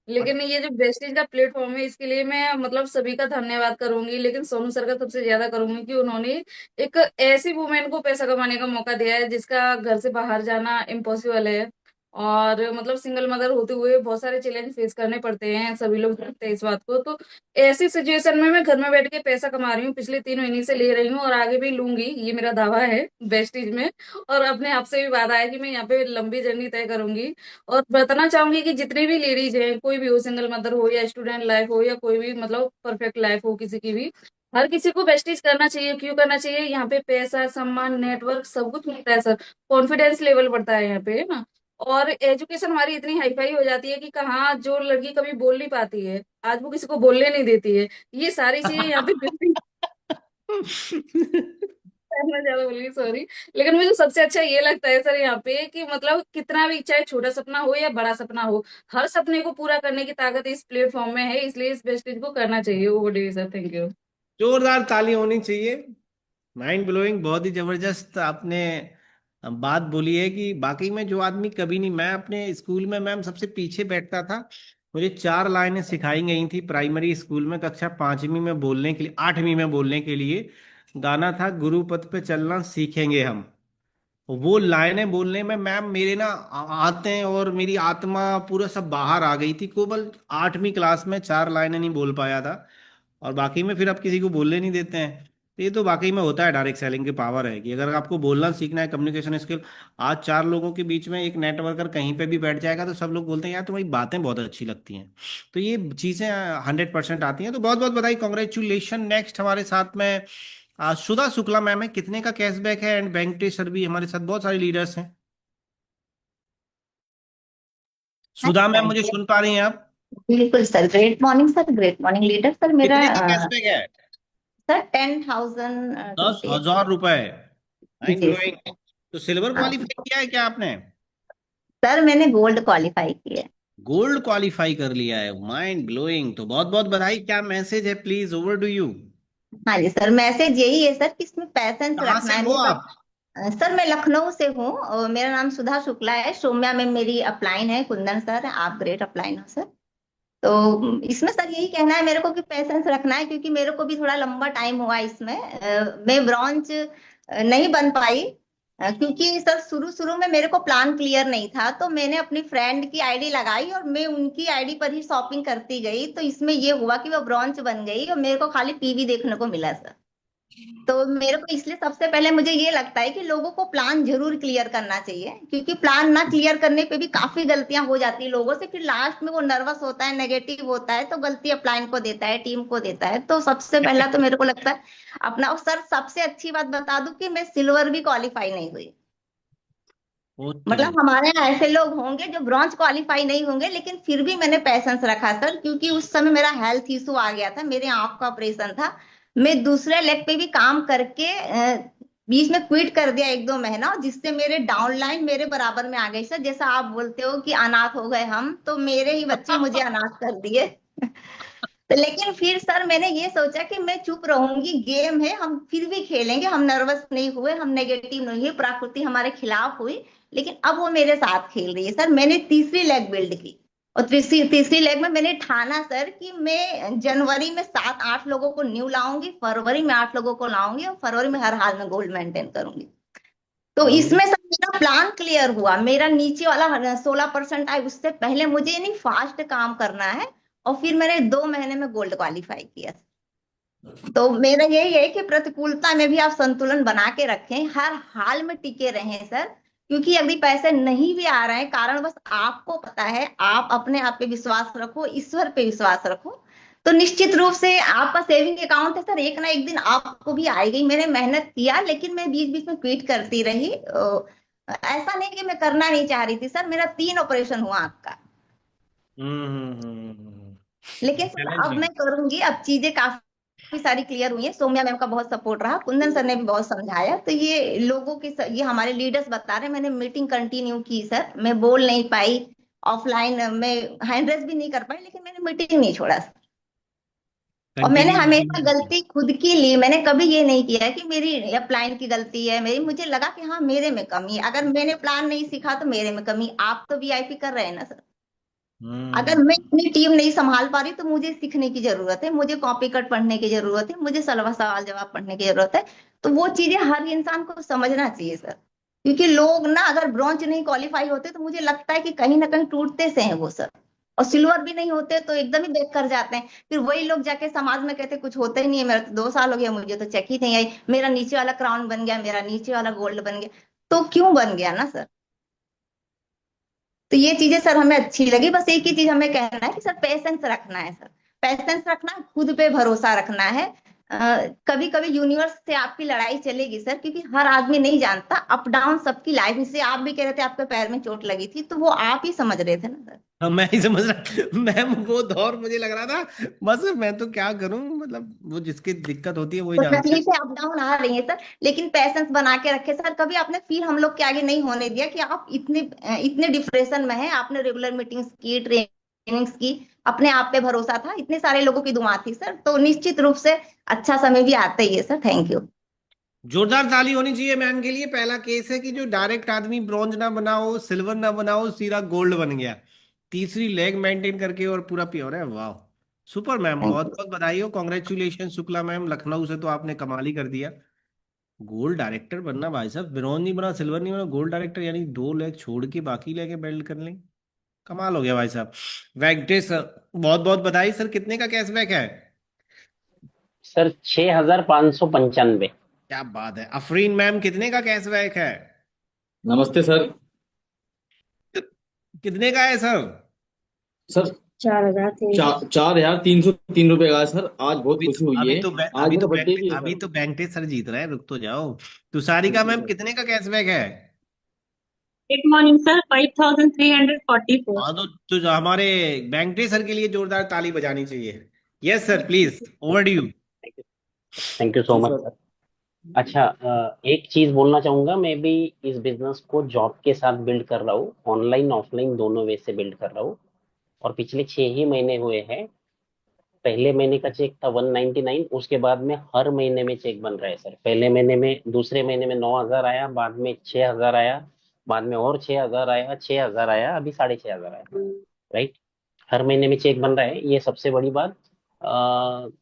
लेकिन ये जो वेस्टेज का प्लेटफॉर्म है, इसके लिए मैं मतलब सभी का धन्यवाद करूंगी, लेकिन सोनू सर का सबसे ज्यादा करूंगी कि उन्होंने एक ऐसी वुमेन को पैसा कमाने का मौका दिया है जिसका घर से बाहर जाना इम्पॉसिबल है। और मतलब सिंगल मदर होते हुए बहुत सारे चैलेंज फेस करने पड़ते हैं, सभी लोग जानते हैं इस बात को। तो ऐसी सिचुएशन में मैं घर में बैठ के पैसा कमा रही हूँ, पिछले 3 महीने से ले रही हूँ और आगे भी लूंगी, ये मेरा दावा है वेस्टीज में। और अपने आप से भी वादा है कि मैं यहाँ पे लंबी जर्नी तय करूंगी। और बताना चाहूंगी कि जितनी भी लेडीज हैं, कोई भी हो, सिंगल मदर हो या स्टूडेंट लाइफ हो या कोई भी मतलब परफेक्ट लाइफ हो किसी की भी, हर किसी को वेस्टीज करना चाहिए। क्यों करना चाहिए? यहाँ पे पैसा, सम्मान, नेटवर्क सब कुछ मिलता है सर। कॉन्फिडेंस लेवल बढ़ता है यहाँ पे, है ना। और एजुकेशन हमारी इतनी हाईफाई हो जाती है कि कहाँ जो लड़की कभी बोल नहीं पाती है, आज वो किसी को बोलने नहीं देती है। ये सारी चीजें यहाँ पे मिलती मैं ज्यादा बोली, सॉरी। लेकिन मुझे सबसे अच्छा ये लगता है सर यहाँ पे कि मतलब कितना भी, चाहे छोटा सपना हो या बड़ा सपना हो, हर सपने को पूरा करने की ताकत इस प्लेटफॉर्म में है, इसलिए इस वेस्टेज को करना चाहिए। Over day sir, thank you. जोरदार ताली होनी चाहिए। माइंड ब्लोइंग, बहुत ही जबरदस्त आपने बात बोली है कि बाकी में जो आदमी कभी नहीं, मैं अपने स्कूल में मैम सबसे पीछे बैठता था। मुझे 4 लाइनें सिखाई गई थी प्राइमरी स्कूल में, कक्षा 5वीं में बोलने के लिए, 8वीं में बोलने के लिए। गाना था गुरुपथ पे चलना सीखेंगे हम। वो लाइनें बोलने में मैम मेरे ना आते और मेरी आत्मा पूरा सब बाहर आ गई थी। केवल 8वीं क्लास में 4 लाइनें नहीं बोल पाया था, और बाकी में फिर अब किसी को बोलने नहीं देते हैं। तो ये तो वाकई में होता है, डायरेक्ट सेलिंग की पावर है कि अगर आपको बोलना सीखना है, कम्युनिकेशन स्किल। आज 4 लोगों के बीच में एक नेटवर्कर कहीं पे भी बैठ जाएगा तो सब लोग बोलते हैं यार तुम्हारी बातें बहुत अच्छी लगती हैं। तो ये चीज़ें 100% आती हैं। तो बहुत बहुत बधाई, कॉन्ग्रेचुलेशन। नेक्स्ट हमारे साथ में सुधा शुक्ला मैम है। कितने का कैशबैक है? एंड वेंकटेश सर भी हमारे साथ, बहुत सारे लीडर्स हैं। सुधा मैम, मुझे सुन पा रही हैं आप? बिल्कुल sir, great morning sir, great morning leader sir. मेरा कितने का कैशबैक है? Sir 10,000 rupees. 10,000 रुपए। माइंड जी सर। ब्लोइंग। तो सिल्वर हाँ क्वालिफाई किया है क्या आपने? सर, मैंने गोल्ड क्वालिफाई किया है। गोल्ड क्वालिफाई कर लिया है, माइंड ब्लोइंग। तो बहुत बहुत बधाई। क्या मैसेज है, प्लीज ओवर टू यू। हाँ जी सर, मैसेज यही है सर कि इसमें पैसेंस कहाँ रखना से है। हो मैं आप? सर, मैं लखनऊ से हूँ और मेरा नाम सुधा शुक्ला है। सौम्या में मेरी अपलाइन है, कुंदन सर आप ग्रेट अपलाइन हो सर। तो इसमें सर यही कहना है मेरे को कि पेशेंस रखना है, क्योंकि मेरे को भी थोड़ा लंबा टाइम हुआ इसमें। मैं ब्रॉन्ज नहीं बन पाई, क्योंकि सर शुरू शुरू में मेरे को प्लान क्लियर नहीं था। तो मैंने अपनी फ्रेंड की आईडी लगाई और मैं उनकी आईडी पर ही शॉपिंग करती गई। तो इसमें ये हुआ कि वो ब्रॉन्ज बन गई और मेरे को खाली पीवी देखने को मिला सर। तो मेरे को इसलिए सबसे पहले मुझे ये लगता है कि लोगों को प्लान जरूर क्लियर करना चाहिए, क्योंकि प्लान ना क्लियर करने पे भी काफी गलतियां हो जाती है लोगों से। फिर लास्ट में वो नर्वस होता है, नेगेटिव होता है, तो गलती अपलाइन को देता है, टीम को देता है। तो सबसे पहला तो मेरे को लगता है अपना। और सर सबसे अच्छी बात बता दूं कि मैं सिल्वर भी क्वालिफाई नहीं हुई। ओ तेरी। मतलब हमारे यहाँ ऐसे लोग होंगे जो ब्रॉन्ज क्वालिफाई नहीं होंगे, लेकिन फिर भी मैंने पैसेंस रखा सर, क्योंकि उस समय मेरा हेल्थ इशू आ गया था, मेरे आंख का ऑपरेशन था। मैं दूसरे लेग पे भी काम करके बीच में क्विट कर दिया 1-2 महीना, जिससे मेरे डाउनलाइन मेरे बराबर में आ गई सर। जैसा आप बोलते हो कि अनाथ हो गए हम, तो मेरे ही बच्चे मुझे अनाथ कर दिए। तो लेकिन फिर सर मैंने ये सोचा कि मैं चुप रहूंगी, गेम है, हम फिर भी खेलेंगे। हम नर्वस नहीं हुए, हम नेगेटिव नहीं हुए, प्रकृति हमारे खिलाफ हुई, लेकिन अब वो मेरे साथ खेल रही है सर। मैंने तीसरी लेग बिल्ड की, और तीसरी तीसरी लेग में मैंने ठाना सर कि मैं जनवरी में 7-8 लोगों को न्यू लाऊंगी, फरवरी में 8 लोगों को लाऊंगी, और फरवरी में हर हाल में गोल्ड मेंटेन करूंगी। तो इसमें सर मेरा प्लान क्लियर हुआ। मेरा नीचे वाला 16% आए, उससे पहले मुझे नहीं फास्ट काम करना है। और फिर मैंने 2 महीने में गोल्ड क्वालिफाई किया। तो मेरा यही है कि प्रतिकूलता में भी आप संतुलन बना के रखें, हर हाल में टिके रहें सर। क्योंकि यदि पैसे नहीं भी आ रहे हैं, कारण बस आपको पता है, आप अपने आप पे विश्वास रखो, ईश्वर पे विश्वास रखो, तो निश्चित रूप से आपका सेविंग अकाउंट है सर, एक ना एक दिन आपको भी आएगी। मैंने मेहनत किया, लेकिन मैं बीच बीच में क्विट करती रही। ऐसा नहीं कि मैं करना नहीं चाह रही थी सर, मेरा 3 ऑपरेशन हुआ आंख का। लेकिन सर अब चैलेंजिंग। मैं करूंगी, अब चीजें काफी सारी क्लियर हुई है। सौम्या मैम का बहुत सपोर्ट रहा, कुंदन सर ने भी बहुत समझाया। तो ये लोगों के ये हमारे लीडर्स बता रहे, मैंने मीटिंग कंटिन्यू की सर। मैं बोल नहीं पाई ऑफलाइन, मैं हैंड रेस भी नहीं कर पाई, लेकिन मैंने मीटिंग नहीं छोड़ा सर। और मैंने कंटिन्यू। हमेशा गलती खुद की ली, मैंने कभी ये नहीं किया कि मेरी अपलाइन की गलती है मेरी। मुझे लगा कि हाँ मेरे में कमी है, अगर मैंने प्लान नहीं सीखा तो मेरे में कमी। आप तो वीआईपी कर रहे हैं ना सर, अगर मैं अपनी टीम नहीं संभाल पा रही तो मुझे सीखने की जरूरत है, मुझे कॉपी कट पढ़ने की जरूरत है, मुझे सवाल जवाब पढ़ने की जरूरत है। तो वो चीजें हर इंसान को समझना चाहिए सर, क्योंकि लोग ना अगर ब्रॉन्ज नहीं क्वालिफाई होते तो मुझे लगता है कि कहीं ना कहीं टूटते से हैं वो सर, और सिल्वर भी नहीं होते तो एकदम ही बैक कर जाते हैं। फिर वही लोग जाके समाज में कहते कुछ होता ही नहीं है, मेरा तो 2 साल हो गया, मुझे तो चेक ही नहीं आई, मेरा नीचे वाला क्राउन बन गया, मेरा नीचे वाला गोल्ड बन गया। तो क्यों बन गया ना सर। तो ये चीजें सर हमें अच्छी लगी। बस एक ही चीज हमें कहना है कि सर पेशेंस रखना है सर, पेशेंस रखना है, खुद पे भरोसा रखना है। कभी कभी यूनिवर्स से आपकी लड़ाई चलेगी सर, क्योंकि हर आदमी नहीं जानता अप डाउन सबकी लाइफ में। से आप भी कह रहे थे आपके पैर में चोट लगी थी, तो वो आप ही समझ रहे थे ना सर। हाँ, मैं ही समझ रहा मैम, वो दौर मुझे लग रहा था बस मैं तो क्या करूं, मतलब वो जिसकी दिक्कत होती है वही तो जानती है। तकलीफें अप डाउन आ रही है सर, लेकिन पेशेंस बना के रखे सर। कभी आपने फील हम लोग के आगे नहीं होने दिया कि आप इतने इतने डिप्रेशन में हैं। आपने रेगुलर मीटिंग्स की, ट्रेनिंग्स की, अपने आप पे भरोसा था, इतने सारे लोगों की दुआ थी सर। तो निश्चित रूप से अच्छा समय भी आता ही है सर। Thank you. जोरदार ताली होनी चाहिए मैम के लिए। पहला केस है कि जो डायरेक्ट आदमी ब्रॉन्ज ना बनाओ, सिल्वर ना बनाओ, सीधा गोल्ड बन गया। तीसरी लेग मेंटेन करके और पूरा प्योर है। वाह, सुपर मैम, थैंक बहुत यू। बहुत बधाई हो, कॉन्ग्रेचुलेशन शुक्ला मैम। लखनऊ से तो आपने कमाल ही कर दिया। गोल्ड डायरेक्टर बनना भाई साहब, ब्रॉन्ज नहीं बना, सिल्वर नहीं बना, गोल्ड डायरेक्टर, यानी 2 लेग छोड़ के बाकी लेके बेल्ट कर लें। कमाल हो गया भाई साहब। वेंकटेश सर, बहुत बहुत बधाई सर। कितने का कैशबैक है? सर 6,595। क्या बात है। अफरीन मैम, कितने का कैशबैक है? नमस्ते सर। कितने का है सर? सर 4,303 रुपए का है सर। आज बहुत अभी खुशी हुई अभी है। तो आज मेरा बर्थडे भी है अभी सर। तो वेंकटेश सर जीत रहे हैं, रुक तो जाओ। Tusharika thank you ma'am, sir. कितने का कैशबैक है? Good morning sir, 5,344। हाँ, तो जो हमारे वेंकटेश सर के लिए जोरदार ताली बजानी चाहिए। Yes sir, please, over you. Thank you so जी मच सर। सर। अच्छा, एक चीज बोलना चाहूंगा, मैं भी इस बिजनेस को जॉब के साथ बिल्ड कर रहा हूँ, ऑनलाइन ऑफलाइन दोनों वे से बिल्ड कर रहा हूँ। और पिछले 6 ही महीने हुए हैं। पहले महीने का चेक था 199, उसके बाद में हर महीने में चेक बन रहा है सर। पहले महीने में, दूसरे महीने में 9,000 आया, बाद में 6,000 आया, बाद में और 6,000 आया, 6,000 आया, अभी 6,500 आया। राइट, हर महीने में चेक बन रहा है, ये सबसे बड़ी बात।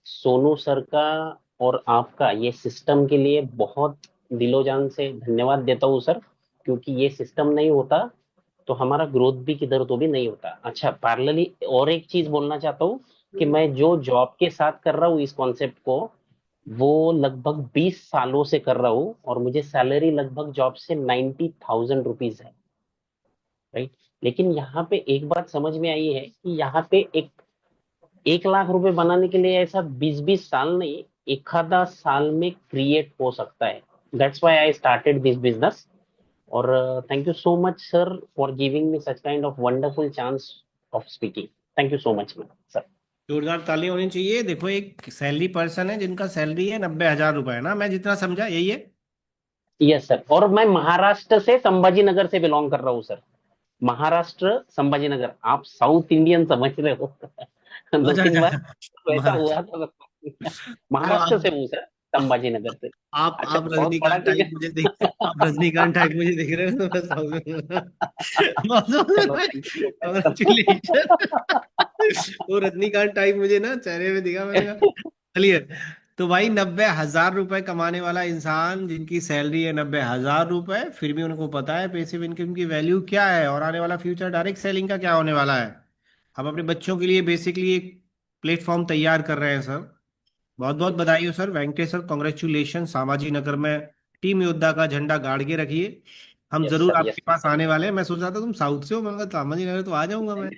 सोनू सर का और आपका ये सिस्टम के लिए बहुत दिलो जान से धन्यवाद देता हूँ सर, क्योंकि ये सिस्टम नहीं होता तो हमारा ग्रोथ भी किधर तो भी नहीं होता। अच्छा, पैरेलली और एक चीज बोलना चाहता हूँ कि मैं जो जॉब के साथ कर रहा हूँ इस कॉन्सेप्ट को, वो लगभग 20 सालों से कर रहा हूँ, और मुझे सैलरी लगभग जॉब से 90,000 रुपीज है। राइट, लेकिन यहाँ पे एक बात समझ में आई है कि यहाँ पे 1 लाख रुपए बनाने के लिए ऐसा 20-20 साल नहीं, एक आधा साल में क्रिएट हो सकता है। That's why I started this business. और thank you so much sir for giving me such kind of wonderful chance of speaking. Thank you so much ma'am sir. जोरदार ताली होनी चाहिए। देखो, एक सैलरी पर्सन है जिनका सैलरी है 90,000 रुपए, ना, मैं जितना समझा यही है। यस सर, और मैं महाराष्ट्र से संभाजी नगर से बिलोंग कर रहा हूँ सर। महाराष्ट्र संभाजी नगर, आप साउथ इंडियन समझ रहे हो। दो अच्छा तीन बार अच्छा। तो ऐसा हुआ महाराष्ट्र। था। तो महाराष्ट्र से हूँ सर, संभाजी नगर से। अच्छा, आप बहुत बड़ा रजनीकांत टाइप क्योंकि मुझे दिख आप रजनीकांत टाइप मुझे दिख रहे हो, तो बस चलो thank you so much congratulation. Sir. वो रजनीकांत टाइप मुझे ना चेहरे में दिखा, मैंने कहा चलिए। तो भाई, 90,000 रुपए कमाने वाला इंसान जिनकी सैलरी है 90,000 रुपए, फिर भी उनको पता है पैसिव इनकम की वैल्यू क्या है और आने वाला फ्यूचर डायरेक्ट सेलिंग का क्या होने वाला है। हम अपने बच्चों के लिए बेसिकली एक प्लेटफॉर्म तैयार कर रहे हैं सर। बहुत बहुत बधाई हो sir. Venkatesh sir, congratulation. Samaji Nagar में टीम योद्धा का झंडा गाड़ के रखिए। हम यस जरूर सर, आपके यस पास आने वाले हैं। मैं सोच रहा था तुम साउथ से हो, मैंने कहा सामाजी नगर तो आ जाऊंगा मैं।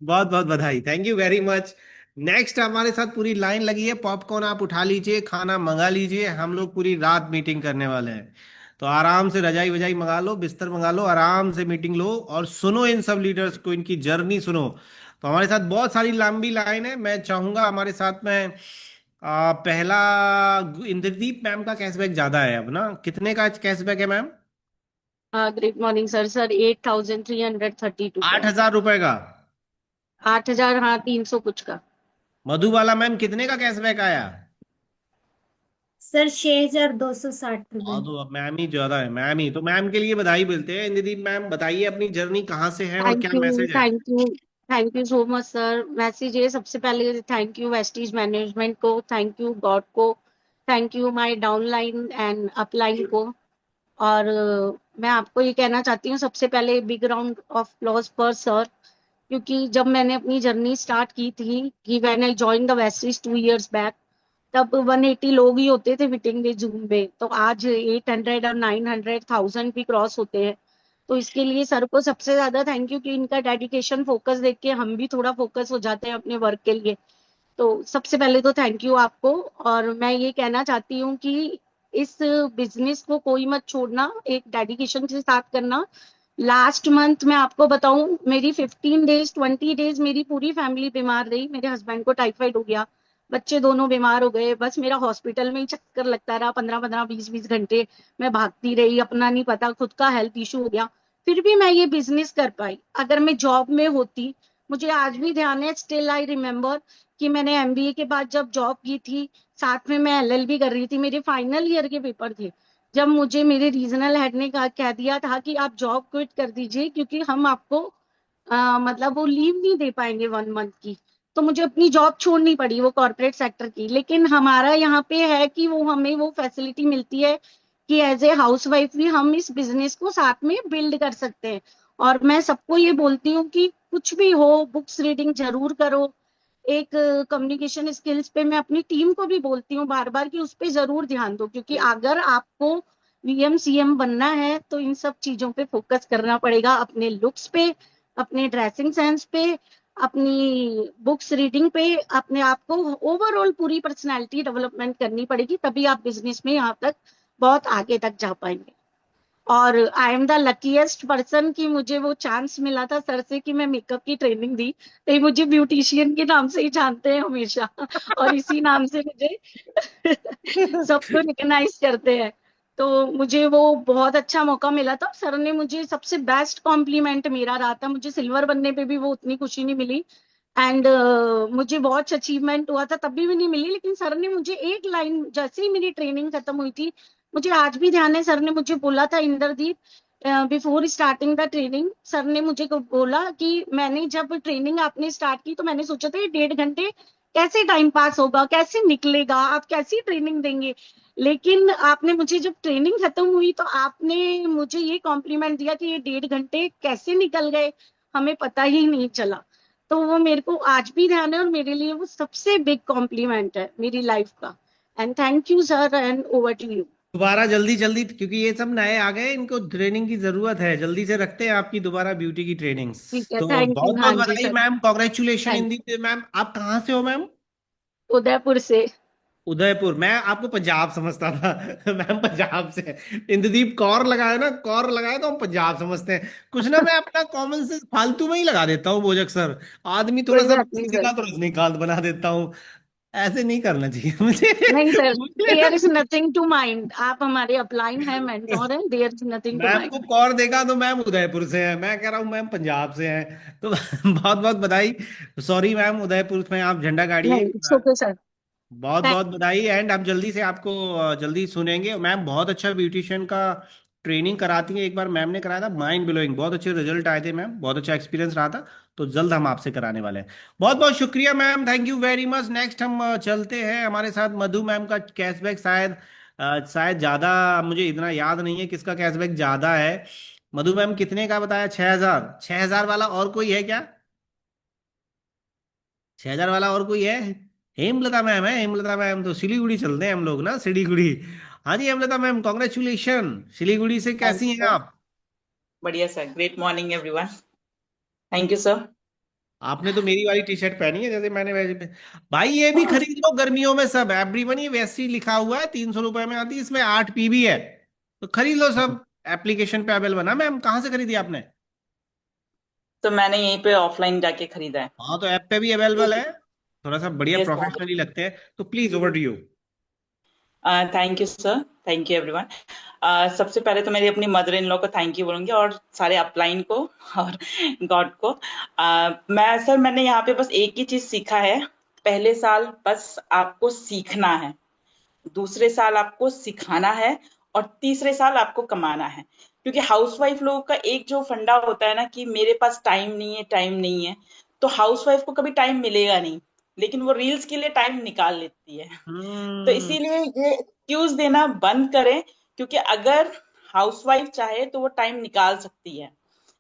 बहुत बहुत बधाई, thank you very much. Next हमारे साथ पूरी लाइन लगी है। पॉपकॉर्न आप उठा लीजिए, खाना मंगा लीजिए, हम लोग पूरी रात मीटिंग करने वाले हैं। तो आराम से रजाई वजाई मंगा लो, बिस्तर मंगा लो, आराम से मीटिंग लो और सुनो इन सब लीडर्स को, इनकी जर्नी सुनो। तो हमारे साथ बहुत सारी लंबी लाइन है। मैं चाहूंगा हमारे साथ में पहला इंद्रदीप मैम का कैशबैक ज्यादा है अब ना। कितने का कैशबैक है ma'am? Good morning sir. Sir 8,332 का आठ है। हजार रुपए का। 8,000, हाँ, 300 कुछ का। मधुबाला मैम, कितने का कैशबैक आया? सर 6,260 रुपए। हाँ, तो अब मैम ही ज्यादा है। मैम ही तो, मैम के लिए बधाई मिलते हैं। इंद्रदीप मैम, बताइए अपनी जर्नी कहाँ से है और थैंक क्या यू, मैसेज है? Thank you, thank you so much sir. Message है, सबसे पहले थैंक यू वेस्टीज मैनेजमेंट को, थैंक यू गॉड को, thank you my downline and upline को। और मैं आपको ये कहना चाहती हूँ, सबसे पहले big round of applause for sir, क्योंकि जब मैंने अपनी जर्नी स्टार्ट की थी कि when I join the Vestige 2 years back, तब 180 लोग ही होते थे मीटिंग में जूम में, तो आज 800 और 900 1000 भी क्रॉस होते हैं। तो इसके लिए सर को सबसे ज्यादा थैंक यू कि इनका डेडिकेशन फोकस देख के हम भी थोड़ा फोकस हो जाते हैं अपने वर्क के लिए। तो सबसे पहले तो थैंक यू आपको। और मैं ये कहना चाहती हूँ कि इस बिजनेस को कोई मत छोड़ना, एक डेडिकेशन के साथ करना। लास्ट मंथ मैं आपको बताऊं, मेरी 15 डेज 20 डेज मेरी पूरी फैमिली बीमार रही। मेरे हस्बैंड को टाइफाइड हो गया, बच्चे दोनों बीमार हो गए, बस मेरा हॉस्पिटल में ही चक्कर लगता रहा, 15-15 20-20 घंटे मैं भागती रही, अपना नहीं पता, खुद का हेल्थ इशू हो गया, फिर भी मैं ये बिजनेस कर पाई। अगर मैं जॉब में होती, मुझे आज भी ध्यान है, स्टिल आई रिमेम्बर कि मैंने एमबीए के बाद जब जॉब की थी, साथ में मैं एलएलबी कर रही थी, मेरे फाइनल ईयर के पेपर थे, जब मुझे मेरे रीजनल हेड ने कह दिया था कि आप जॉब क्विट कर दीजिए क्योंकि हम आपको मतलब वो लीव नहीं दे पाएंगे 1 मंथ की, तो मुझे अपनी जॉब छोड़नी पड़ी, वो कॉर्पोरेट सेक्टर की। लेकिन हमारा यहाँ पे है कि वो हमें वो फैसिलिटी मिलती है कि एज ए हाउस वाइफ भी हम इस बिजनेस को साथ में बिल्ड कर सकते हैं। और मैं सबको ये बोलती हूँ कि कुछ भी हो, बुक्स रीडिंग जरूर करो। एक कम्युनिकेशन स्किल्स पे मैं अपनी टीम को भी बोलती हूँ बार बार कि उस पे जरूर ध्यान दो, क्योंकि अगर आपको वीएम सीएम बनना है तो इन सब चीजों पे फोकस करना पड़ेगा, अपने लुक्स पे, अपने ड्रेसिंग सेंस पे, अपनी बुक्स रीडिंग पे, अपने आप को ओवरऑल पूरी पर्सनालिटी डेवलपमेंट करनी पड़ेगी, तभी आप बिजनेस में यहाँ तक बहुत आगे तक जा पाएंगे। और I am the luckiest person कि मुझे वो चांस मिला था सर से कि मैं मेकअप की ट्रेनिंग दी, तो ये मुझे ब्यूटिशियन के नाम से ही जानते हैं हमेशा और इसी नाम से मुझे सबको रिकग्नाइज करते हैं। तो मुझे वो बहुत अच्छा मौका मिला था। सर ने मुझे सबसे बेस्ट कॉम्प्लीमेंट मेरा रहा था, मुझे सिल्वर बनने पे भी वो उतनी खुशी नहीं मिली, एंड मुझे बहुत अचीवमेंट हुआ था तब भी नहीं मिली, लेकिन सर ने मुझे एक लाइन, जैसे ही मेरी ट्रेनिंग खत्म हुई थी, मुझे आज भी ध्यान है, सर ने मुझे बोला था, Indradeep, before starting the training sir ने मुझे बोला कि मैंने जब ट्रेनिंग आपने स्टार्ट की तो मैंने सोचा था ये 1.5 घंटे कैसे टाइम पास होगा, कैसे निकलेगा, आप कैसी ट्रेनिंग देंगे, लेकिन आपने मुझे जब ट्रेनिंग खत्म हुई तो आपने मुझे ये कॉम्प्लीमेंट दिया कि ये 1.5 घंटे कैसे निकल गए हमें पता ही नहीं चला। तो वो मेरे को आज भी ध्यान है और मेरे लिए वो सबसे बिग कॉम्प्लीमेंट है मेरी लाइफ का। And thank you sir, and over to you. दोबारा जल्दी जल्दी, क्योंकि ये सब नए आ गए, इनको ट्रेनिंग की जरूरत है, जल्दी से रखते हैं आपकी दोबारा ब्यूटी की ट्रेनिंग्स। ठीक है, तो थैंक यू। बहुत हाँ बहुत जी बधाई सर, मैम, कॉन्ग्रेचुलेशन थैंक इन दी। मैम आप कहाँ से हो मैम? उदयपुर से। उदयपुर। मैं आपको पंजाब समझता था मैम पंजाब से। इंद्रदीप कौर लगाया ना, कौर लगाया तो हम पंजाब समझते हैं। कुछ ना मैं अपना कॉमन सेंस फालतू में ही लगा देता हूँ बोजक सर। आदमी थोड़ा कोई सा बात नहीं सर। दिखा तो रजनीकांत बना देता हूँ। ऐसे नहीं करना चाहिए मुझे नहीं सर, देयर इज मुझे नथिंग टू माइंड, आप हमारे अपलाइन हैं, मेंटोर हैं, there is nothing to ma'am mind. को कौर देखा तो मैम उदयपुर से है, मैं कह रहा हूँ मैम पंजाब से है तो बहुत बहुत बधाई। सॉरी मैम, उदयपुर में आप झंडा गाड़िए। नहीं, इट्स ओके सर। बहुत बहुत बधाई। एंड हम जल्दी से आपको जल्दी सुनेंगे। मैम बहुत अच्छा ब्यूटिशियन का ट्रेनिंग कराती है, एक बार मैम ने कराया था, माइंड ब्लोइंग, बहुत अच्छे रिजल्ट आए थे मैम, बहुत अच्छा एक्सपीरियंस रहा था। तो जल्द हम आपसे कराने वाले हैं। बहुत बहुत शुक्रिया ma'am, thank you very much. Next हम चलते हैं, हमारे साथ मधु मैम का कैशबैक शायद शायद ज़्यादा, मुझे इतना याद नहीं है किसका कैशबैक ज़्यादा है। मधु मैम कितने का बताया? 6,000? 6,000 वाला और कोई है क्या? 6,000 वाला और कोई है? हेमलता मैम है, हेमलता मैम तो सिलीगुड़ी चलते हैं हम लोग ना, सिलीगुड़ी। हाँ जी हेमलता मैम, कॉन्ग्रेचुलेशन। सिलीगुड़ी से थैंक कैसी यू हैं सर। आप? बढ़िया sir, great morning everyone. Thank you sir. आपने तो मेरी वाली टी शर्ट पहनी है जैसे मैंने वैसे। भाई ये भी खरीद लो गर्मियों में सब, एवरीवन, ये वैसे लिखा हुआ है, 300 रुपए में आती है, इसमें 8 पी भी है। तो खरीद लो सब, एप्लीकेशन पे अवेलेबल बना। मैम कहाँ से खरीदी आपने? तो मैंने यहीं पे ऑफलाइन जाके खरीदा है। हाँ तो ऐप पे भी अवेलेबल है, थोड़ा सा बढ़िया यस सर। प्रोफेशनली लगते हैं। तो please over to you. Thank you sir, thank you everyone. सबसे पहले तो मेरी अपनी मदर इन लॉ को थैंक यू बोलूंगी और सारे अपलाइन को और गॉड को। मैंने यहाँ पे बस एक ही चीज सीखा है। पहले साल बस आपको सीखना है, दूसरे साल आपको सिखाना है और तीसरे साल आपको कमाना है। क्योंकि हाउसवाइफ लोगों का एक जो फंडा होता है ना कि मेरे पास टाइम नहीं है, टाइम नहीं है, तो हाउसवाइफ को कभी टाइम मिलेगा नहीं, लेकिन वो रील्स के लिए टाइम निकाल लेती है। तो इसीलिए ये एक्सक्यूज देना बंद करें, क्योंकि अगर हाउसवाइफ चाहे तो वो टाइम निकाल सकती है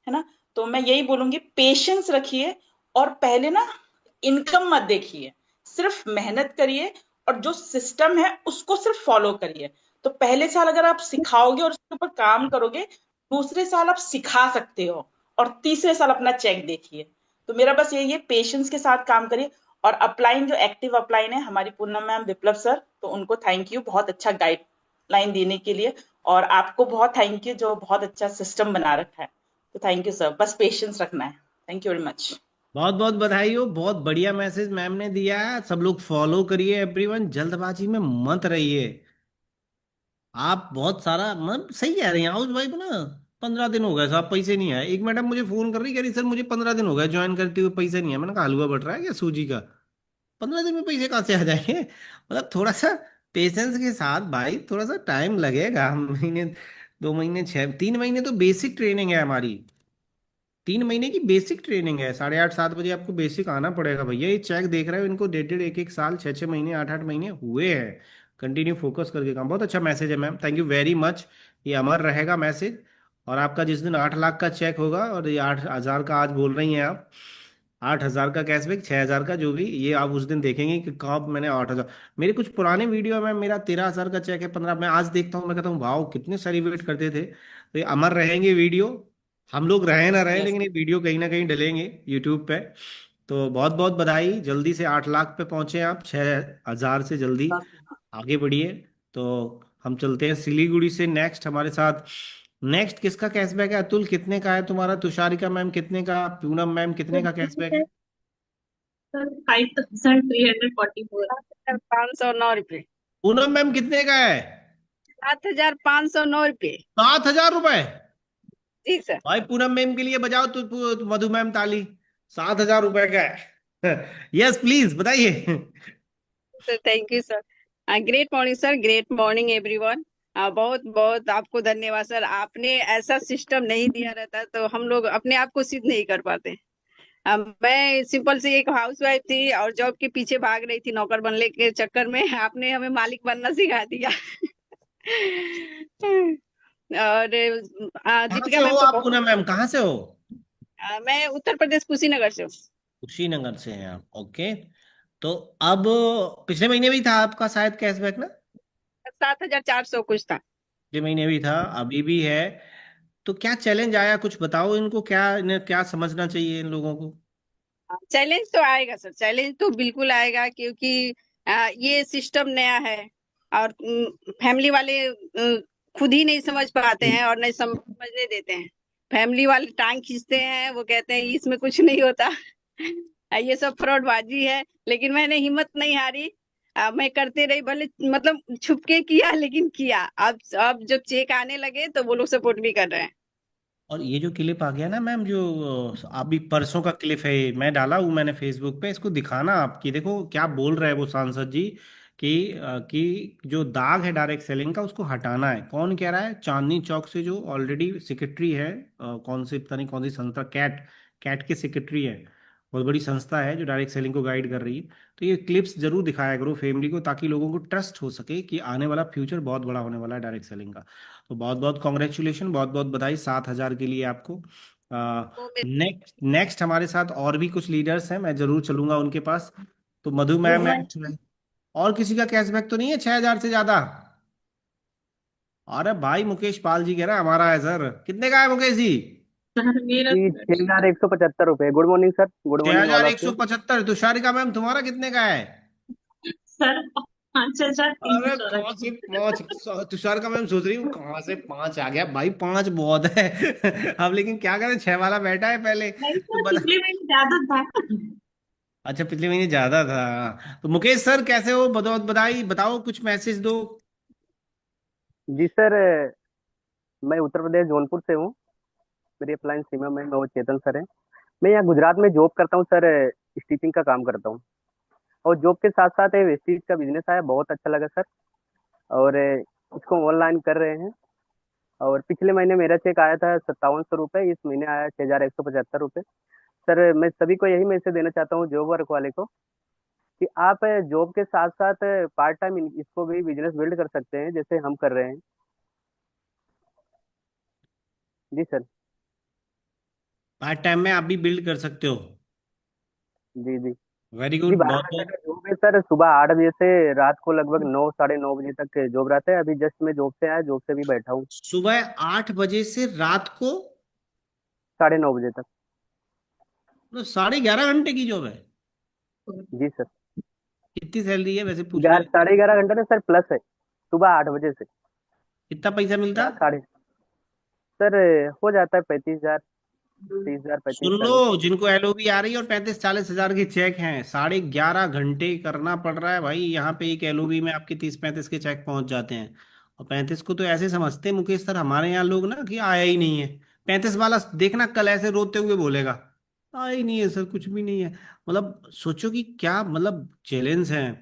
ना। तो मैं यही बोलूंगी, पेशेंस रखिए और पहले ना इनकम मत देखिए, सिर्फ मेहनत करिए और जो सिस्टम है उसको सिर्फ फॉलो करिए। तो पहले साल अगर आप सिखाओगे और उसके ऊपर काम करोगे, दूसरे साल आप सिखा सकते हो और तीसरे साल अपना चेक देखिए। तो मेरा बस यही है, पेशेंस के साथ काम करिए। और अपलाइन जो एक्टिव अपलाइन है हमारी पूनम मैम, विप्लव सर, तो उनको थैंक यू बहुत अच्छा गाइडलाइन देने के लिए। और आपको बहुत थैंक यू जो बहुत अच्छा सिस्टम बना रखा है। तो थैंक यू सर, बस पेशेंस रखना है। Thank you very much. बहुत बहुत बधाई हो, बहुत बढ़िया मैसेज मैम ने दिया है। सब लोग फॉलो करिए एवरीवन, जल्दबाजी में मत रहिए। आप बहुत सारा मतलब सही कह रही हैं हाउस वाइफ ना। 15 दिन हो गए साहब, पैसे नहीं आए। एक मैडम मुझे फोन कर रही, कह रही सर मुझे 15 दिन हो गए ज्वाइन करते हुए, पैसे नहीं है। मैंने कहा हलवा बट रहा है क्या सूजी का? 15 दिन में पैसे कहाँ से आ जाएंगे? मतलब थोड़ा सा पेशेंस के साथ भाई, थोड़ा सा टाइम लगेगा। महीने, 2 महीने, 3 महीने तो बेसिक ट्रेनिंग है हमारी। 3 महीने की बेसिक ट्रेनिंग है। 8:30 7 बजे आपको बेसिक आना पड़ेगा भैया। ये चेक देख रहे हो, इनको 1.5 1 1 साल, 6 6 महीने, 8 8 महीने हुए हैं कंटिन्यू फोकस करके काम। बहुत अच्छा मैसेज है ma'am, thank you very much. ये अमर रहेगा मैसेज। और आपका जिस दिन 8 लाख का चेक होगा, और ये 8,000 का आज बोल रही हैं आप, 8,000 का कैशबैक, 6,000 का जो भी, ये आप उस दिन देखेंगे कि कब मैंने 8,000। मेरे कुछ पुराने वीडियो में मेरा 13,000 का चेक है, 15, मैं आज देखता हूँ, मैं कहता हूँ वाह कितने सेलिब्रेट करते थे। तो ये अमर रहेंगे वीडियो। हम लोग रहे ना रहे, यस। लेकिन ये वीडियो कहीं ना कहीं डलेंगे यूट्यूब पे। तो बहुत बहुत बधाई, जल्दी से 8 लाख पे पहुंचे आप, 6,000 से जल्दी आगे बढ़िए। तो हम चलते हैं सिलीगुड़ी से नेक्स्ट हमारे साथ। नेक्स्ट किसका कैशबैक है? अतुल कितने का है तुम्हारा? तुषारिका मैम कितने का? पूनम मैम कितने का कैशबैक है? सर 5,344। 7,509 रुपये। पूनम मैम कितने का है? 7,509 रुपये। 7,000 रुपए? जी सर। भाई पूनम मैम के लिए बजाओ तो मधु मैम ताली। 7,000 रुपए का है। यस प्लीज बताइए। Sir thank you sir. Great morning sir, great morning everyone. बहुत बहुत आपको धन्यवाद सर। आपने ऐसा सिस्टम नहीं दिया रहता तो हम लोग अपने आप को सिद्ध नहीं कर पाते। मैं सिंपल सी एक हाउस वाइफ थी और जॉब के पीछे भाग रही थी नौकर बनने के चक्कर में। आपने हमें मालिक बनना सिखा दिया। और कहाँ दीपिका से हो मैम तो आप? बहुत। पूनम मैम कहाँ से हो? मैं उत्तर प्रदेश कुशीनगर से हूँ। कुशीनगर से हैं आप, ओके। तो अब पिछले महीने भी था आपका शायद कैशबैक ना? 7,400 कुछ था। पिछले महीने भी था, अभी भी है। तो क्या चैलेंज आया, कुछ बताओ इनको, क्या इन्हें क्या समझना चाहिए इन लोगों को? चैलेंज तो आएगा सर, चैलेंज तो बिल्कुल आएगा क्योंकि ये सिस्टम नया है और फैमिली वाले खुद ही नहीं समझ पाते हैं और नहीं समझने देते हैं। फैमिली वाले टांग खींचते हैं, वो कहते हैं इसमें कुछ नहीं होता। ये सब फ्रॉडबाजी है। लेकिन मैंने हिम्मत नहीं हारी। मैं करते रही, भले मतलब छुप के किया लेकिन किया। अब जब चेक आने लगे तो वो लोग सपोर्ट भी कर रहे हैं। और ये जो क्लिप आ गया ना मैम, जो अभी परसों का क्लिप है, ये मैं डाला हूँ मैंने फेसबुक पे, इसको दिखाना आपकी। देखो क्या बोल रहे हैं वो सांसद जी कि जो दाग है डायरेक्ट सेलिंग का उसको हटाना है। कौन कह रहा है? चांदनी चौक से जो ऑलरेडी सेक्रेटरी है, कौन से पता नहीं कौन सी संस्था, कैट, कैट के सेक्रेटरी है। बहुत बड़ी संस्था है जो डायरेक्ट सेलिंग को गाइड कर रही है। तो ये क्लिप्स जरूर दिखाया करो फैमिली को, ताकि लोगों को ट्रस्ट हो सके कि आने वाला फ्यूचर बहुत बड़ा होने वाला है डायरेक्ट सेलिंग का। तो बहुत बहुत कॉन्ग्रेचुलेशन, बहुत बहुत बधाई 7,000 के लिए आपको। नेक्स्ट नेक्स्ट हमारे साथ और भी कुछ लीडर्स हैं, मैं जरूर चलूंगा उनके पास। तो मधु गुड मैम है। और किसी का कैशबैक तो नहीं है 6,000 से ज्यादा? अरे भाई मुकेश पाल जी कह रहे हैं हमारा है सर। कितने का है मुकेश जी? सर मेरा जी 6,175 रुपये। गुड मॉर्निंग सर, गुड छह मॉर्निंग हजार ऑल एक ऑफ सौ यू। पचहत्तर तुषारिका मैम तुम्हारा कितने का है? सर 5,300 अरे सौ कहाँ से पांच? तुषारिका मैम सोच रही हूँ कहाँ से 5 आ गया भाई, 5 बहुत है। अब लेकिन क्या करें, 6 वाला बैठा है पहले नहीं तो सर, बता। पिछले महीने ज्यादा था। अच्छा पिछले महीने ज्यादा था। तो मुकेश सर कैसे हो? बहुत बधाई, बताओ कुछ मैसेज दो। जी सर, मैं उत्तर प्रदेश जौनपुर से हूँ। मेरी अप्लायंस सीमा में वो चेतन सर है। मैं यहाँ गुजरात में जॉब करता हूँ सर, स्टिचिंग का काम करता हूँ। और जॉब के साथ साथ वेस्टीज का बिजनेस आया, बहुत अच्छा लगा सर। और इसको ऑनलाइन कर रहे हैं। और पिछले महीने मेरा चेक आया था 5,700 रुपये, इस महीने आया 6,175 रुपये। सर मैं सभी को यही मैसेज देना चाहता हूँ, जॉब वर्क वाले को, कि आप जॉब के साथ साथ पार्ट टाइम इसको भी बिजनेस बिल्ड कर सकते हैं, जैसे हम कर रहे हैं। जी सर। पार्ट टाइम में आप भी बिल्ड कर सकते हो। जी जी। वेरी जी गुड, 12 बहुत घंटे बहुत। का जॉब है सर, सुबह 8 बजे से रात को लगभग 9 साढ़े 9 बजे तक जॉब रहता है। अभी जस्ट मैं जॉब से आया, जॉब से भी बैठा हूँ। सुबह 8 बजे से रात को साढ़े 9 बजे तक। 11.5 घंटे की जॉब है। जी सर। कितनी सैलरी है वैसे पूछ लो? 11 साढ़े 11 घंटे ना सर, प्लस है। सुबह 8 बजे से कितना पैसा मिलता? रात साढ़े, सर हो जाता है 35,000, 30,000, सुन 35, लो, 40। जिनको एलओबी आ रही है और 35-40 हजार के चेक हैं, 11.5 घंटे करना पड़ रहा है भाई। यहाँ पे एक एलओबी में आपके 30-35 के चेक पहुंच जाते हैं। और 35 को तो ऐसे समझते हैं मुकेश सर हमारे यहाँ लोग ना कि आया ही नहीं है। 35 वाला देखना कल ऐसे रोते हुए बोलेगा आया ही नहीं है सर, कुछ भी नहीं है। मतलब सोचो कि क्या मतलब चैलेंज है।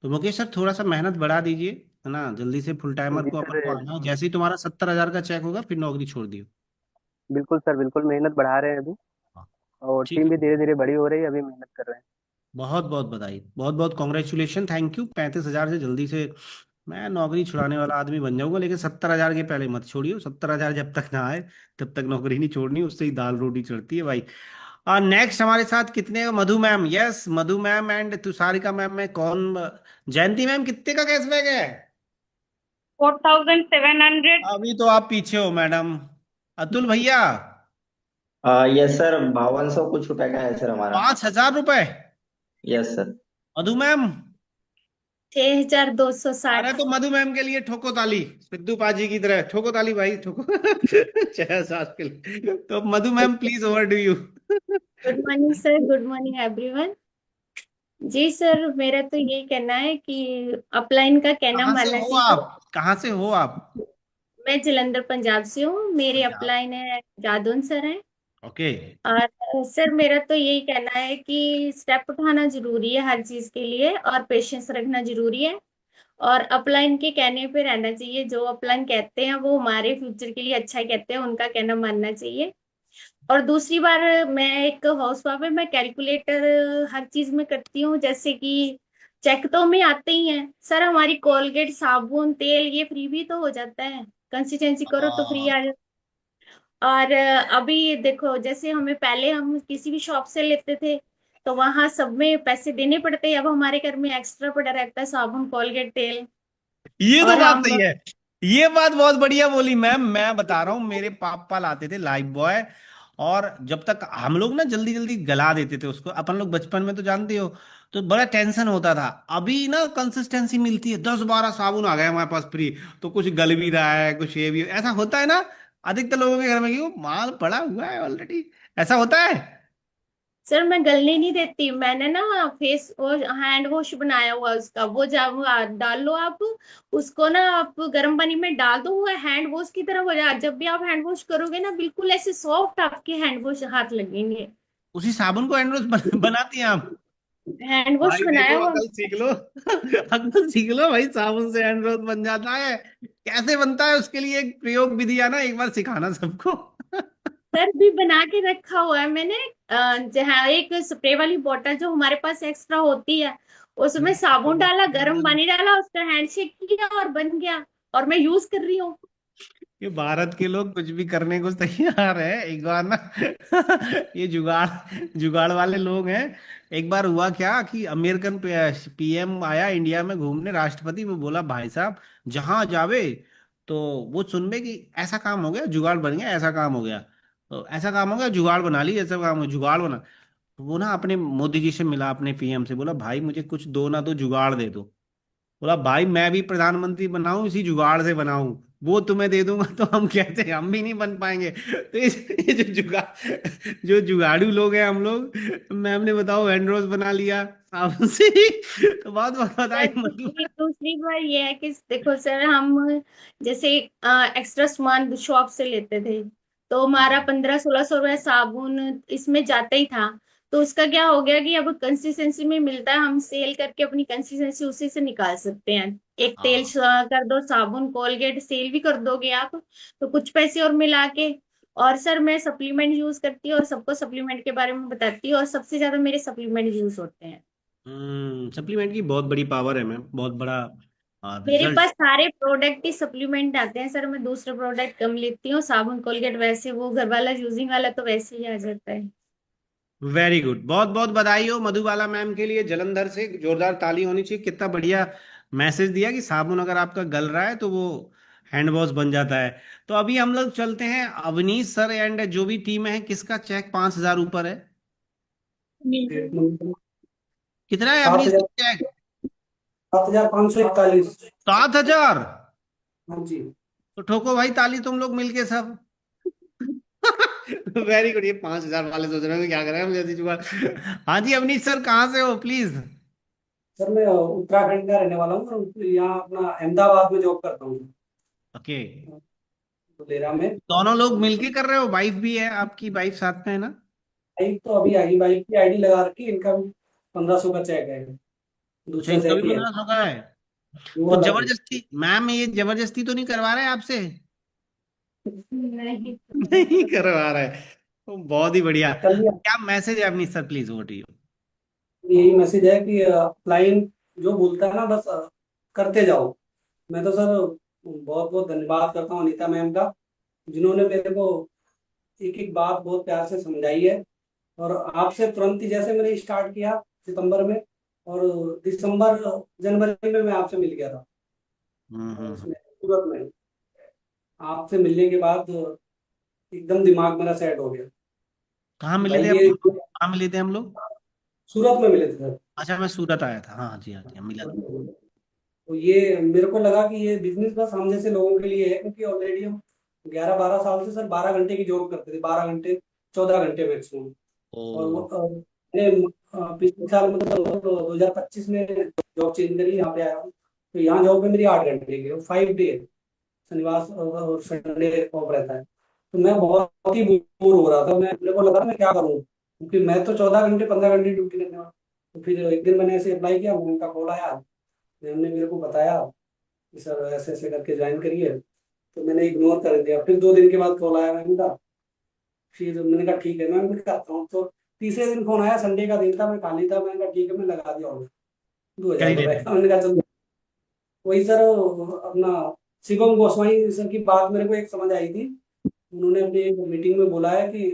तो मुकेश सर थोड़ा सा मेहनत बढ़ा दीजिए, है ना, जल्दी से फुल टाइमर जी को अपन को सर। आना है। जैसे ही तुम्हारा 70 हजार का चेक होगा फिर नौकरी छोड़ दियो। बिल्कुल सर, बिल्कुल मेहनत बढ़ा रहे हैं अभी। और ठीक टीम है। भी धीरे धीरे बड़ी हो रही है, अभी मेहनत कर रहे हैं। बहुत बहुत बधाई, बहुत बहुत कॉन्ग्रेचुलेशन, थैंक यू। 35 हजार से जल्दी से मैं नौकरी छुड़ाने वाला आदमी बन जाऊंगा, लेकिन 70 हजार के पहले मत छोड़ियो। 70 हजार जब तक ना आए तब तक नौकरी नहीं छोड़नी, उससे ही दाल रोटी चढ़ती है भाई। और नेक्स्ट हमारे साथ कितने, Madhu ma'am, yes Madhu ma'am and Tusharika ma'am में कौन? जयंती मैम कितने का कैशबैक है? 4,700। अभी तो आप पीछे हो मैडम। अतुल भैया? यस सर, 5200 कुछ रुपए का है सर हमारा। 5 हजार रुपए। Yes sir. मधु मैम? 6,260। अरे तो मधु मैम के लिए ठोको ताली, सिद्धू पाजी की तरह ठोको ताली भाई, ठोको। 6 हजार के लिए तो Madhu ma'am please, over to you. Good morning sir, good morning everyone. जी सर, मेरा तो यही कहना है कि अपलाइन का कहना कहाँ से मानना हो चाहिए। आप? कहाँ से हो आप? मैं जलंधर पंजाब से हूँ, मेरे पंजाब। अपलाइन है जादौन सर हैं। ओके। और सर मेरा तो यही कहना है कि स्टेप उठाना जरूरी है हर चीज के लिए, और पेशेंस रखना जरूरी है। और अपलाइन के कहने पे रहना चाहिए, जो अपलाइन कहते हैं वो हमारे फ्यूचर के लिए अच्छा ही कहते हैं, उनका कहना मानना चाहिए। और दूसरी बार, मैं एक हाउस वाइफ है, मैं कैलकुलेटर हर चीज में करती हूँ। जैसे कि चेक तो हमें आते ही हैं सर, हमारी कोलगेट साबुन तेल ये फ्री भी तो हो जाता है, कंसिस्टेंसी करो तो फ्री आ जाता है। और अभी देखो, जैसे हमें पहले हम किसी भी शॉप से लेते थे तो वहां सब में पैसे देने पड़ते हैं, अब हमारे घर में एक्स्ट्रा पड़ा रहता है साबुन कोलगेट तेल। ये तो और बात हम सही है। ये बात बहुत बढ़िया बोली मैम। मैं बता रहा हूँ, मेरे पापा लाते थे लाइफ बॉय, और जब तक हम लोग ना जल्दी जल्दी गला देते थे उसको, अपन लोग बचपन में तो जानते हो, तो बड़ा टेंशन होता था। अभी ना कंसिस्टेंसी मिलती है, 10-12 साबुन आ गए हमारे पास फ्री, तो कुछ गल भी रहा है, कुछ ये भी ऐसा होता है ना। अधिकतर लोगों के घर में कि वो माल पड़ा हुआ है ऑलरेडी, ऐसा होता है। सर मैं गलने नहीं देती, मैंने ना फेस वॉश हैंड वॉश बनाया हुआ है उसका, वो जब डाल लो आप उसको ना, आप गर्म पानी में डाल दो, वो हैंड वॉश की तरह हो जाए। जब भी आप हैंड वॉश करोगे ना, बिल्कुल ऐसे सॉफ्ट आपके हैंड वॉश हाथ लगेंगे। उसी साबुन को एंड्रोस बनाती हैं आप? हैंड वॉश भाई बनाया देखो, हुआ। अकल सीख लो। अकल सीख लो भाई, साबुन से एंड्रोस बन जाता है। कैसे बनता है उसके लिए एक प्रयोग विधि है ना, एक बार सिखाना सबको। सर भी बना के रखा हुआ है मैंने। जहाँ एक स्प्रे वाली बोतल जो हमारे पास एक्स्ट्रा होती है, उसमें साबुन डाला, गर्म पानी डाला, उसका हैंडशेक किया और बन गया। और मैं यूज कर रही हूँ। ये भारत के लोग कुछ भी करने को तैयार है। एक बार ना ये जुगाड़ जुगाड़ वाले लोग हैं। एक बार हुआ क्या कि अमेरिकन पीएम आया इंडिया में घूमने, राष्ट्रपति, वो बोला भाई साहब जहां जावे तो वो सुनबे कि ऐसा काम हो गया, जुगाड़ बन गया, ऐसा काम हो गया, तो ऐसा काम हो गया, जुगाड़ बना ली, ऐसा काम हो जुगाड़ बना। तो वो ना अपने मोदी जी से मिला, अपने पीएम से, बोला भाई मुझे कुछ दो ना, तो जुगाड़ दे दो। बोला भाई मैं भी प्रधानमंत्री बनाऊं इसी जुगाड़ से बनाऊं, वो तुम्हें दे दूंगा तो हम कैसे, हम भी नहीं बन पाएंगे। तो ये जो जो जुगाड़ू लोग हैं हम लोग, मैम ने बताओ एंड्रोस बना लिया साबुन से ही। तो बहुत बहुत सर बधाई मधु। दूसरी बार ये है कि देखो सर, हम जैसे एक्स्ट्रा सामान शॉप से लेते थे, तो हमारा 1500-1600 रुपया साबुन इसमें जाता ही था। तो उसका क्या हो गया कि अब कंसिस्टेंसी में मिलता है, हम सेल करके अपनी कंसिस्टेंसी उसी से निकाल सकते हैं। एक तेल हाँ। कर दो, साबुन कोलगेट सेल भी कर दोगे आप, तो कुछ पैसे और मिला के। और सर मैं सप्लीमेंट यूज करती हूँ और सबको सप्लीमेंट के बारे में बताती हूँ, और सबसे ज्यादा मेरे सप्लीमेंट यूज होते हैं। सप्लीमेंट की बहुत बड़ी पावर है मैम, बहुत बड़ा और मेरे रिजल्ट। पास सारे प्रोडक्ट ही सप्लीमेंट आते हैं सर, मैं दूसरे प्रोडक्ट कम लेती हूँ, साबुन कोलगेट वैसे वो घर वाला यूजिंग वाला तो वैसे ही आ जाता है। वेरी गुड, बहुत बहुत बधाई हो मधुबाला मैम के लिए, जलंधर से जोरदार ताली होनी चाहिए। कितना बढ़िया मैसेज दिया कि साबुन अगर आपका गल रहा है तो वो हैंड वॉश बन जाता है। तो अभी हम लोग चलते हैं अवनीश सर एंड जो भी टीम है, किसका चेक 5,000 ऊपर है? कितना है सात अवनीश हजार का चेक? 7,541। 7,000? हाँ जी। तो ठोको भाई ताली तुम लोग मिलके सब। Very good. ये 5,000 वाले सोच रहे हो क्या करें हम जैसी जुआ। हाँ जी अवनीश सर, कहाँ से हो प्लीज? सर मैं उत्तराखंड का रहने वाला हूँ और यहाँ अपना अहमदाबाद में जॉब करता हूँ, ओके। धुलेरा में। दोनों लोग मिलके कर रहे हो? वाइफ भी है आपकी? वाइफ साथ में है ना? बाइक तो अभी आई, बाइक की आईडी लगा रखी है, इनका भी 1,500 का चेक है, अच्छा, दूसरा इनका भी चेक ही है 1,500 का है? वो तो वाला भी। जबरदस्ती मैम, ये जबरदस्ती तो नहीं करवा रहे आपसे? नहीं। नहीं करवा रहा है। तो बहुत ही बढ़िया। कर लिया। क्या मैसेज है Avneesh sir, please over to you. यही मैसेज है कि क्लाइंट जो बोलता है ना बस करते जाओ। मैं तो सर बहुत बहुत धन्यवाद करता हूँ अनीता मैम का, जिन्होंने मेरे को एक एक बात बहुत प्यार से समझाई है। और आपसे तुरंत ही जैसे मैंने स्टार्ट किया सितंबर में, और दिसंबर जनवरी में मैं आपसे मिल गया था उसमें सूरत में। आपसे मिलने के बाद एकदम दिमाग मेरा सेट हो गया। कहाँ मिले भाई थे हम ये लोग? कहाँ मिले थे हम लोग? सूरत में मिले थे सर। अच्छा, मैं सूरत आया था। हाँ जी, हाँ जी, मिला था। तो ये मेरे को लगा कि ये बिजनेस बस हम जैसे लोगों के लिए है, क्योंकि ऑलरेडी हम 11-12 साल से सर 12 घंटे की जॉब करते थे, 12 घंटे 14 घंटे मैक्सिमम। और वो मैंने पिछले साल मतलब 2025 में जॉब चेंज करी, यहाँ पे आया हूँ। तो यहाँ जॉब पे मेरी 8 घंटे की 5 डे, शनिवार और संडे ऑफ रहता है। तो मैं बहुत ही बोर हो रहा था, मैं मेरे को लगा मैं क्या करूँ, क्योंकि मैं तो 14 घंटे 15 घंटे ड्यूटी करने वाला। तो फिर एक दिन मैंने ऐसे अप्लाई किया, उनका कॉल आया, मैम ने मेरे को बताया कि सर ऐसे ऐसे करके ज्वाइन करिए। तो मैंने इग्नोर कर दिया। फिर 2 दिन के बाद कॉल आया मैम का, फिर मैंने कहा ठीक है मैम, मैं करता हूँ। तो तीसरे दिन फोन आया, संडे का दिन था, मैं खाली था, मैंने कहा ठीक है मैं लगा दिया ऑर्डर क्या ही 2,000 रुपए लेते का। मैंने कहा चलो। वही सर अपना शिवम गोस्वामी सर की बात मेरे को एक समझ आई थी। उन्होंने अपनी एक मीटिंग में बोला है कि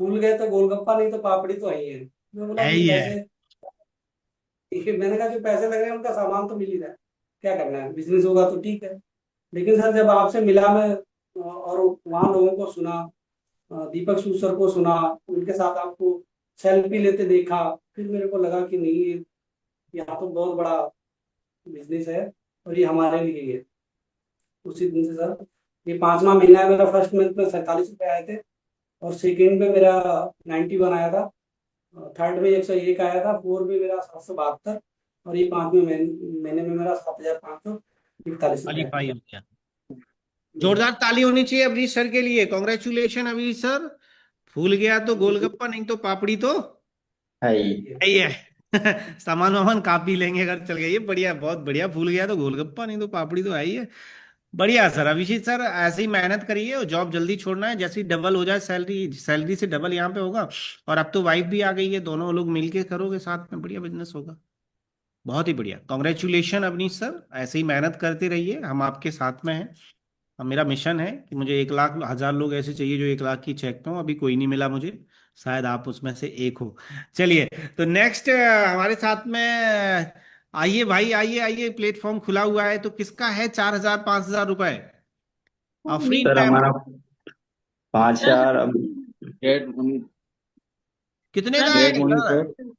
फूल गए तो गोलगप्पा, नहीं तो पापड़ी तो आई है। मैं बोला है भाई ही है। पैसे, ठीक है, मैंने कहा जो पैसे लग रहे हैं उनका सामान तो मिल ही रहा है, क्या करना है, बिजनेस होगा तो ठीक है। लेकिन सर जब आपसे मिला मैं और वहाँ लोगों को सुना, दीपक सूद सर को सुना, उनके साथ आपको सेल्फी लेते देखा, फिर मेरे को लगा कि नहीं यहाँ तो बहुत बड़ा बिजनेस है और ये हमारे लिए ही है। उसी दिन से सर ये 5वां महीना है मेरा। फर्स्ट मंथ में 47 रुपए आए थे, और सेकेंड में मेरा 91 आया था, थर्ड में 101 आया था, फोर्थ में मेरा 772, और ये 5वें महीने में मेरा 7,541 रुपए आया। क्वालिफाई हो गया। जोरदार ताली होनी चाहिए अवनीश सर के लिए। Congratulation Awanish sir. फूल गया तो गोलगप्पा, नहीं तो पापड़ी तो है है ही है। सामान वामान काफी लेंगे अगर चल गया। ये बढ़िया, बहुत बढ़िया। फूल गया तो गोलगप्पा, नहीं तो पापड़ी तो है ही है। बढ़िया सर। अभिषेक सर ऐसे ही मेहनत करिए और जॉब जल्दी छोड़ना है। जैसे ही डबल हो जाए सैलरी, सैलरी से डबल यहाँ पे होगा। और अब तो वाइफ भी आ गई है, दोनों लोग मिलके करोगे साथ में, बढ़िया बिजनेस होगा। बहुत ही बढ़िया। कॉन्ग्रेचुलेशन अवनीश सर, ऐसे ही मेहनत करते रहिए, हम आपके साथ में हैं। अब मेरा मिशन है कि मुझे 1,00,000 लोग ऐसे चाहिए जो 1,00,000 की चेक पे हो। अभी कोई नहीं मिला मुझे, शायद आप उसमें से एक हो। चलिए, तो नेक्स्ट हमारे साथ में आइए भाई, आइए आइए। प्लेटफॉर्म खुला हुआ है, तो किसका है 4,000 5,000 रुपए? Afreen sir ma'am. हमारा 5,000 कितने का है great morning sir? Sir.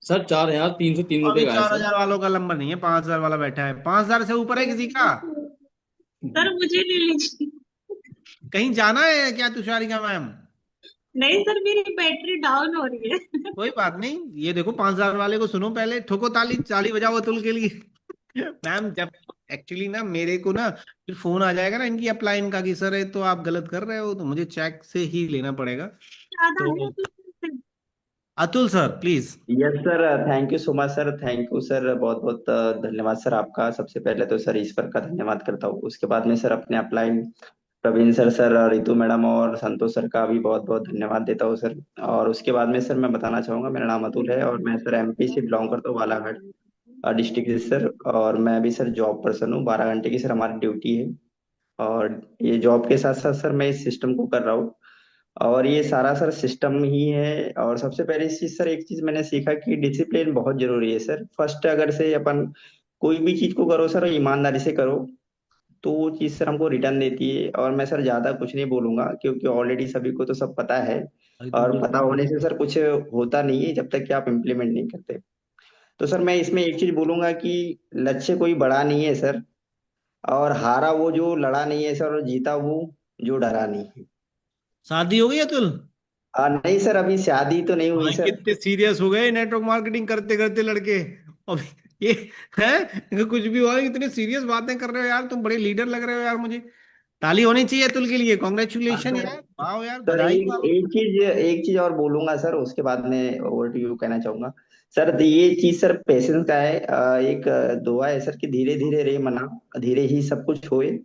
Sir 4,303 रुपए अभी का है चार सर। हजार वालों का नंबर नहीं है, 5,000 वाला बैठा है। 5,000 से ऊपर है किसी का? सर मुझे ले लीजिए। कहीं जाना है क्या तुषारिका मैम? नहीं सर, मेरी बैटरी डाउन हो रही है। कोई बात नहीं। ये देखो 5,000 वाले को सुनो पहले, ठोको ताली, ताली बजाओ अतुल के लिए। मैम जब एक्चुअली ना मेरे को ना फिर फोन आ जाएगा ना इनकी अपलाइन का कि सर ये तो आप गलत कर रहे हो, तो मुझे चेक से ही लेना पड़ेगा। ज्यादा है तो तो फिर- Atul sir please. Yes sir, thank you so much sir, thank you sir, बहुत बहुत धन्यवाद सर आपका। सबसे पहले तो सर ईश्वर का धन्यवाद करता हूँ, उसके बाद में सर अपने upline Praveen sir, Ritu madam और संतोष सर का भी बहुत बहुत धन्यवाद देता हूँ सर। और उसके बाद में सर मैं बताना चाहूंगा, मेरा नाम अतुल है और मैं सर एमपी से बिलोंग करता हूँ, बालाघाट। डिस्ट्रिक्ट से सर। और मैं भी सर जॉब पर्सन हूँ, 12 घंटे की सर हमारी ड्यूटी है। और ये जॉब के साथ साथ सर मैं इस सिस्टम को कर रहा हूँ। और ये सारा सर सिस्टम ही है। और सबसे पहले इस चीज सर एक चीज मैंने सीखा कि डिसिप्लिन बहुत जरूरी है सर। फर्स्ट अगर से अपन कोई भी चीज को करो सर ईमानदारी से करो, तो वो चीज सर हमको रिटर्न देती है। और मैं सर ज्यादा कुछ नहीं बोलूंगा क्योंकि ऑलरेडी सभी को तो सब पता है। और पता होने से सर कुछ होता नहीं है जब तक कि आप इम्प्लीमेंट नहीं करते। तो सर मैं इसमें एक चीज बोलूंगा कि लक्ष्य कोई बड़ा नहीं है सर। और हारा वो जो लड़ा नहीं है सर, और जीता वो जो डरा नहीं है। शादी हो गई अतुल? नहीं सर, अभी शादी तो नहीं हुई भाई सर। कितने सीरियस हो गए नेटवर्क मार्केटिंग करते करते लड़के। अब ये है कुछ भी हुआ, इतने सीरियस बातें कर रहे हो यार, तुम बड़े लीडर लग रहे हो यार मुझे। ताली होनी चाहिए अतुल के लिए, हाँ कॉन्ग्रेचुलेशन सर। यार, वाह यार, सर बधाई हो एक आपको। एक चीज और बोलूंगा सर, उसके बाद में ओवर टू यू कहना चाहूंगा। सर तो ये चीज सर पेशेंस का है। एक दुआ है सर कि धीरे धीरे रे मना, धीरे ही सब कुछ होए।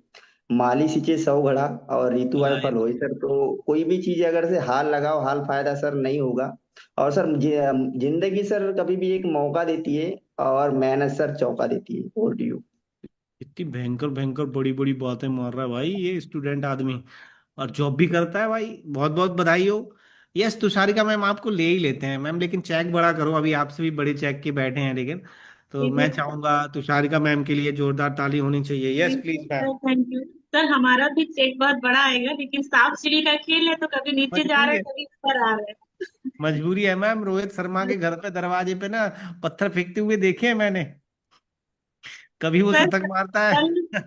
माली सींचे 100 घड़ा और ऋतु आए फल होए सर। तो कोई भी चीज अगर से हाल लगाओ, हाल फायदा सर नहीं होगा। और सर जिंदगी सर कभी भी एक मौका देती है, और मेहनत सर चौका देती है। Over to you. इतनी भयंकर भयंकर बड़ी बड़ी बातें मार रहा है भाई ये स्टूडेंट आदमी, और जॉब भी करता है भाई, बहुत बहुत बधाई हो। यस तुषारिका मैम, आपको ले ही लेते हैं मैम, लेकिन चेक बड़ा करो, अभी आपसे भी बड़े चेक के बैठे हैं लेकिन। तो जी मैं जी चाहूंगा तुषारिका मैम के लिए जोरदार ताली होनी चाहिए। यस जी please ma'am. Sir, thank you sir. हमारा भी चेक बहुत बड़ा आएगा, लेकिन सांप सीढ़ी का खेल है, तो कभी नीचे जा मजबूरी रहे है, हैं कभी ऊपर आ रहे मजबूरी है मैम, रोहित शर्मा के हैं। घर पे दरवाजे पे ना पत्थर फेंकते हुए देखे हैं मैंने, कभी वो सर शतक मारता कल, है।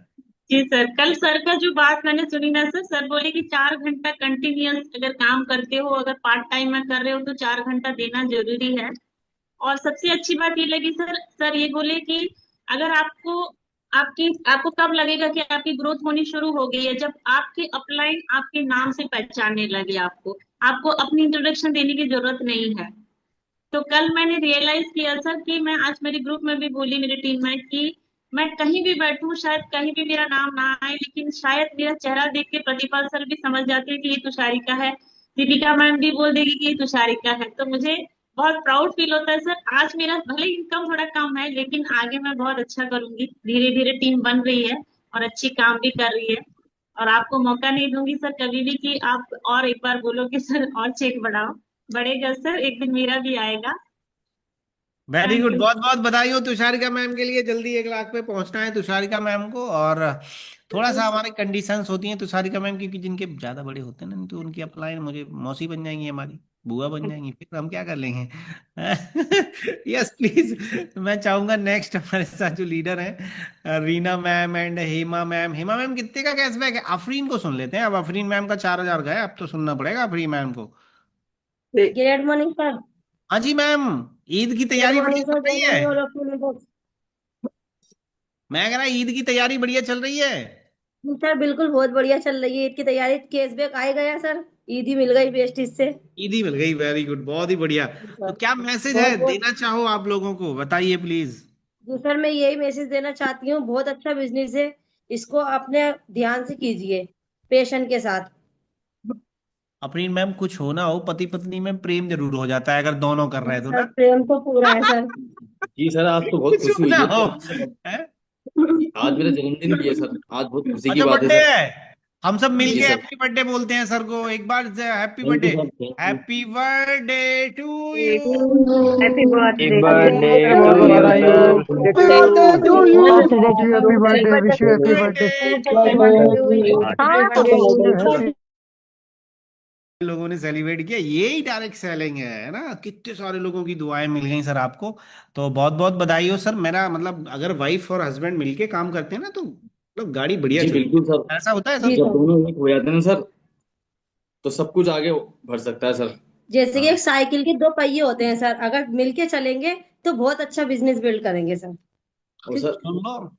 जी सर, कल सर का जो बात मैंने सुनी ना सर, सर बोले कि 4 घंटा कंटिन्यूअस अगर काम करते हो, अगर पार्ट टाइम में कर रहे हो, तो 4 घंटा देना जरूरी है। और सबसे अच्छी बात ये लगी सर, सर ये बोले कि अगर आपको कब लगेगा कि आपकी ग्रोथ होनी शुरू हो गई है, जब आपके अपलाइन आपके नाम से पहचानने लगे। आपको आपको अपनी इंट्रोडक्शन देने की जरूरत नहीं है। तो कल मैंने रियलाइज किया सर कि मैं आज मेरे ग्रुप में भी बोली, मेरी टीम में, कि मैं कहीं भी बैठूं, शायद कहीं भी मेरा नाम ना आए, लेकिन शायद मेरा चेहरा देख के प्रतिपल सर भी समझ जाते हैं कि ये तुषारिका है। दीपिका मैम भी बोल देगी कि ये तुषारिका है। तो मुझे बहुत प्राउड फील होता है सर। आज मेरा भले इनकम थोड़ा कम है, लेकिन आगे मैं बहुत अच्छा करूंगी। धीरे धीरे टीम बन रही है और अच्छी काम भी कर रही है। और आपको मौका नहीं दूंगी सर कभी भी कि आप और एक बार बोलो कि सर और चेक बढ़ाओ। बढ़ेगा सर, एक दिन मेरा भी आएगा। Very thank good, you. बहुत बहुत बधाई हो तुषारिका मैम के लिए, जल्दी 1 लाख पे पहुंचना है तुषारिका मैम को। और थोड़ा सा हमारे कंडीशंस होती हैं तुषारिका मैम की, कि जिनके ज्यादा बड़े होते हैं ना, तो उनकी अपलाइन मुझे मौसी बन जाएंगी, हमारी बुआ बन जाएंगी, फिर हम क्या कर लेंगे। यस प्लीज, मैं चाहूंगा नेक्स्ट हमारे साथ जो लीडर हैं Reena ma'am and Hema ma'am. Hema ma'am कितने का कैशबैक है? अफरीन को सुन लेते हैं, अब अफरीन मैम का 4,000 का है, अब तो सुनना पड़ेगा अफरीन मैम को। Good morning sir. हाँ जी मैम, ईद की गुड तैयारी बढ़िया मॉर्निंग चल सर, रही गुड है? Morning all of you. मैं कह रहा ईद की तैयारी बढ़िया चल रही है? सर बिल्कुल बहुत बढ़िया चल रही है ईद की तैयारी। कैशबैक आ गया सर, ईद ही मिल गई बेस्ट इससे। ईद ही मिल गई, वेरी गुड, बहुत ही बढ़िया। जी तो सर, क्या मैसेज बहुत है बहुत। देना चाहो आप लोगों को, बताइए प्लीज। जी सर, मैं यही मैसेज देना चाहती हूँ, बहुत अच्छा बिजनेस है, इसको अपने ध्यान से कीजिए, पेशेंट के साथ। अपनी मैम कुछ हो ना हो, पति पत्नी में प्रेम जरूर हो जाता है अगर दोनों कर रहे हैं तो सर ना। प्रेम तो पूरा है सर। जी सर, आज तो बहुत कुछ खुशी हो हुई ना है हो। सर। हैं? आज मेरा जन्मदिन भी है सर, आज बहुत खुशी की अच्छा बात है बर्थडे सर। है, हम सब जी मिलके सर। हैप्पी बर्थडे बोलते हैं सर को एक बार से, happy thank you birthday. Sir, thank you. Happy birthday to you. Happy Happy birthday to birthday you. to बहुत बहुत you, बधाई हो। sir. Happy birthday to happy birthday, wish you happy birthday. लोगों ने सेलिब्रेट किया, यही डायरेक्ट सेलिंग है ना, कितने सारे लोगों की दुआएं मिल गई सर आपको। तो बहुत बहुत बधाई हो सर। मेरा मतलब अगर वाइफ और हस्बैंड मिलके काम करते हैं ना, तो मतलब गाड़ी बढ़िया जी चलती बिल्कुल सर। है, ऐसा होता है जी सर। जब सर, दोनों एक हो जाते हैं ना सर, तो सब कुछ आगे बढ़ सकता है सर। जैसे कि हाँ एक साइकिल के दो पहिए होते हैं सर, अगर मिलके चलेंगे तो बहुत अच्छा बिजनेस बिल्ड करेंगे सर। और सर, सुन लो,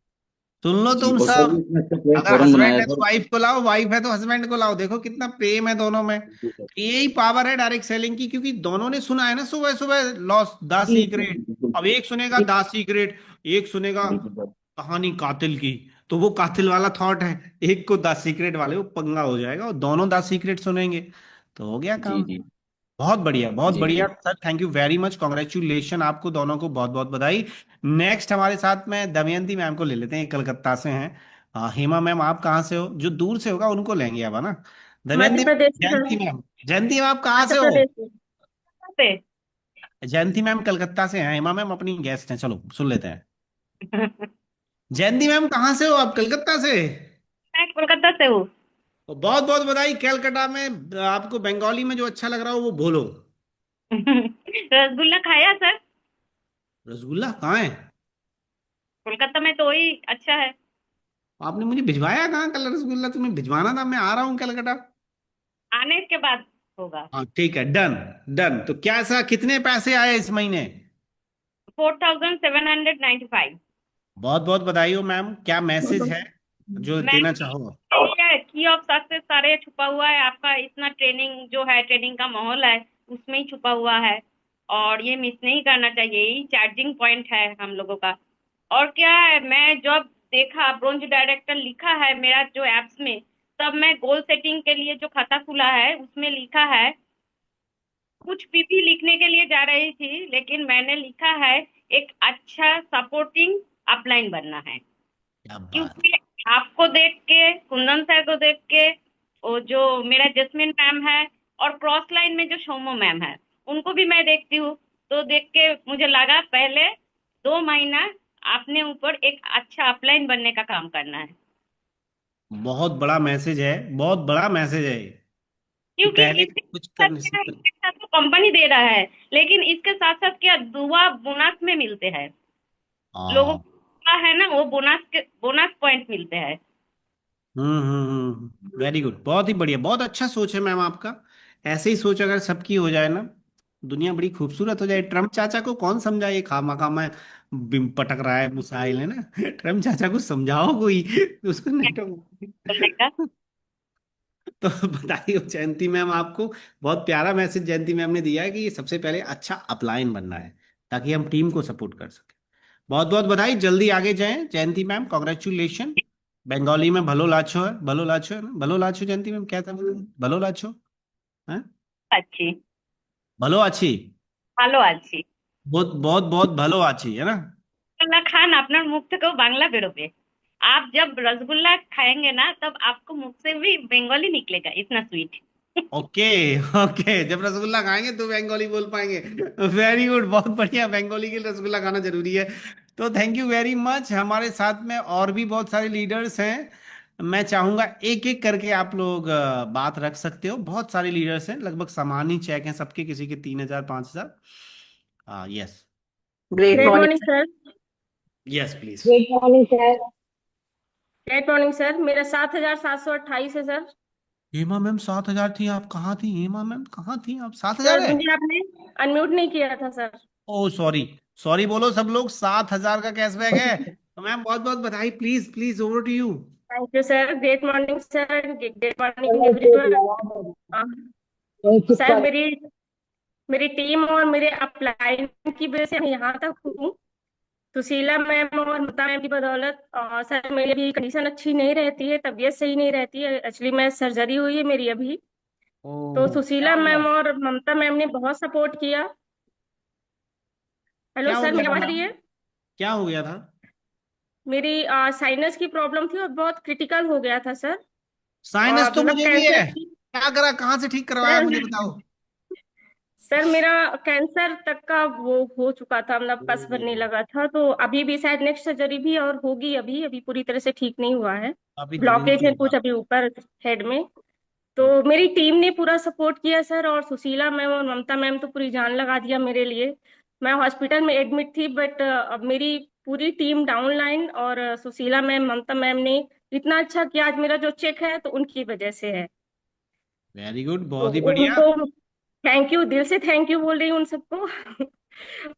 सुन लो जी तुम और सर सब, भी इतना अच्छा अगर प्लेटफॉर्म हस्बैंड बनाया है है तो सर। वाइफ को लाओ, वाइफ है तो हस्बैंड को लाओ, देखो कितना प्रेम है दोनों में। जी सर। यही पावर है डायरेक्ट सेलिंग की, क्योंकि दोनों ने सुना है ना सुबह सुबह लॉस द जी सर, सीक्रेट। बिल्कुल अब एक सुनेगा जी द सीक्रेट, एक सुनेगा बिल्कुल सर। कहानी कातिल की, तो वो कातिल वाला थॉट है, एक को द सीक्रेट वाले वो पंगा हो जाएगा, और दोनों द सीक्रेट सुनेंगे तो हो गया जी काम। जी। बहुत जी बढ़िया sir, thank you very much, congratulation आपको दोनों को, बहुत बहुत बधाई। नेक्स्ट हमारे साथ में दमयंती मैम को ले लेते हैं, कलकत्ता से हैं। हेमा मैम आप कहाँ से हो? जो दूर से होगा उनको लेंगे अब, है ना? मध्य दमयंती मैम, प्रदेश से जयंती सर। मैम, जयंती मैम आप कहाँ मध्य से हो? प्रदेश से। कहाँ पे? जयंती मैम कलकत्ता से हैं, हेमा मैम अपनी गेस्ट हैं, चलो सुन लेते हैं। जयंती मैम कहाँ से हो आप? कलकत्ता से? मैं कोलकाता से हूँ। तो बहुत बहुत बधाई। कलकत्ता में आपको बंगाली में जो अच्छा लग रहा हो वो बोलो। रसगुल्ला खाया सर? रसगुल्ला कहाँ है? कोलकाता में तो वही अच्छा है। आपने मुझे भिजवाया कहाँ कल रसगुल्ला? तुम्हें भिजवाना था, मैं आ रहा हूँ कलकत्ता। आने के बाद होगा। हाँ ठीक है, डन। डन, तो क्या ऐसा कितने पैसे आए इस महीने? 4795। बहुत बहुत बधाई हो मैम। क्या मैसेज है जो मैं देना चाहो? की ऑफ सक्सेस सारे छुपा हुआ है आपका, इतना ट्रेनिंग जो है, ट्रेनिंग का माहौल है उसमें ही छुपा हुआ है। और ये मिस नहीं करना चाहिए, यही चार्जिंग पॉइंट है हम लोगों का। और क्या है, मैं जब देखा ब्रोंज डायरेक्टर लिखा है मेरा जो एप्स में, तब मैं गोल सेटिंग के लिए जो खाता खुला है उसमें लिखा है, कुछ पीपी लिखने के लिए जा रही थी लेकिन मैंने लिखा है एक अच्छा सपोर्टिंग अपलाइन बनना है। क्या बात। क्योंकि आपको देख के, कुंदन सर को देख के, वो जो मेरा जस्मिन मैम है, और क्रॉस लाइन में जो शोमो मैम है, उनको भी मैं देखती हूँ। तो देख के मुझे लगा पहले 2 महीना आपने ऊपर एक अच्छा अपलाइन बनने का काम करना है। बहुत बड़ा मैसेज है, बहुत बड़ा मैसेज है ये, कि क्योंकि पहले इसके कुछ साथ करने से क्या है, पहले। इसके साथ तो कंपनी दे रहा है, लेकिन इसके साथ साथ क्या दुआ बोनस में मिलते हैं लोगों हाँ। का, है ना, वो बोनस के बोनस पॉइंट मिलते हैं। वेरी गुड, बहुत ही बढ़िया, बहुत अच्छा सोच है मैम आपका। ऐसे ही सोच अगर सबकी हो जाए ना, दुनिया बड़ी खूबसूरत हो जाए। ट्रम्प चाचा को कौन समझाए, खामा खामा पटक रहा है मिसाइल, है ना? ट्रम्प चाचा को समझाओ कोई, उसको नहीं बोलने का। तो। तो बताइए जयंती मैम आपको, बहुत प्यारा मैसेज जयंती मैम ने दिया है कि ये सबसे पहले अच्छा अपलाइन बनना है, ताकि हम टीम को सपोर्ट कर सकें। बहुत बहुत बधाई, जल्दी आगे जाएं जयंती मैम, कॉन्ग्रेचुलेशन। बंगाली में भलो लाछो है, भलो लाछो है ना, भलो लाछो जयंती मैम क्या था, भलो लाछो है, अच्छी। भलो आछी, ভালো আছি। बहुत बहुत बहुत भलो आछी, है ना? रसगुल्ला खान আপনার মুখ থেকেও বাংলা बेरोबे। आप जब रसगुल्ला खाएंगे ना, तब आपको मुख से भी बंगाली निकलेगा, इतना स्वीट। ओके। ओके, जब रसगुल्ला खाएंगे तो बंगाली बोल पाएंगे। वेरी गुड, बहुत बढ़िया, बंगाली के लिए रसगुल्ला खाना जरूरी है। तो थैंक यू वेरी मच। हमारे साथ में और भी बहुत सारे लीडर्स हैं, मैं चाहूंगा एक एक करके आप लोग बात रख सकते हो। बहुत सारे लीडर्स हैं, लगभग समान ही चेक हैं सबके, किसी के 3000 5000। Yes. Great great morning morning sir. Yes please. Great morning sir. Great morning sir, मेरा 7728 है सर। हेमा मैम 7000 थी, आप कहाँ थी? हेमा मैम कहाँ थी आप? 7000 सर है? मुझे आपने अनम्यूट नहीं किया था सर। ओ सॉरी, सॉरी बोलो सब लोग, 7000 का कैशबैक है। तो मैम बहुत बहुत बधाई, please please over to you. Thank you sir, great morning sir, great morning everyone. Sir मेरी मेरी टीम और मेरे अपलाइन की वजह से मैं यहाँ तक हूँ, सुशीला मैम और ममता मैम की बदौलत। और सर मेरी अभी कंडीशन अच्छी नहीं रहती है, तबीयत सही नहीं रहती है, एक्चुअली मैं सर्जरी हुई है मेरी अभी। तो ओ क्या सुशीला हो गया? मैम और ममता मैम ने बहुत सपोर्ट किया। हेलो क्या हो सर, गया मेरी था आवाज आ मैम? रही है? क्या हो गया था? मेरी साइनस की प्रॉब्लम थी और बहुत क्रिटिकल हो गया था सर। साइनस और तो मतलब मुझे भी कैंसर है, की। क्या करा, कहाँ से ठीक करवाया मुझे सर बताओ। सर मेरा कैंसर तक का वो हो चुका था, मतलब पस बनने ओ, लगा था, तो अभी भी शायद नेक्स्ट सर्जरी भी और होगी, अभी अभी पूरी तरह से ठीक नहीं हुआ है। अभी दिन ब्लॉकेज तो है होगा। कुछ अभी ऊपर हेड में। तो ओके। मेरी टीम ने पूरा सपोर्ट किया सर, और सुशीला मैम और ममता मैम तो पूरी जान लगा दिया मेरे लिए। मैं हॉस्पिटल में एडमिट थी, बट अब मेरी पूरी टीम डाउन लाइन, और सुशीला मैम ममता मैम ने इतना अच्छा किया, आज मेरा जो चेक है तो उनकी वजह से है। वेरी गुड, तो बहुत ही बढ़िया। उनको थैंक यू, दिल से थैंक यू बोल रही हूँ उन सबको।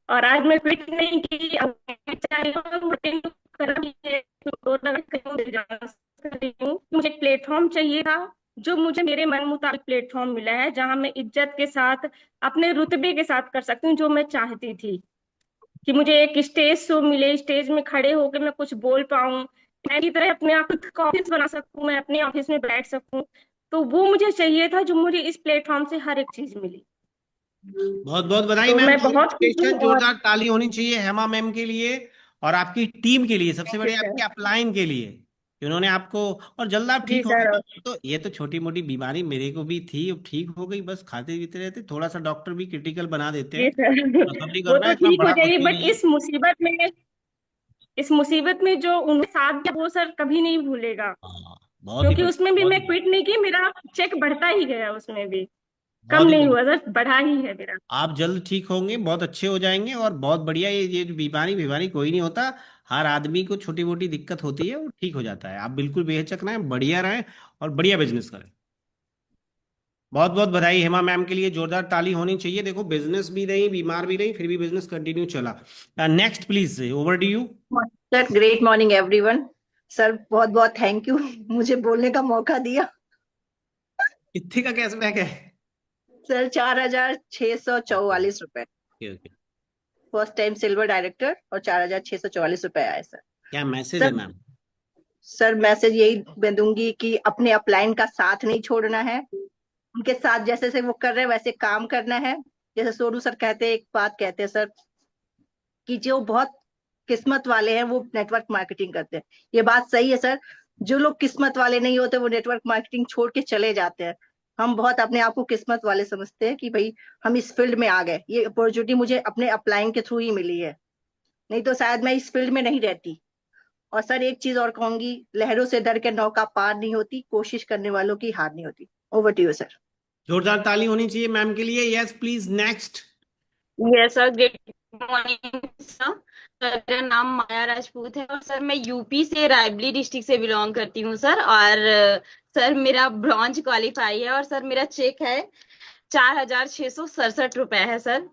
और आज मैं क्विट नहीं की, अब मैं चाह रही हूँ routine कर रही है, तो लगा कहीं मुझे जाना कर रही हूँ। मुझे एक प्लेटफॉर्म चाहिए था, जो मुझे मेरे मन मुताबिक प्लेटफॉर्म मिला है, जहां मैं इज्जत के साथ अपने रुतबे के साथ कर सकती हूँ जो मैं चाहती थी। कि मुझे एक स्टेज शो मिले, स्टेज में खड़े होकर मैं कुछ बोल पाऊं, मैं की तरह अपने आप खुद का ऑफिस बना सकूं, मैं अपने ऑफिस में बैठ सकूं। तो वो मुझे चाहिए था, जो मुझे इस प्लेटफॉर्म से हर एक चीज मिली। बहुत बहुत बधाई तो मैम, मैं बहुत खुश हूँ। कॉन्ग्रेचुलेशन, और जोरदार ताली होनी चाहिए हेमा मैम के लिए और आपकी टीम के लिए, सबसे थैंक यू बड़े सर। आपके अपलाइन के लिए कि उन्होंने आपको, और जल्द आप जी ठीक हो सर। गए। तो ये तो छोटी मोटी बीमारी मेरे को भी थी, अब ठीक हो गई, बस खाते पीते रहते, थोड़ा सा डॉक्टर भी क्रिटिकल बना देते जी हैं, सर। तसल्ली वो करना तो है, इतना ठीक हो बड़ा कुछ जाएगी, भी बट नहीं है। इस मुसीबत में जो उन्होंने साथ दिया वो सर कभी नहीं भूलेगा। हाँ, बहुत ही क्योंकि बढ़िया, उसमें भी बहुत ही मैं बढ़िया, क्विट नहीं की, मेरा चेक बढ़ता ही गया उसमें भी, कम बहुत ही नहीं बढ़िया। हुआ सर, बढ़ा ही है मेरा। आप जल्द ठीक होंगे, बहुत अच्छे हो जाएंगे और बहुत बढ़िया। ये जो बीमारी बीमारी कोई नहीं होता, हर आदमी को छोटी मोटी दिक्कत होती है, वो ठीक हो जाता है। आप बिल्कुल बेहिचक रहें, बढ़िया रहें और बढ़िया बिजनेस करें। बहुत बहुत बधाई हेमा मैम के लिए, जोरदार ताली होनी चाहिए। देखो बिजनेस भी नहीं, बीमार भी नहीं, फिर भी बिजनेस कंटिन्यू चला। Next please, over to you. Sir great morning everyone. Sir बहुत बहुत थैंक यू मुझे बोलने का मौका दिया। कितने का कैशबैक है? सर 4,644 रुपए okay okay. First time silver director और 4,644 रुपए आए सर। क्या मैसेज है सर मैम? सर मैसेज यही मैं दूंगी कि अपने अपलाइन का साथ नहीं छोड़ना है, उनके साथ जैसे से वो कर रहे हैं वैसे काम करना है। जैसे सोनू सर कहते हैं, एक बात कहते हैं सर कि जो बहुत किस्मत वाले हैं वो नेटवर्क मार्केटिंग करते हैं। ये बात सही है सर। जो लोग किस्मत वाले नहीं होते वो नेटवर्क मार्केटिंग छोड़ के चले जाते हैं। हम बहुत अपने आप को किस्मत वाले समझते हैं कि भाई हम इस फील्ड में आ गए। ये अपॉर्चुनिटी मुझे अपने अप्लाइंग के थ्रू ही मिली है, नहीं तो शायद मैं इस फील्ड में नहीं रहती। और सर एक चीज और कहूंगी, लहरों से डर के नौका पार नहीं होती, कोशिश करने वालों की हार नहीं होती। Over to you sir. जोरदार ताली होनी चाहिए मैम के लिए। Yes please, next. Yes sir, good morning sir. मेरा नाम माया राजपूत है और सर मैं यूपी से रायबरेली डिस्ट्रिक्ट से बिलोंग करती हूँ सर। और सर मेरा ब्रॉन्ज क्वालिफाई है और सर मेरा चेक है 4,667 रुपए है सर।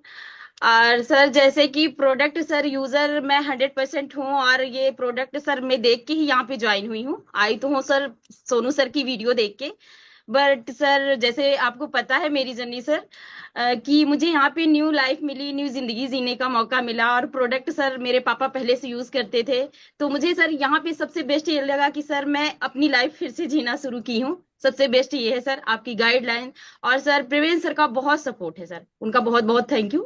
और सर जैसे कि प्रोडक्ट सर यूजर मैं 100% हूँ और ये प्रोडक्ट सर मैं देख के ही यहाँ पे ज्वाइन हुई हूँ। आई तो हूँ सर सोनू सर की वीडियो देख के, बट सर जैसे आपको पता है मेरी जर्नी सर, कि मुझे यहाँ पे न्यू लाइफ मिली, न्यू जिंदगी जीने का मौका मिला। और प्रोडक्ट सर मेरे पापा पहले से यूज करते थे, तो मुझे सर यहाँ पे सबसे बेस्ट ये लगा कि सर मैं अपनी लाइफ फिर से जीना शुरू की हूँ। सबसे बेस्ट ये है सर आपकी गाइडलाइन, और सर प्रवीण सर का बहुत सपोर्ट है सर, उनका बहुत बहुत थैंक यू।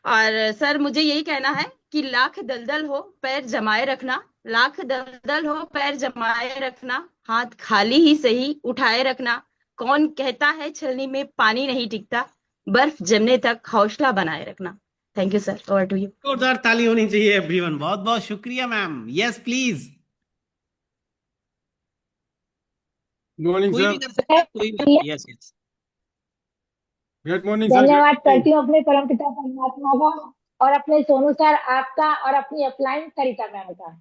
और सर मुझे यही कहना है कि लाख दलदल हो पैर जमाए रखना, लाख दलदल हो पैर जमाए रखना, हाथ खाली ही सही उठाए रखना। कौन कहता है छलनी में पानी नहीं टिकता, बर्फ जमने तक हौसला बनाए रखना। Thank you sir, over to you. जोरदार ताली होनी चाहिए एवरीवन। बहुत बहुत शुक्रिया मैम। Yes please. मॉर्निंग कोई सर। भी कर सकता है, कोई भी। Yes yes. Good morning sir. धन्यवाद करती हूँ अपने परमपिता परमात्मा का और अपने सोनू सर आपका और अपनी अपलाइन सरिता मैम का।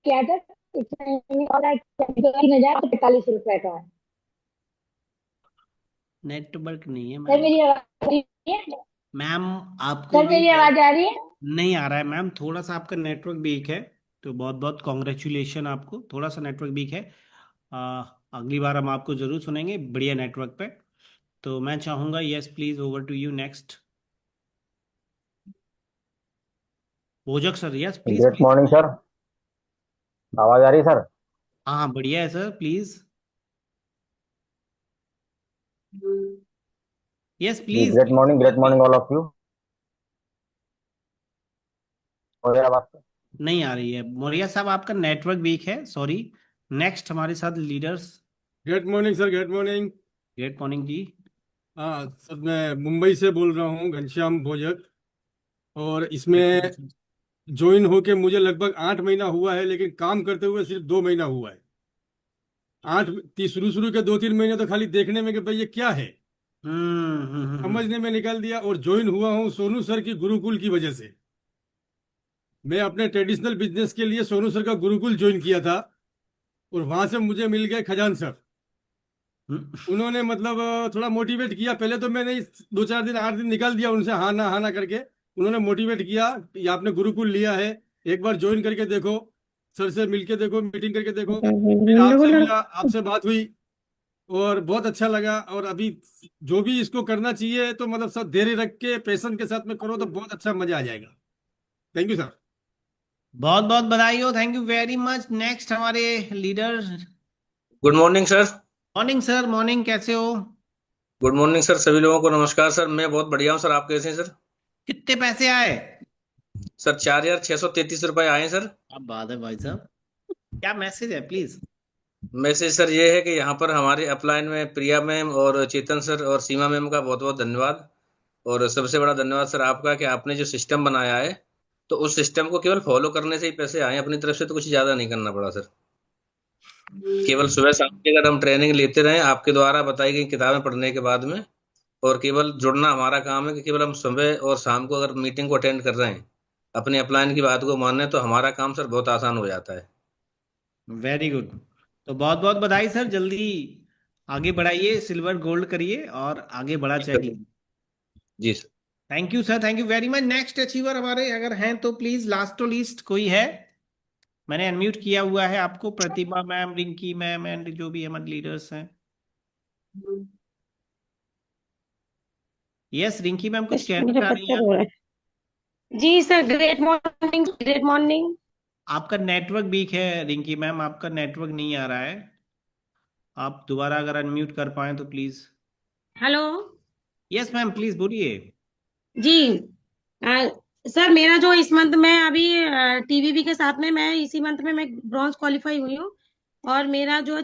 क्या था इसमें और 3,045 रुपए का है। नेटवर्क नहीं है सर मैम। मेरी आवाज आ रही है? मैम आपको सर भी मेरी आवाज आ रही है? नहीं आ रहा है मैम, थोड़ा सा आपका नेटवर्क वीक है, तो बहुत बहुत कॉन्ग्रेचुलेशन आपको। थोड़ा सा नेटवर्क वीक है, अगली बार हम आपको जरूर सुनेंगे बढ़िया नेटवर्क पे। तो मैं चाहूंगा, yes please, over to you. Next Bhojak sir, yes please good please. Morning sir. आवाज आ रही है सर? हाँ बढ़िया है सर, प्लीज। यस जी please. Great morning all of you. हो गया बात? नहीं आ रही है मौर्या साहब, आपका नेटवर्क वीक है, सॉरी। नेक्स्ट हमारे साथ leaders. Good morning sir. Good morning. Good morning जी। हाँ सर, मैं मुंबई से बोल रहा हूँ, घनश्याम भोजक। और इसमें ज्वाइन होके मुझे लगभग 8 महीना हुआ है, लेकिन काम करते हुए सिर्फ 2 महीना हुआ है। शुरू के 2-3 महीने तो खाली देखने में कि भाई ये क्या है, समझने में निकाल दिया। और ज्वाइन हुआ हूँ सोनू सर की गुरुकुल की वजह से। मैं अपने ट्रेडिशनल बिजनेस के लिए सोनू सर का गुरुकुल ज्वाइन किया था और वहां से मुझे मिल गए खजान सर। उन्होंने मतलब थोड़ा मोटिवेट किया। पहले तो मैंने 2-4 दिन 8 दिन निकाल दिया उनसे हाँ ना करके। उन्होंने मोटिवेट किया, ये आपने गुरुकुल लिया है, एक बार ज्वाइन करके देखो, सर से मिलके देखो, मीटिंग करके देखो। फिर आपसे मिला, आपसे बात हुई और बहुत अच्छा लगा। और अभी जो भी इसको करना चाहिए तो मतलब सब धैर्य रख के पेशेंस के साथ में करो तो बहुत अच्छा मजा आ जाएगा। Thank you sir. बहुत बहुत बधाई हो, thank you very much. Next हमारे leader. Good morning sir. Morning sir, morning, कैसे हो? गुड मॉर्निंग सर, सभी लोगों को नमस्कार सर। मैं बहुत बढ़िया हूँ सर, आप कैसे हैं सर? कितने पैसे आए? सर 4,633 रुपए आए हैं सर। अब बात है भाई साहब, क्या मैसेज है प्लीज? मैसेज सर ये है कि यहाँ पर हमारे अपलाइन में प्रिया मैम और चेतन सर और सीमा मैम का बहुत बहुत धन्यवाद। और सबसे बड़ा धन्यवाद सर आपका कि आपने जो सिस्टम बनाया है, तो उस सिस्टम को केवल फॉलो करने से ही पैसे आए, अपनी तरफ से तो कुछ ज्यादा नहीं करना पड़ा सर। केवल सुबह शाम की अगर हम ट्रेनिंग लेते रहे आपके द्वारा बताई गई किताबें पढ़ने के बाद में, और केवल जुड़ना हमारा काम है कि केवल हम सुबह और शाम को अगर मीटिंग को अटेंड कर रहे हैं, अपने अपलाइन की बात को माने, तो हमारा काम सर बहुत आसान हो जाता है। Very good. तो बहुत बहुत बधाई सर, जल्दी आगे बढ़ाइए, सिल्वर गोल्ड करिए और आगे बढ़ा चाहिए। जी sir. Thank you sir, thank you very much. Next achiever हमारे अगर हैं तो प्लीज, लास्ट टू लिस्ट कोई है? मैंने अनम्यूट किया हुआ है आपको, प्रतिभा मैम, रिंकी मैम एंड जो भी हमारे लीडर्स हैं। यस, रिंकी मैम कुछ कहना मेरे चाह रही बच्चे हैं? रो रहे हैं। जी sir, great morning, great morning. आपका नेटवर्क वीक है रिंकी मैम, आपका नेटवर्क नहीं आ रहा है। आप दोबारा अगर अनम्यूट कर पाए तो please. Hello. Yes ma'am, please बोलिए। जी सर, मेरा जो इस मंथ में अभी टीवीबी के साथ में, मैं इसी मंथ में मैं ब्रॉन्ज क्वालिफाई हुई हूँ। और मेरा जो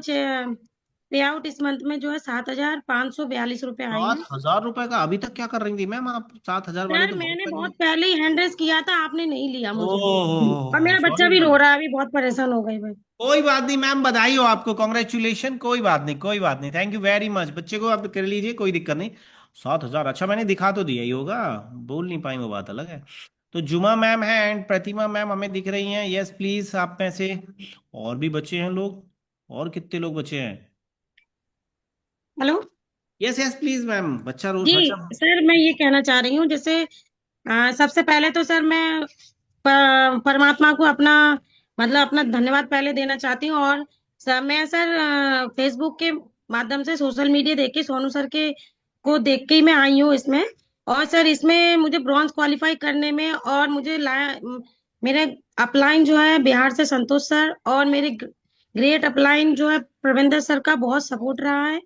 पे आउट इस मंथ में जो है 7,542 रुपए आए हैं। 7,000 रुपए का? अभी तक क्या कर रही थी मैम आप? 7,000 वाले सर तो बहुत मैंने पहले। बहुत पहले ही हैंड रेस किया था, आपने नहीं लिया मुझे। और ओह मेरा बच्चा सॉरी भी रो मैम। रहा है, अभी बहुत परेशान हो गई मैं। कोई बात नहीं मैम, बधाई हो आपको, कॉन्ग्रेचुलेशन। कोई बात नहीं, कोई बात नहीं, थैंक यू वेरी मच। बच्चे को आप कर लीजिए, कोई दिक्कत नहीं। 7,000, अच्छा मैंने दिखा तो दिया ही होगा, बोल नहीं पाई वो बात अलग है। तो जुमा मैम है एंड प्रतिमा मैम हमें दिख रही हैं। यस प्लीज, आप में से और भी बचे हैं लोग? और कितने लोग बचे हैं? Hello. Yes yes please ma'am, बच्चा रोज जी बच्चा। सर, मैं ये कहना चाह रही हूँ, जैसे सबसे पहले तो सर मैं परमात्मा को अपना मतलब अपना धन्यवाद पहले देना चाहती हूँ। और सर मैं सर फेसबुक के माध्यम से सोशल मीडिया देख के सोनू सर के को देख के ही मैं आई हूँ इसमें। और सर इसमें मुझे ब्रॉन्ज क्वालिफाई करने में, और मुझे मेरे अपलाइन जो है बिहार से संतोष सर, और मेरे ग्रेट अपलाइन जो है प्रविंदर सर का बहुत सपोर्ट रहा है।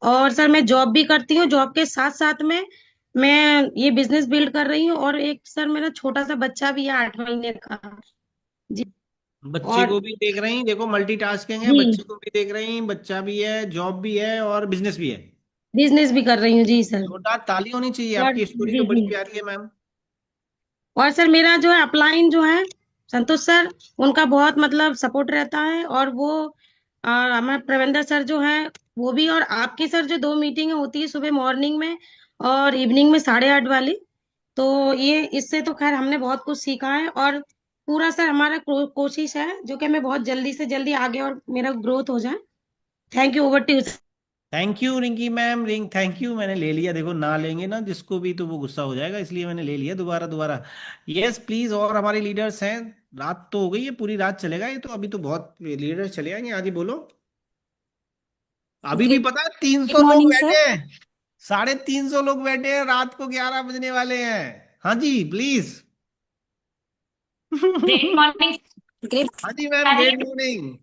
और सर मैं जॉब भी करती हूँ, जॉब के साथ साथ में मैं ये बिजनेस बिल्ड कर रही हूँ। और एक सर मेरा छोटा सा बच्चा भी है 8 महीने का। जी। बच्चे और को भी देख रही, देखो मल्टीटास्किंग है, जी बच्चे को भी देख रही, बच्चा भी है, जॉब भी है और बिजनेस भी है। बिजनेस भी कर रही हूँ जी सर। जोरदार ताली होनी चाहिए, और आपकी स्टोरी जी तो बड़ी जी। प्यारी है मैम। और सर मेरा जो है अपलाइन जो है संतोष सर, उनका बहुत मतलब सपोर्ट रहता है। और वो हमारे प्रबंधक सर जो है वो भी, और आपकी सर जो 2 मीटिंग होती है सुबह मॉर्निंग में और इवनिंग में 8:30 वाली, तो ये इससे तो खैर हमने बहुत कुछ सीखा है। और पूरा सर हमारा कोशिश है जो कि मैं बहुत जल्दी से जल्दी आगे और मेरा ग्रोथ हो जाए। Thank you, over to you. Thank you Rinki ma'am, thank you, मैंने ले लिया। देखो ना लेंगे ना जिसको भी तो वो गुस्सा हो जाएगा, इसलिए मैंने ले लिया दोबारा दोबारा। यस प्लीज, और हमारे लीडर्स हैं। रात तो हो गई है, पूरी रात चलेगा ये तो, अभी तो बहुत लीडर्स चले आएंगे। आज ही बोलो। अभी भी पता है 300 गुड लोग मॉर्निंग सर। बैठे हैं, 350 लोग बैठे हैं, रात को 11 बजने वाले हैं। हाँ जी प्लीज। Great morning. ग्रेट हाँ जी मैम, गुड मॉर्निंग।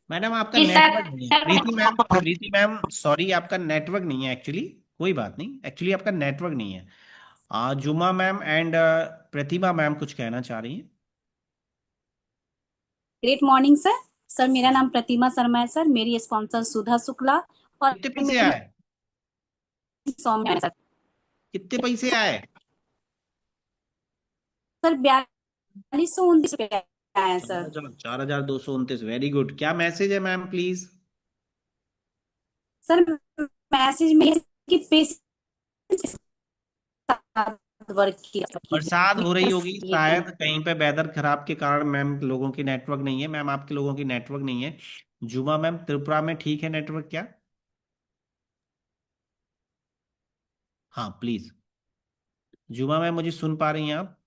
मैडम आपका जी सर। नेटवर्क नहीं है, प्रीति मैम, प्रीति मैम सॉरी, आपका नेटवर्क नहीं है एक्चुअली। कोई बात नहीं, एक्चुअली आपका नेटवर्क नहीं है। जुमा मैम एंड प्रतिभा मैम कुछ कहना चाह रही हैं। Great morning sir. सर मेरा नाम प्रतिमा शर्मा है सर, मेरी स्पॉन्सर सुधा शुक्ला और कितने पैसे आए? सौम्या है सर। कितने पैसे आए? सर 4229 रुपए आए हैं सर। 4,229, very good. क्या मैसेज है मैम प्लीज? सर मैसेज में कि पेशेंस वर्क किया बरसात हो रही होगी ये शायद, कहना। कहीं पे वेदर खराब के कारण मैम लोगों की नेटवर्क नहीं है। मैम आपके लोगों की नेटवर्क नहीं है। जुमा मैम, त्रिपुरा में ठीक है नेटवर्क क्या? हाँ प्लीज। जुमा मैम, मुझे सुन पा रही हैं आप?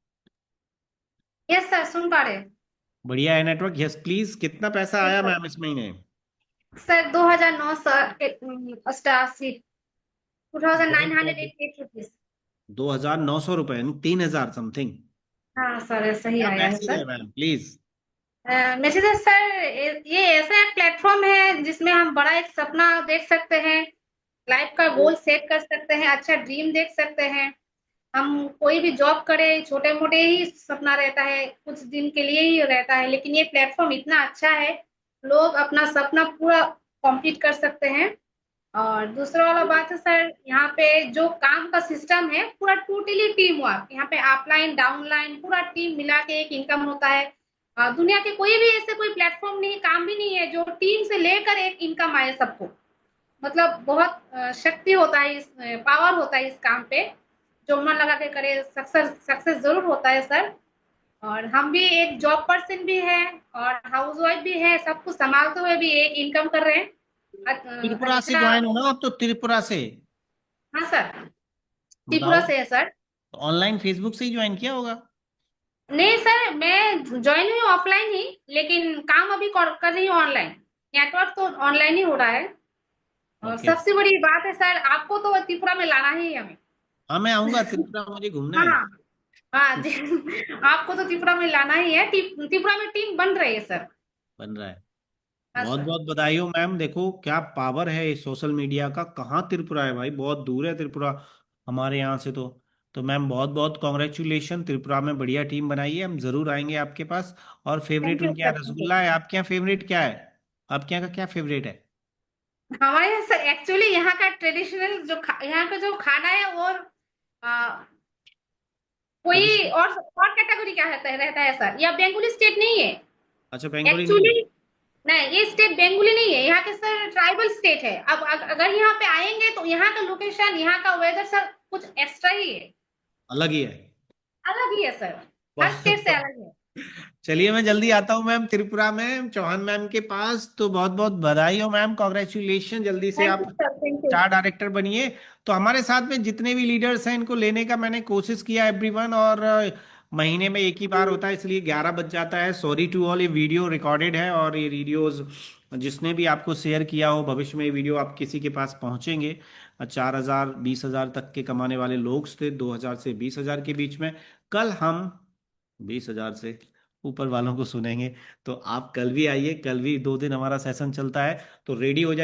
यस सर, सुन पा रहे हैं। बढ़िया है नेटवर्क। यस प्लीज, कितना पैसा यस आया सर। मैम इस महीने? Sir 2,988 2,908 rupees. 2,900 रुपए, यानी 3,000 समथिंग। हाँ सर, ऐसा ही क्या आया है मैसेज है sir. Ma'am please? Message sir, ये ऐसा एक प्लेटफॉर्म है जिसमें हम बड़ा एक सपना देख सकते हैं, लाइफ का गोल सेट कर सकते हैं, अच्छा ड्रीम देख सकते हैं। हम कोई भी जॉब करें, छोटे मोटे ही सपना रहता है, कुछ दिन के लिए ही रहता है, लेकिन ये प्लेटफॉर्म इतना अच्छा है, लोग अपना सपना पूरा कंप्लीट कर सकते हैं। और दूसरा वाला बात है सर, यहाँ पे जो काम का सिस्टम है पूरा टोटली टीम वर्क, यहाँ पे अपलाइन डाउनलाइन पूरा टीम मिला के एक इनकम होता है। दुनिया के कोई भी ऐसे कोई प्लेटफॉर्म नहीं, काम भी नहीं है जो टीम से लेकर एक इनकम आए सबको। मतलब बहुत शक्ति होता है, इस पावर होता है इस काम पे, जो मन लगा के करे सक्सेस जरूर होता है सर। और हम भी एक जॉब पर्सन भी है और हाउस वाइफ भी है, सब कुछ संभालते हुए भी एक इनकम कर रहे हैं। त्रिपुरा से ज्वाइन हो ना आप तो? त्रिपुरा से? हाँ सर, त्रिपुरा से है सर। ऑनलाइन फेसबुक से ही ज्वाइन किया होगा? नहीं सर, मैं ज्वाइन हुई ऑफलाइन ही, लेकिन काम अभी कर रही हूँ ऑनलाइन। नेटवर्क तो ऑनलाइन ही हो रहा है। और सबसे बड़ी बात है सर, आपको तो त्रिपुरा में लाना ही है हमें। हाँ, मैं आऊंगा त्रिपुरा, मुझे घूमना है। हाँ हाँ जी, आपको तो त्रिपुरा में लाना ही है। त्रिपुरा में टीम बन रही है सर। बन रहा है। हाँ बहुत सर। बहुत बधाई हो मैम। देखो क्या पावर है इस सोशल मीडिया का। कहाँ त्रिपुरा है भाई, बहुत दूर है त्रिपुरा हमारे यहाँ से तो मैम बहुत बहुत कॉन्ग्रेचुलेशन। त्रिपुरा में बढ़िया टीम बनाई है, हम जरूर आएंगे आपके पास। और फेवरेट थैंक यू उनके यहाँ सर, थैंक यू। रसगुल्ला है, आपके यहाँ फेवरेट क्या है? आपके यहाँ का क्या फेवरेट है? हमारे यहाँ सर एक्चुअली यहाँ का ट्रेडिशनल जो यहाँ का जो खाना है, और कोई और कैटेगरी क्या रहता है सर। यह बेंगोली स्टेट नहीं है अच्छा, बेंगोली नहीं एक्चुअली। है? नहीं, ये स्टेट बेंगोली नहीं है, यहाँ के सर ट्राइबल स्टेट है। अब अगर यहाँ पे आएंगे तो यहाँ का लोकेशन, यहाँ का वेदर सर कुछ एक्स्ट्रा ही है, अलग ही है? अलग ही है सर, हर स्टेट से अलग है। चलिए, मैं जल्दी आता हूँ मैम त्रिपुरा में चौहान मैम के पास। तो बहुत बहुत बधाई हो मैम, कॉन्ग्रेचुलेशन। जल्दी से थैंक आप you sir, thank you. Star director बनिए। तो हमारे साथ में जितने भी लीडर्स हैं इनको लेने का मैंने कोशिश किया एवरीवन, और महीने में एक ही बार होता है इसलिए 11 बज जाता है। सॉरी टू ऑल, ये वीडियो रिकॉर्डेड है और ये वीडियोस जिसने भी आपको शेयर किया हो, भविष्य में ये वीडियो आप किसी के पास पहुंचेंगे। 4,000 20,000 तक के कमाने वाले लोग थे, 2,000 से 20,000 के बीच में। कल हम 20,000 से ऊपर वालों को सुनेंगे। तो आप कल भी आइए, कल भी 2 दिन हमारा सेशन चलता है, तो रेडी हो जाइए।